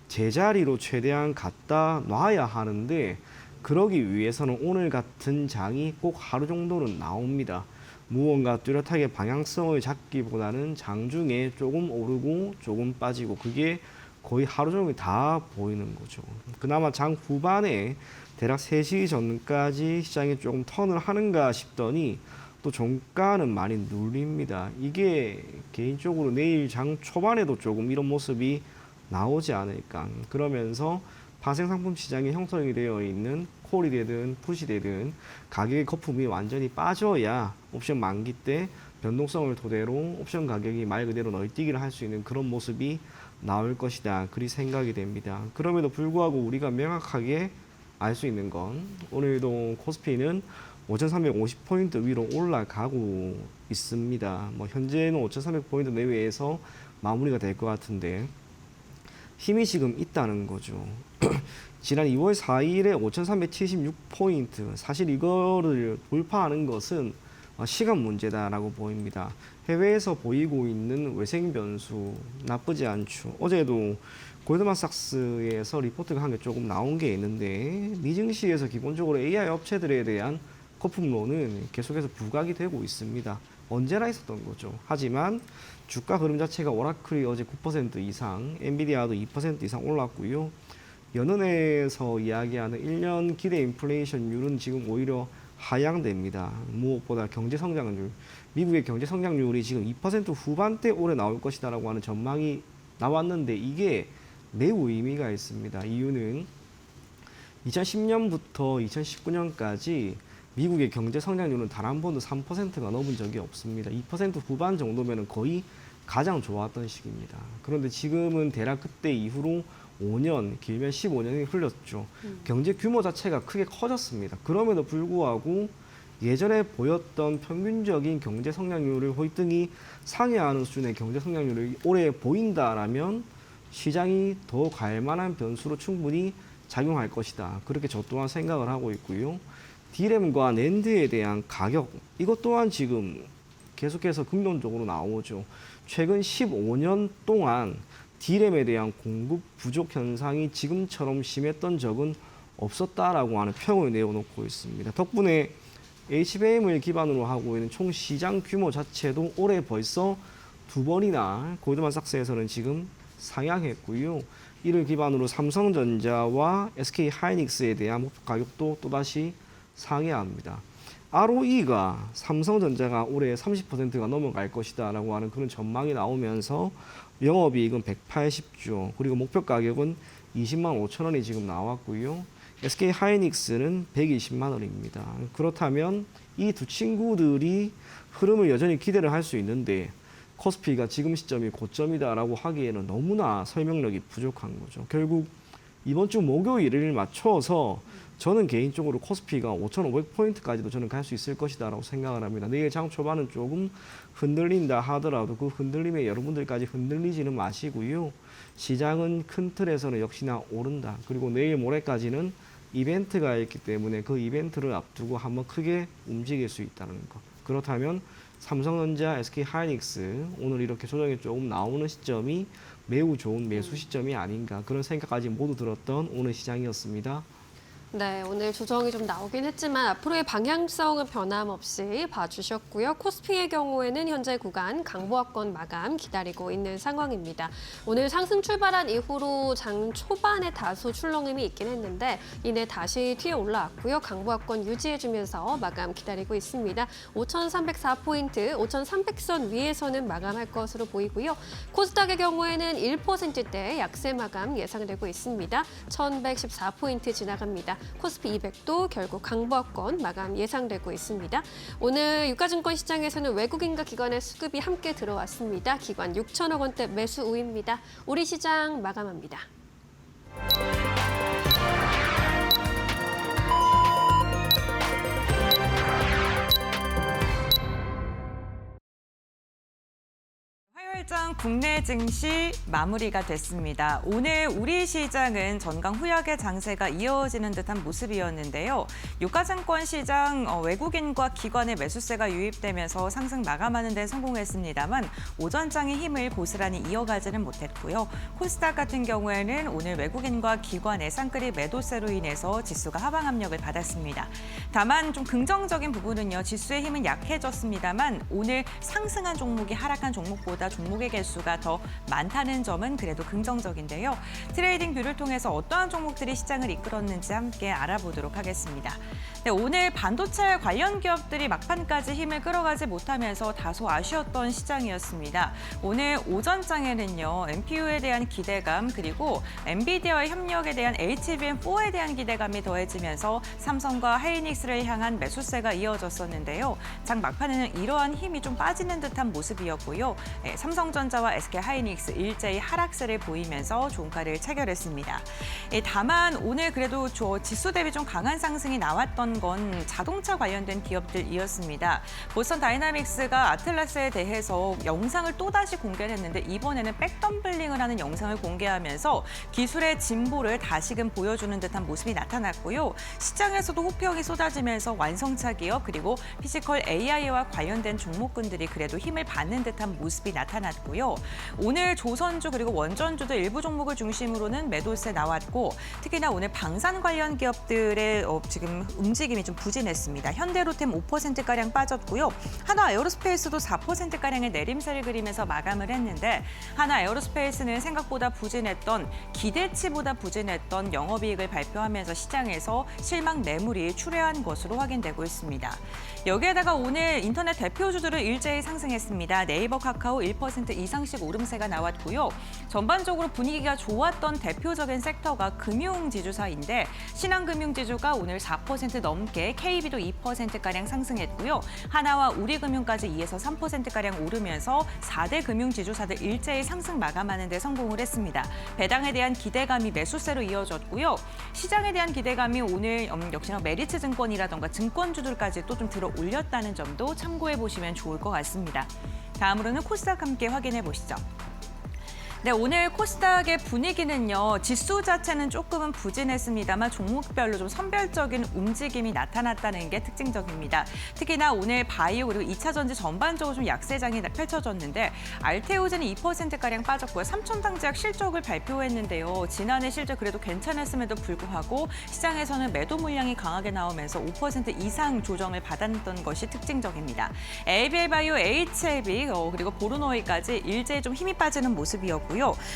제자리로 최대한 갖다 놔야 하는데 그러기 위해서는 오늘 같은 장이 꼭 하루 정도는 나옵니다. 무언가 뚜렷하게 방향성을 잡기보다는 장중에 조금 오르고 조금 빠지고 그게 거의 하루 종일 다 보이는 거죠. 그나마 장 후반에 대략 3시 전까지 시장이 조금 턴을 하는가 싶더니 또 종가는 많이 눌립니다. 이게 개인적으로 내일 장 초반에도 조금 이런 모습이 나오지 않을까. 그러면서 파생상품 시장에 형성이 되어 있는 콜이 되든 풋이 되든 가격의 거품이 완전히 빠져야 옵션 만기 때 변동성을 토대로 옵션 가격이 말 그대로 널뛰기를 할 수 있는 그런 모습이 나올 것이다. 그리 생각이 됩니다. 그럼에도 불구하고 우리가 명확하게 알 수 있는 건 오늘도 코스피는 5,350포인트 위로 올라가고 있습니다. 뭐 현재는 5,300포인트 내외에서 마무리가 될 것 같은데 힘이 지금 있다는 거죠. 지난 2월 4일에 5,376포인트, 사실 이거를 돌파하는 것은 시간 문제다라고 보입니다. 해외에서 보이고 있는 외생 변수 나쁘지 않죠. 어제도 골드만삭스에서 리포트가 한 게 조금 나온 게 있는데 미증시에서 기본적으로 AI 업체들에 대한 거품론은 계속해서 부각이 되고 있습니다. 언제나 있었던 거죠. 하지만 주가 흐름 자체가 오라클이 어제 9% 이상, 엔비디아도 2% 이상 올랐고요. 연은에서 이야기하는 1년 기대 인플레이션율은 지금 오히려 하향됩니다. 무엇보다 경제 성장률, 미국의 경제 성장률이 지금 2% 후반대 올해 나올 것이다라고 하는 전망이 나왔는데 이게 매우 의미가 있습니다. 이유는 2010년부터 2019년까지 미국의 경제 성장률은 단 한 번도 3%가 넘은 적이 없습니다. 2% 후반 정도면 거의 가장 좋았던 시기입니다. 그런데 지금은 대략 그때 이후로 5년, 길면 15년이 흘렀죠. 경제 규모 자체가 크게 커졌습니다. 그럼에도 불구하고 예전에 보였던 평균적인 경제 성장률을 월등히 상회하는 수준의 경제 성장률을 올해 보인다라면 시장이 더 갈 만한 변수로 충분히 작용할 것이다. 그렇게 저 또한 생각을 하고 있고요. D램과 낸드에 대한 가격, 이것 또한 지금 계속해서 긍정적으로 나오죠. 최근 15년 동안 D램에 대한 공급 부족 현상이 지금처럼 심했던 적은 없었다라고 하는 평을 내어놓고 있습니다. 덕분에 HBM을 기반으로 하고 있는 총 시장 규모 자체도 올해 벌써 2번이나 골드만삭스에서는 지금 상향했고요. 이를 기반으로 삼성전자와 SK하이닉스에 대한 목표 가격도 또다시 상회합니다. ROE가 삼성전자가 올해 30%가 넘어갈 것이다 라고 하는 그런 전망이 나오면서 영업이익은 180조, 그리고 목표 가격은 20만 5천 원이 지금 나왔고요. SK하이닉스는 120만 원입니다. 그렇다면 이 두 친구들이 흐름을 여전히 기대를 할 수 있는데 코스피가 지금 시점이 고점이다라고 하기에는 너무나 설명력이 부족한 거죠. 결국 이번 주 목요일을 맞춰서 저는 개인적으로 코스피가 5,500포인트까지도 저는 갈 수 있을 것이다라고 생각을 합니다. 내일 장 초반은 조금 흔들린다 하더라도 그 흔들림에 여러분들까지 흔들리지는 마시고요. 시장은 큰 틀에서는 역시나 오른다. 그리고 내일 모레까지는 이벤트가 있기 때문에 그 이벤트를 앞두고 한번 크게 움직일 수 있다는 것. 그렇다면 삼성전자, SK하이닉스 오늘 이렇게 조정이 조금 나오는 시점이 매우 좋은 매수 시점이 아닌가 그런 생각까지 모두 들었던 오늘 시장이었습니다. 네, 오늘 조정이 좀 나오긴 했지만 앞으로의 방향성은 변함없이 봐주셨고요. 코스피의 경우에는 현재 구간 강보합권 마감 기다리고 있는 상황입니다. 오늘 상승 출발한 이후로 장 초반에 다소 출렁임이 있긴 했는데 이내 다시 튀어 올라왔고요. 강보합권 유지해주면서 마감 기다리고 있습니다. 5,304포인트, 5,300선 위에서는 마감할 것으로 보이고요. 코스닥의 경우에는 1%대 약세 마감 예상되고 있습니다. 1,114포인트 지나갑니다. 코스피 200도 결국 강보합권 마감 예상되고 있습니다. 오늘 유가증권 시장에서는 외국인과 기관의 수급이 함께 들어왔습니다. 기관 6천억 원대 매수 우입니다. 우리 시장 마감합니다. 화요일장 국내 증시 마무리가 됐습니다. 오늘 우리 시장은 전강 후약의 장세가 이어지는 듯한 모습이었는데요. 유가증권 시장 외국인과 기관의 매수세가 유입되면서 상승 마감하는 데 성공했습니다만 오전장의 힘을 고스란히 이어가지는 못했고요. 코스닥 같은 경우에는 오늘 외국인과 기관의 쌍끌이 매도세로 인해서 지수가 하방 압력을 받았습니다. 다만 좀 긍정적인 부분은요. 지수의 힘은 약해졌습니다만 오늘 상승한 종목이 하락한 종목보다 종목의 개수가 더 많다는 점은 그래도 긍정적인데요. 트레이딩 뷰를 통해서 어떠한 종목들이 시장을 이끌었는지 함께 알아보도록 하겠습니다. 네, 오늘 반도체 관련 기업들이 막판까지 힘을 끌어가지 못하면서 다소 아쉬웠던 시장이었습니다. 오늘 오전장에는요. NPU에 대한 기대감 그리고 엔비디아의 협력에 대한 HBM4에 대한 기대감이 더해지면서 삼성과 하이닉스를 향한 매수세가 이어졌었는데요. 장 막판에는 이러한 힘이 좀 빠지는 듯한 모습이었고요. 네, 삼성전자와 SK하이닉스 일제히 하락세를 보이면서 종가를 체결했습니다. 다만 오늘 그래도 지수 대비 좀 강한 상승이 나왔던 건 자동차 관련된 기업들이었습니다. 보스턴 다이나믹스가 아틀라스에 대해서 영상을 또다시 공개를 했는데 이번에는 백덤블링을 하는 영상을 공개하면서 기술의 진보를 다시금 보여주는 듯한 모습이 나타났고요. 시장에서도 호평이 쏟아지면서 완성차 기업 그리고 피지컬 AI와 관련된 종목군들이 그래도 힘을 받는 듯한 모습이 나타났고요. 오늘 조선주 그리고 원전주도 일부 종목을 중심으로는 매도세 나왔고 특히나 오늘 방산 관련 기업들의 지금 움직임이 좀 부진했습니다. 현대로템 5%가량 빠졌고요. 하나 에어로스페이스도 4%가량의 내림세를 그리면서 마감을 했는데 하나 에어로스페이스는 생각보다 부진했던 기대치보다 부진했던 영업이익을 발표하면서 시장에서 실망 매물이 출회한 것으로 확인되고 있습니다. 여기에다가 오늘 인터넷 대표주들을 일제히 상승했습니다. 네이버, 카카오 1% 이상씩 오름세가 나왔고요. 전반적으로 분위기가 좋았던 대표적인 섹터가 금융지주사인데 신한금융지주가 오늘 4% 넘게 KB도 2%가량 상승했고요. 하나와 우리금융까지 2에서 3%가량 오르면서 4대 금융지주사들 일제히 상승 마감하는 데 성공을 했습니다. 배당에 대한 기대감이 매수세로 이어졌고요. 시장에 대한 기대감이 오늘 역시나 메리츠증권이라던가 증권주들까지 또 좀 들어 올렸다는 점도 참고해 보시면 좋을 것 같습니다. 다음으로는 코스닥 함께 확인해 보시죠. 네, 오늘 코스닥의 분위기는요. 지수 자체는 조금은 부진했습니다만 종목별로 좀 선별적인 움직임이 나타났다는 게 특징적입니다. 특히나 오늘 바이오 그리고 2차 전지 전반적으로 좀 약세장이 펼쳐졌는데 알테오젠이 2%가량 빠졌고요. 삼천당제약 실적을 발표했는데요. 지난해 실적 그래도 괜찮았음에도 불구하고 시장에서는 매도 물량이 강하게 나오면서 5% 이상 조정을 받았던 것이 특징적입니다. ABL바이오, HLB 그리고 보르노이까지 일제히 좀 힘이 빠지는 모습이었고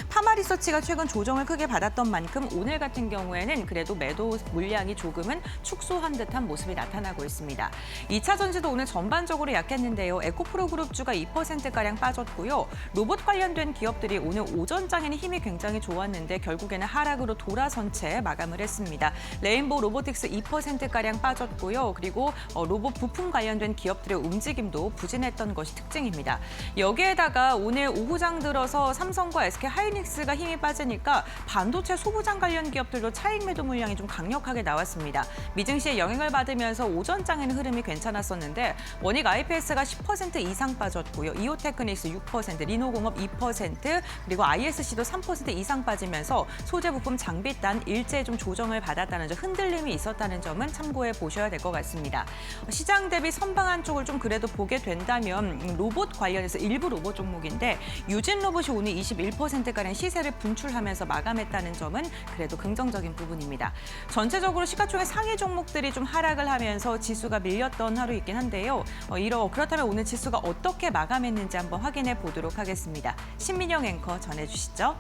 파마리서치가 최근 조정을 크게 받았던 만큼 오늘 같은 경우에는 그래도 매도 물량이 조금은 축소한 듯한 모습이 나타나고 있습니다. 2차 전지도 오늘 전반적으로 약했는데요. 에코프로 그룹주가 2%가량 빠졌고요. 로봇 관련된 기업들이 오늘 오전장에는 힘이 굉장히 좋았는데 결국에는 하락으로 돌아선 채 마감을 했습니다. 레인보우 로보틱스 2%가량 빠졌고요. 그리고 로봇 부품 관련된 기업들의 움직임도 부진했던 것이 특징입니다. 여기에다가 오늘 오후장 들어서 삼성과 SK 하이닉스가 힘이 빠지니까 반도체 소부장 관련 기업들도 차익 매도 물량이 좀 강력하게 나왔습니다. 미증시의 영향을 받으면서 오전장에는 흐름이 괜찮았었는데 원익 IPS가 10% 이상 빠졌고요. 이오테크닉스 6%, 리노공업 2%, 그리고 ISC도 3% 이상 빠지면서 소재 부품 장비단 일제히 좀 조정을 받았다는 점, 흔들림이 있었다는 점은 참고해 보셔야 될 것 같습니다. 시장 대비 선방한 쪽을 좀 그래도 보게 된다면 로봇 관련해서 일부 로봇 종목인데 유진 로봇이 오늘 21%가량 시세를 분출하면서 마감했다는 점은 그래도 긍정적인 부분입니다. 전체적으로 시가총액 상위 종목들이 좀 하락을 하면서 지수가 밀렸던 하루이긴 한데요. 그렇다면 오늘 지수가 어떻게 마감했는지 한번 확인해 보도록 하겠습니다. 신민영 앵커 전해주시죠.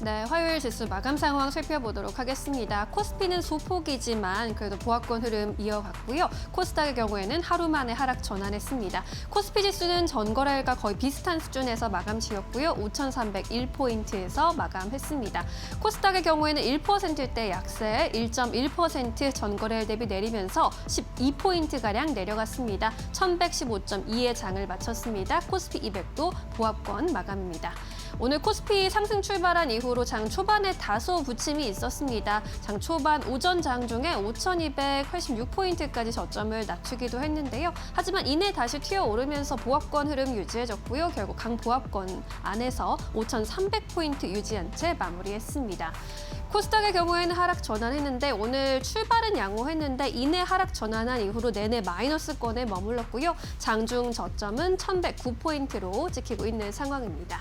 네, 화요일 지수 마감 상황 살펴보도록 하겠습니다. 코스피는 소폭이지만 그래도 보합권 흐름 이어갔고요. 코스닥의 경우에는 하루 만에 하락 전환했습니다. 코스피 지수는 전거래일과 거의 비슷한 수준에서 마감 지었고요. 5,301포인트에서 마감했습니다. 코스닥의 경우에는 1%대 약세, 1.1% 전거래일 대비 내리면서 12포인트가량 내려갔습니다. 1,115.2의 장을 마쳤습니다. 코스피 200도 보합권 마감입니다. 오늘 코스피 상승 출발한 이후로 장 초반에 다소 부침이 있었습니다. 장 초반 오전 장 중에 5,286포인트까지 저점을 낮추기도 했는데요. 하지만 이내 다시 튀어오르면서 보합권 흐름 유지해졌고요. 결국 강보합권 안에서 5,300포인트 유지한 채 마무리했습니다. 코스닥의 경우에는 하락 전환했는데 오늘 출발은 양호했는데 이내 하락 전환한 이후로 내내 마이너스권에 머물렀고요. 장중 저점은 1,109포인트로 찍히고 있는 상황입니다.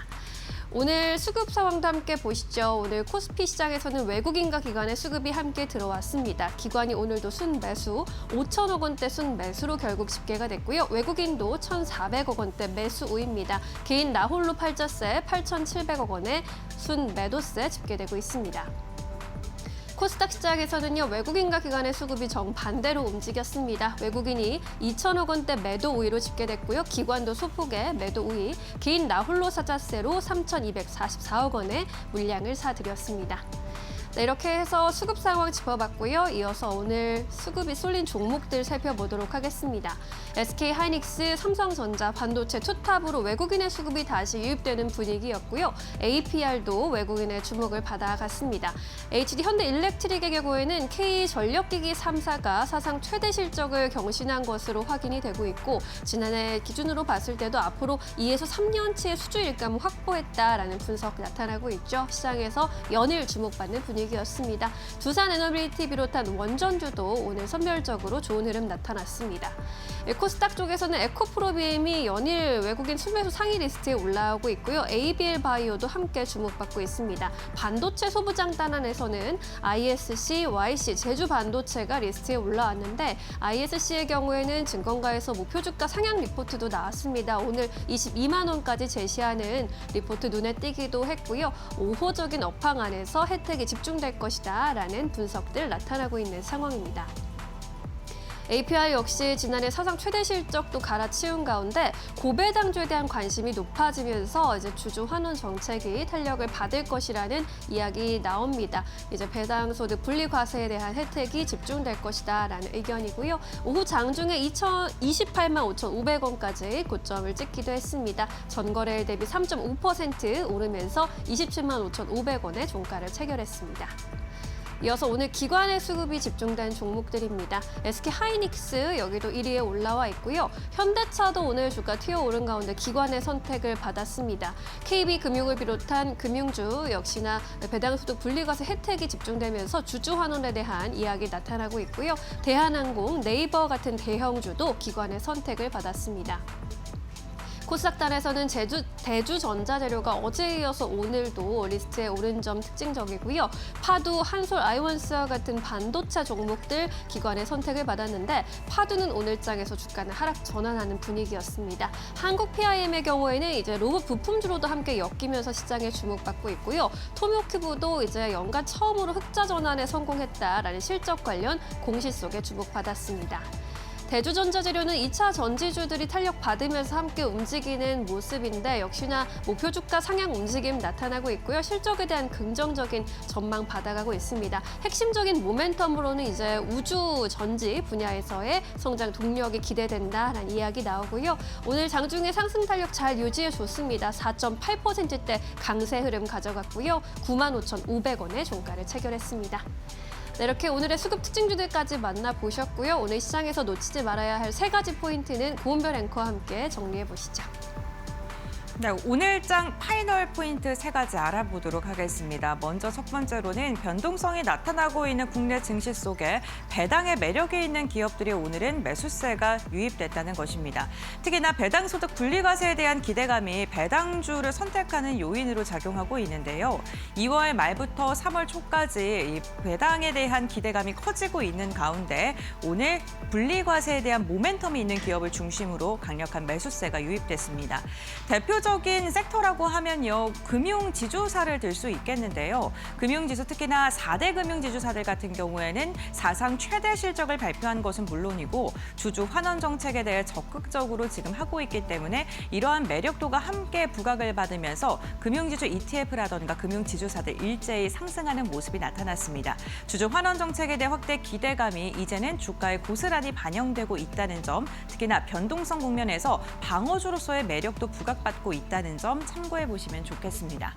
오늘 수급 상황도 함께 보시죠. 오늘 코스피 시장에서는 외국인과 기관의 수급이 함께 들어왔습니다. 기관이 오늘도 순매수, 5천억 원대 순매수로 결국 집계가 됐고요. 외국인도 1,400억 원대 매수 우입니다. 개인 나홀로 팔자세 8,700억 원의 순매도세 집계되고 있습니다. 코스닥 시장에서는요, 외국인과 기관의 수급이 정반대로 움직였습니다. 외국인이 2천억 원대 매도 우위로 집계됐고요. 기관도 소폭의 매도 우위, 개인 나홀로 사자세로 3,244억 원의 물량을 사들였습니다. 네, 이렇게 해서 수급 상황 짚어봤고요. 이어서 오늘 수급이 쏠린 종목들 살펴보도록 하겠습니다. SK 하이닉스, 삼성전자, 반도체 투탑으로 외국인의 수급이 다시 유입되는 분위기였고요. APR도 외국인의 주목을 받아갔습니다. HD 현대일렉트릭의 경우에는 K전력기기 3사가 사상 최대 실적을 경신한 것으로 확인이 되고 있고 지난해 기준으로 봤을 때도 앞으로 2에서 3년치의 수주 일감 확보했다라는 분석 나타나고 있죠. 시장에서 연일 주목받는 분위기였습니다. 두산 에너빌리티 비롯한 원전주도 오늘 선별적으로 좋은 흐름 나타났습니다. 코스닥 쪽에서는 에코프로비엠이 연일 외국인 순매수 상위 리스트에 올라오고 있고요. ABL 바이오도 함께 주목받고 있습니다. 반도체 소부장 단안에서는 ISC, YC, 제주반도체가 리스트에 올라왔는데 ISC의 경우에는 증권가에서 목표 주가 상향 리포트도 나왔습니다. 오늘 22만 원까지 제시하는 리포트 눈에 띄기도 했고요. 우호적인 업황 안에서 혜택이 집중될 것이다라는 분석들 나타나고 있는 상황입니다. API 역시 지난해 사상 최대 실적도 갈아치운 가운데 고배당주에 대한 관심이 높아지면서 이제 주주 환원 정책이 탄력을 받을 것이라는 이야기 나옵니다. 이제 배당 소득 분리 과세에 대한 혜택이 집중될 것이다라는 의견이고요. 오후 장중에 28만 5,500원까지 고점을 찍기도 했습니다. 전거래일 대비 3.5% 오르면서 27만 5,500원의 종가를 체결했습니다. 이어서 오늘 기관의 수급이 집중된 종목들입니다. SK 하이닉스 여기도 1위에 올라와 있고요. 현대차도 오늘 주가 튀어오른 가운데 기관의 선택을 받았습니다. KB금융을 비롯한 금융주 역시나 배당소득 분리과세 혜택이 집중되면서 주주환원에 대한 이야기 나타나고 있고요. 대한항공, 네이버 같은 대형주도 기관의 선택을 받았습니다. 코스닥단에서는 대주전자재료가 어제에 이어서 오늘도 리스트에 오른 점 특징적이고요. 파두, 한솔, 아이원스와 같은 반도체 종목들 기관의 선택을 받았는데 파두는 오늘장에서 주가는 하락 전환하는 분위기였습니다. 한국 PIM의 경우에는 이제 로봇 부품주로도 함께 엮이면서 시장에 주목받고 있고요. 토모큐브도 이제 연간 처음으로 흑자 전환에 성공했다라는 실적 관련 공시 속에 주목받았습니다. 대주전자재료는 2차 전지주들이 탄력받으면서 함께 움직이는 모습인데 역시나 목표 주가 상향 움직임 나타나고 있고요. 실적에 대한 긍정적인 전망 받아가고 있습니다. 핵심적인 모멘텀으로는 이제 우주 전지 분야에서의 성장 동력이 기대된다라는 이야기 나오고요. 오늘 장중에 상승 탄력 잘 유지해줬습니다. 4.8%대 강세 흐름 가져갔고요. 95,500원의 종가를 체결했습니다. 네, 이렇게 오늘의 수급 특징주들까지 만나보셨고요. 오늘 시장에서 놓치지 말아야 할 3가지 포인트는 고은별 앵커와 함께 정리해보시죠. 네, 오늘장 파이널 포인트 3가지 알아보도록 하겠습니다. 먼저 첫 번째로는 변동성이 나타나고 있는 국내 증시 속에 배당의 매력이 있는 기업들이 오늘은 매수세가 유입됐다는 것입니다. 특히나 배당소득 분리과세에 대한 기대감이 배당주를 선택하는 요인으로 작용하고 있는데요. 2월 말부터 3월 초까지 이 배당에 대한 기대감이 커지고 있는 가운데 오늘 분리과세에 대한 모멘텀이 있는 기업을 중심으로 강력한 매수세가 유입됐습니다. 대표적인 섹터라고 하면요, 금융지주사를 들 수 있겠는데요. 금융지수 특히나 4대 금융지주사들 같은 경우에는 사상 최대 실적을 발표한 것은 물론이고 주주 환원 정책에 대해 적극적으로 지금 하고 있기 때문에 이러한 매력도가 함께 부각을 받으면서 금융지주 ETF라던가 금융지주사들 일제히 상승하는 모습이 나타났습니다. 주주 환원 정책에 대해 확대 기대감이 이제는 주가에 고스란히 반영되고 있다는 점, 특히나 변동성 국면에서 방어주로서의 매력도 부각받고 있다는 점 참고해 보시면 좋겠습니다.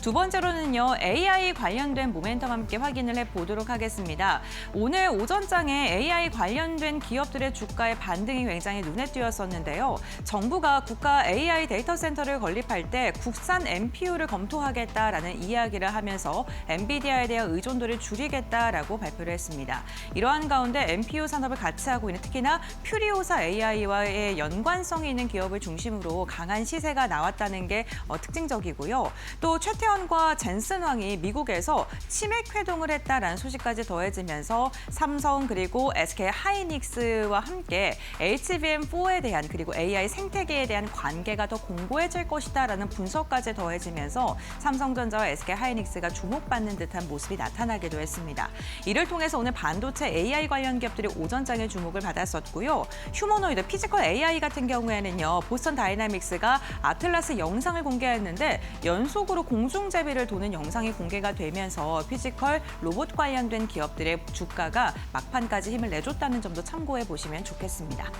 두 번째로는요, AI 관련된 모멘텀 함께 확인을 해보도록 하겠습니다. 오늘 오전장에 AI 관련된 기업들의 주가의 반등이 굉장히 눈에 띄었었는데요. 정부가 국가 AI 데이터 센터를 건립할 때 국산 NPU를 검토하겠다라는 이야기를 하면서 엔비디아에 대한 의존도를 줄이겠다라고 발표를 했습니다. 이러한 가운데 NPU 산업을 같이 하고 있는 특히나 퓨리오사 AI와의 연관성이 있는 기업을 중심으로 강한 시세가 나왔다는 게 특징적이고요. 또 최태원과 젠슨황이 미국에서 치맥 회동을 했다라는 소식까지 더해지면서 삼성 그리고 SK 하이닉스와 함께 HBM4에 대한 그리고 AI 생태계에 대한 관계가 더 공고해질 것이다라는 분석까지 더해지면서 삼성전자와 SK 하이닉스가 주목받는 듯한 모습이 나타나기도 했습니다. 이를 통해서 오늘 반도체 AI 관련 기업들이 오전장에 주목을 받았었고요. 휴머노이드 피지컬 AI 같은 경우에는요, 보스턴 다이나믹스가 아틀라스 영상을 공개했는데 연속으로 공중제비를 도는 영상이 공개가 되면서 피지컬 로봇 관련된 기업들의 주가가 막판까지 힘을 내줬다는 점도 참고해 보시면 좋겠습니다.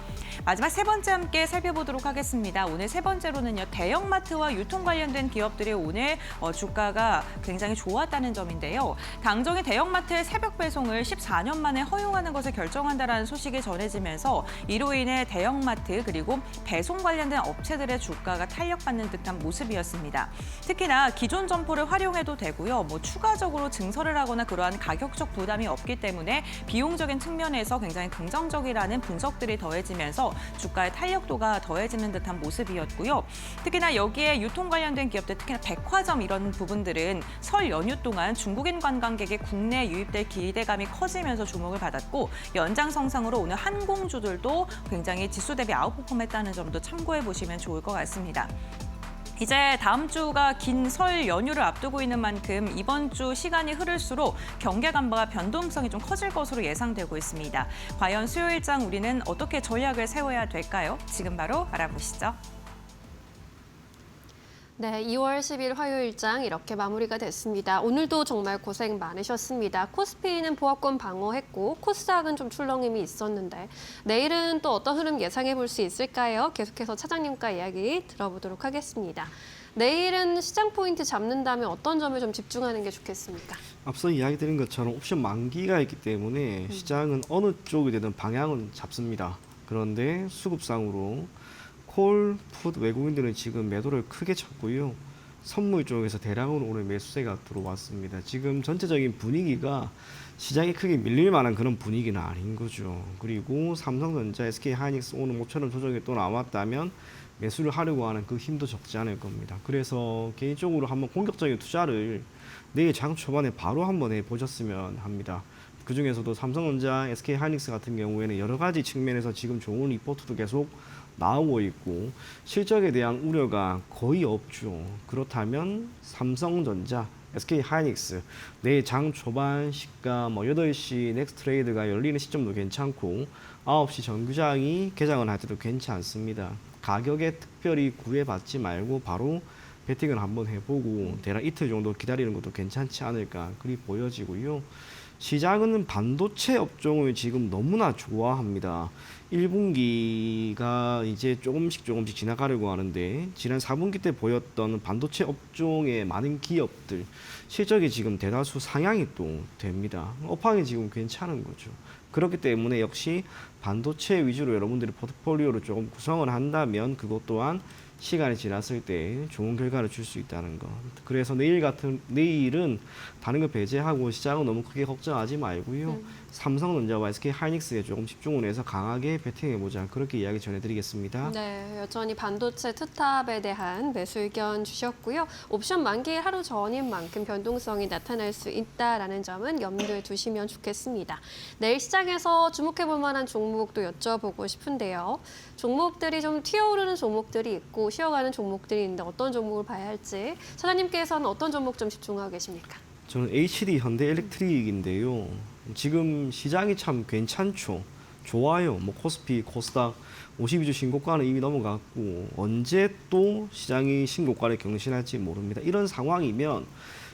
마지막 세 번째 함께 살펴보도록 하겠습니다. 오늘 세 번째로는요, 대형마트와 유통 관련된 기업들이 오늘 주가가 굉장히 좋았다는 점인데요. 당정이 대형마트의 새벽 배송을 14년 만에 허용하는 것을 결정한다라는 소식이 전해지면서 이로 인해 대형마트 그리고 배송 관련된 업체들의 주가가 탄력받는 듯한 모습이었습니다. 특히나 기존 점포를 활용해도 되고요. 추가적으로 증설을 하거나 그러한 가격적 부담이 없기 때문에 비용적인 측면에서 굉장히 긍정적이라는 분석들이 더해지면서 주가의 탄력도가 더해지는 듯한 모습이었고요. 특히나 여기에 유통 관련된 기업들, 특히나 백화점 이런 부분들은 설 연휴 동안 중국인 관광객이 국내에 유입될 기대감이 커지면서 주목을 받았고 연장성상으로 오늘 항공주들도 굉장히 지수 대비 아웃퍼폼했다는 점도 참고해 보시면 좋을 것 같습니다. 이제 다음 주가 긴 설 연휴를 앞두고 있는 만큼 이번 주 시간이 흐를수록 경계 감바가 변동성이 좀 커질 것으로 예상되고 있습니다. 과연 수요일장 우리는 어떻게 전략을 세워야 될까요? 지금 바로 알아보시죠. 네, 2월 10일 화요일장 이렇게 마무리가 됐습니다. 오늘도 정말 고생 많으셨습니다. 코스피는 보합권 방어했고 코스닥은 좀 출렁임이 있었는데 내일은 또 어떤 흐름 예상해 볼 수 있을까요? 계속해서 차장님과 이야기 들어보도록 하겠습니다. 내일은 시장 포인트 잡는다면 어떤 점을 좀 집중하는 게 좋겠습니까? 앞서 이야기 드린 것처럼 옵션 만기가 있기 때문에 시장은 어느 쪽이 되든 방향은 잡습니다. 그런데 수급상으로 콜, 풋 외국인들은 지금 매도를 크게 쳤고요. 선물 쪽에서 대량으로 오늘 매수세가 들어왔습니다. 지금 전체적인 분위기가 시장이 크게 밀릴 만한 그런 분위기는 아닌 거죠. 그리고 삼성전자, SK하이닉스 오늘 모처럼 조정이 또 나왔다면 매수를 하려고 하는 그 힘도 적지 않을 겁니다. 그래서 개인적으로 한번 공격적인 투자를 내일 장 초반에 바로 한번 해보셨으면 합니다. 그 중에서도 삼성전자, SK하이닉스 같은 경우에는 여러 가지 측면에서 지금 좋은 리포트도 계속 나오고 있고 실적에 대한 우려가 거의 없죠. 그렇다면 삼성전자, SK하이닉스 내일 장 초반 시가 8시 넥스트 트레이드가 열리는 시점도 괜찮고 9시 정규장이 개장을 할 때도 괜찮습니다. 가격에 특별히 구애받지 말고 바로 베팅을 한번 해보고 대략 이틀 정도 기다리는 것도 괜찮지 않을까 그리 보여지고요. 시장은 반도체 업종을 지금 너무나 좋아합니다. 1분기가 이제 조금씩 지나가려고 하는데 지난 4분기 때 보였던 반도체 업종의 많은 기업들 실적이 지금 대다수 상향이 또 됩니다. 업황이 지금 괜찮은 거죠. 그렇기 때문에 역시 반도체 위주로 여러분들이 포트폴리오를 조금 구성을 한다면 그것 또한 시간이 지났을 때 좋은 결과를 줄 수 있다는 것. 그래서 내일은 다른 거 배제하고 시장은 너무 크게 걱정하지 말고요. 삼성전자와 SK하이닉스에 조금 집중을 해서 강하게 베팅해보자. 그렇게 이야기 전해드리겠습니다. 네, 여전히 반도체 투탑에 대한 매수 의견 주셨고요. 옵션 만기 하루 전인 만큼 변동성이 나타날 수 있다라는 점은 염두에 두시면 좋겠습니다. 내일 시장에서 주목해볼 만한 종목도 여쭤보고 싶은데요. 종목들이 좀 튀어오르는 종목들이 있고 쉬어가는 종목들이 있는데 어떤 종목을 봐야 할지 사장님께서는 어떤 종목 좀 집중하고 계십니까? 저는 HD 현대엘렉트릭인데요. 지금 시장이 참 괜찮죠. 좋아요. 뭐 코스피, 코스닥 52주 신고가는 이미 넘어갔고 언제 또 시장이 신고가를 경신할지 모릅니다. 이런 상황이면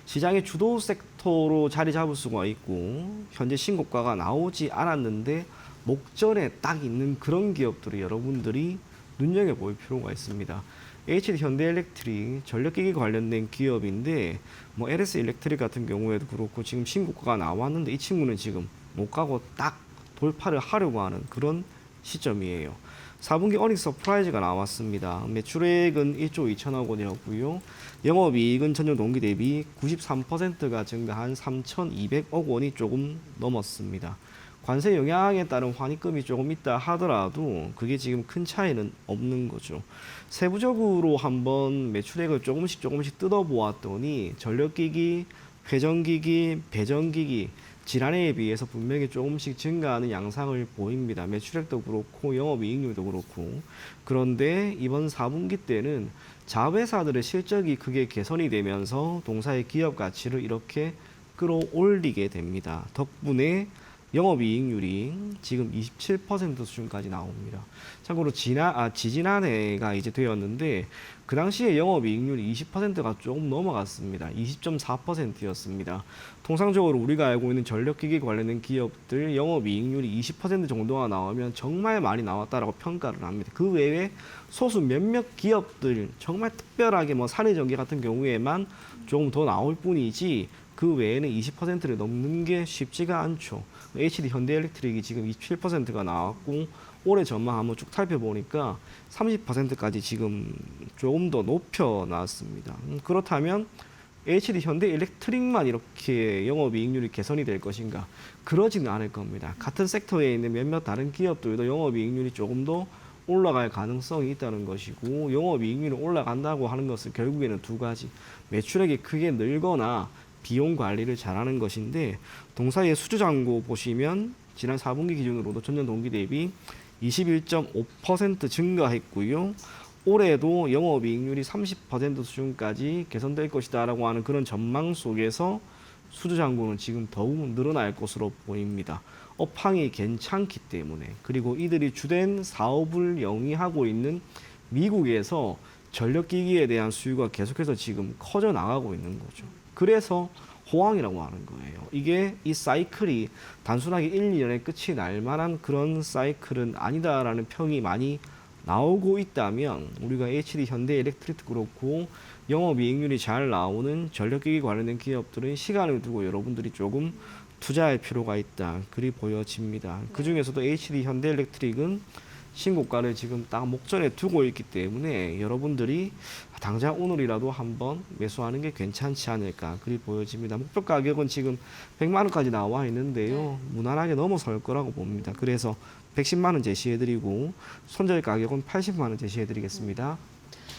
시장의 주도 섹터로 자리 잡을 수가 있고 현재 신고가가 나오지 않았는데 목전에 딱 있는 그런 기업들이 여러분들이 눈여겨볼 필요가 있습니다. HD 현대엘렉트릭 전력기기 관련된 기업인데 뭐 LS 일렉트릭 같은 경우에도 그렇고 지금 신고가가 나왔는데 이 친구는 지금 못 가고 딱 돌파를 하려고 하는 그런 시점이에요. 4분기 어닝 서프라이즈가 나왔습니다. 매출액은 1조 2천억 원이었고요. 영업이익은 전년 동기 대비 93%가 증가한 3,200억 원이 조금 넘었습니다. 관세 영향에 따른 환입금이 조금 있다 하더라도 그게 지금 큰 차이는 없는 거죠. 세부적으로 한번 매출액을 조금씩 뜯어보았더니 전력기기, 회전기기, 배전기기 지난해에 비해서 분명히 조금씩 증가하는 양상을 보입니다. 매출액도 그렇고 영업이익률도 그렇고. 그런데 이번 4분기 때는 자회사들의 실적이 크게 개선이 되면서 동사의 기업 가치를 이렇게 끌어올리게 됩니다. 덕분에 영업이익률이 지금 27% 수준까지 나옵니다. 참고로 지지난해가 이제 되었는데 그 당시에 영업이익률이 20%가 조금 넘어갔습니다. 20.4%였습니다. 통상적으로 우리가 알고 있는 전력기기 관련된 기업들 영업이익률이 20% 정도가 나오면 정말 많이 나왔다라고 평가를 합니다. 그 외에 소수 몇몇 기업들 정말 특별하게 뭐 산해전기 같은 경우에만 조금 더 나올 뿐이지 그 외에는 20%를 넘는 게 쉽지가 않죠. HD 현대엘렉트릭이 지금 27%가 나왔고 올해 전망 한번 쭉 살펴보니까 30%까지 지금 조금 더 높여놨습니다. 그렇다면 HD 현대엘렉트릭만 이렇게 영업이익률이 개선이 될 것인가? 그러지는 않을 겁니다. 같은 섹터에 있는 몇몇 다른 기업들도 영업이익률이 조금 더 올라갈 가능성이 있다는 것이고 영업이익률이 올라간다고 하는 것은 결국에는 두 가지. 매출액이 크게 늘거나 비용 관리를 잘하는 것인데 동사의 수주잔고 보시면 지난 4분기 기준으로도 전년 동기 대비 21.5% 증가했고요. 올해도 영업이익률이 30% 수준까지 개선될 것이다라고 하는 그런 전망 속에서 수주잔고는 지금 더욱 늘어날 것으로 보입니다. 업황이 괜찮기 때문에 그리고 이들이 주된 사업을 영위하고 있는 미국에서 전력기기에 대한 수요가 계속해서 지금 커져 나가고 있는 거죠. 그래서 호황이라고 하는 거예요. 이게 이 사이클이 단순하게 1, 2년에 끝이 날 만한 그런 사이클은 아니다라는 평이 많이 나오고 있다면 우리가 HD 현대일렉트릭도 그렇고 영업이익률이 잘 나오는 전력기기 관련된 기업들은 시간을 두고 여러분들이 조금 투자할 필요가 있다. 그리 보여집니다. 그중에서도 HD 현대일렉트릭은 신고가를 지금 딱 목전에 두고 있기 때문에 여러분들이 당장 오늘이라도 한번 매수하는 게 괜찮지 않을까 그리 보여집니다. 목표 가격은 지금 100만 원까지 나와 있는데요. 무난하게 넘어설 거라고 봅니다. 그래서 110만 원 제시해드리고 손절 가격은 80만 원 제시해드리겠습니다.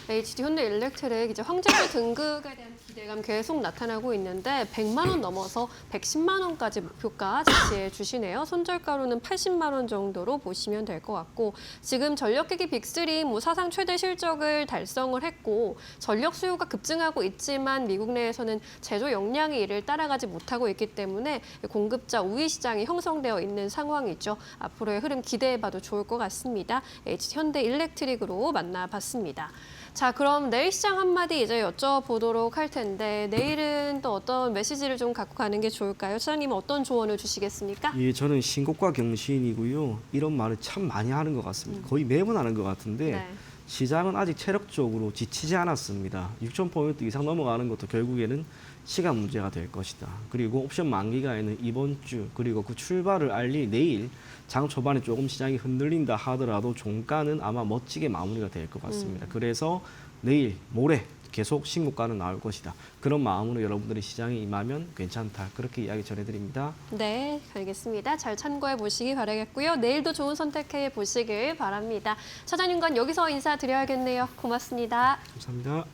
HD 현대일렉트릭 이제 황제별 등극에 대한 기대감 계속 나타나고 있는데 100만 원 넘어서 110만 원까지 목표가 제시해 주시네요. 손절가로는 80만 원 정도로 보시면 될 것 같고 지금 전력기기 빅3 뭐 사상 최대 실적을 달성을 했고 전력 수요가 급증하고 있지만 미국 내에서는 제조 역량이 이를 따라가지 못하고 있기 때문에 공급자 우위 시장이 형성되어 있는 상황이죠. 앞으로의 흐름 기대해봐도 좋을 것 같습니다. HD 현대일렉트릭으로 만나봤습니다. 자, 그럼 내일 시장 한마디 이제 여쭤보도록 할 텐데 내일은 또 어떤 메시지를 좀 갖고 가는 게 좋을까요? 차장님은 어떤 조언을 주시겠습니까? 예, 저는 신고가 경신이고요. 이런 말을 참 많이 하는 것 같습니다. 거의 매번 하는 것 같은데 네. 시장은 아직 체력적으로 지치지 않았습니다. 6,000포인트 이상 넘어가는 것도 결국에는 시간 문제가 될 것이다. 그리고 옵션 만기가 있는 이번 주 그리고 그 출발을 알릴 내일 장 초반에 조금 시장이 흔들린다 하더라도 종가는 아마 멋지게 마무리가 될 것 같습니다. 그래서 내일 모레 계속 신고가는 나올 것이다. 그런 마음으로 여러분들이 시장에 임하면 괜찮다. 그렇게 이야기 전해드립니다. 네, 알겠습니다. 잘 참고해 보시기 바라겠고요. 내일도 좋은 선택해 보시길 바랍니다. 차장님과 여기서 인사드려야겠네요. 고맙습니다. 감사합니다.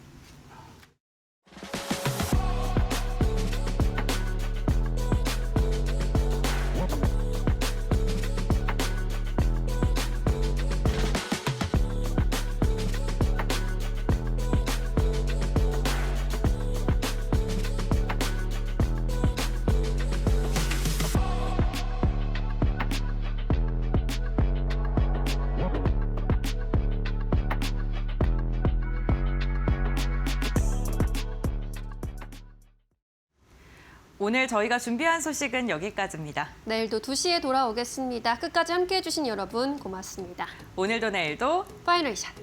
오늘 저희가 준비한 소식은 여기까지입니다. 내일도 2시에 돌아오겠습니다. 끝까지 함께해 주신 여러분 고맙습니다. 오늘도 내일도 파이널 샷.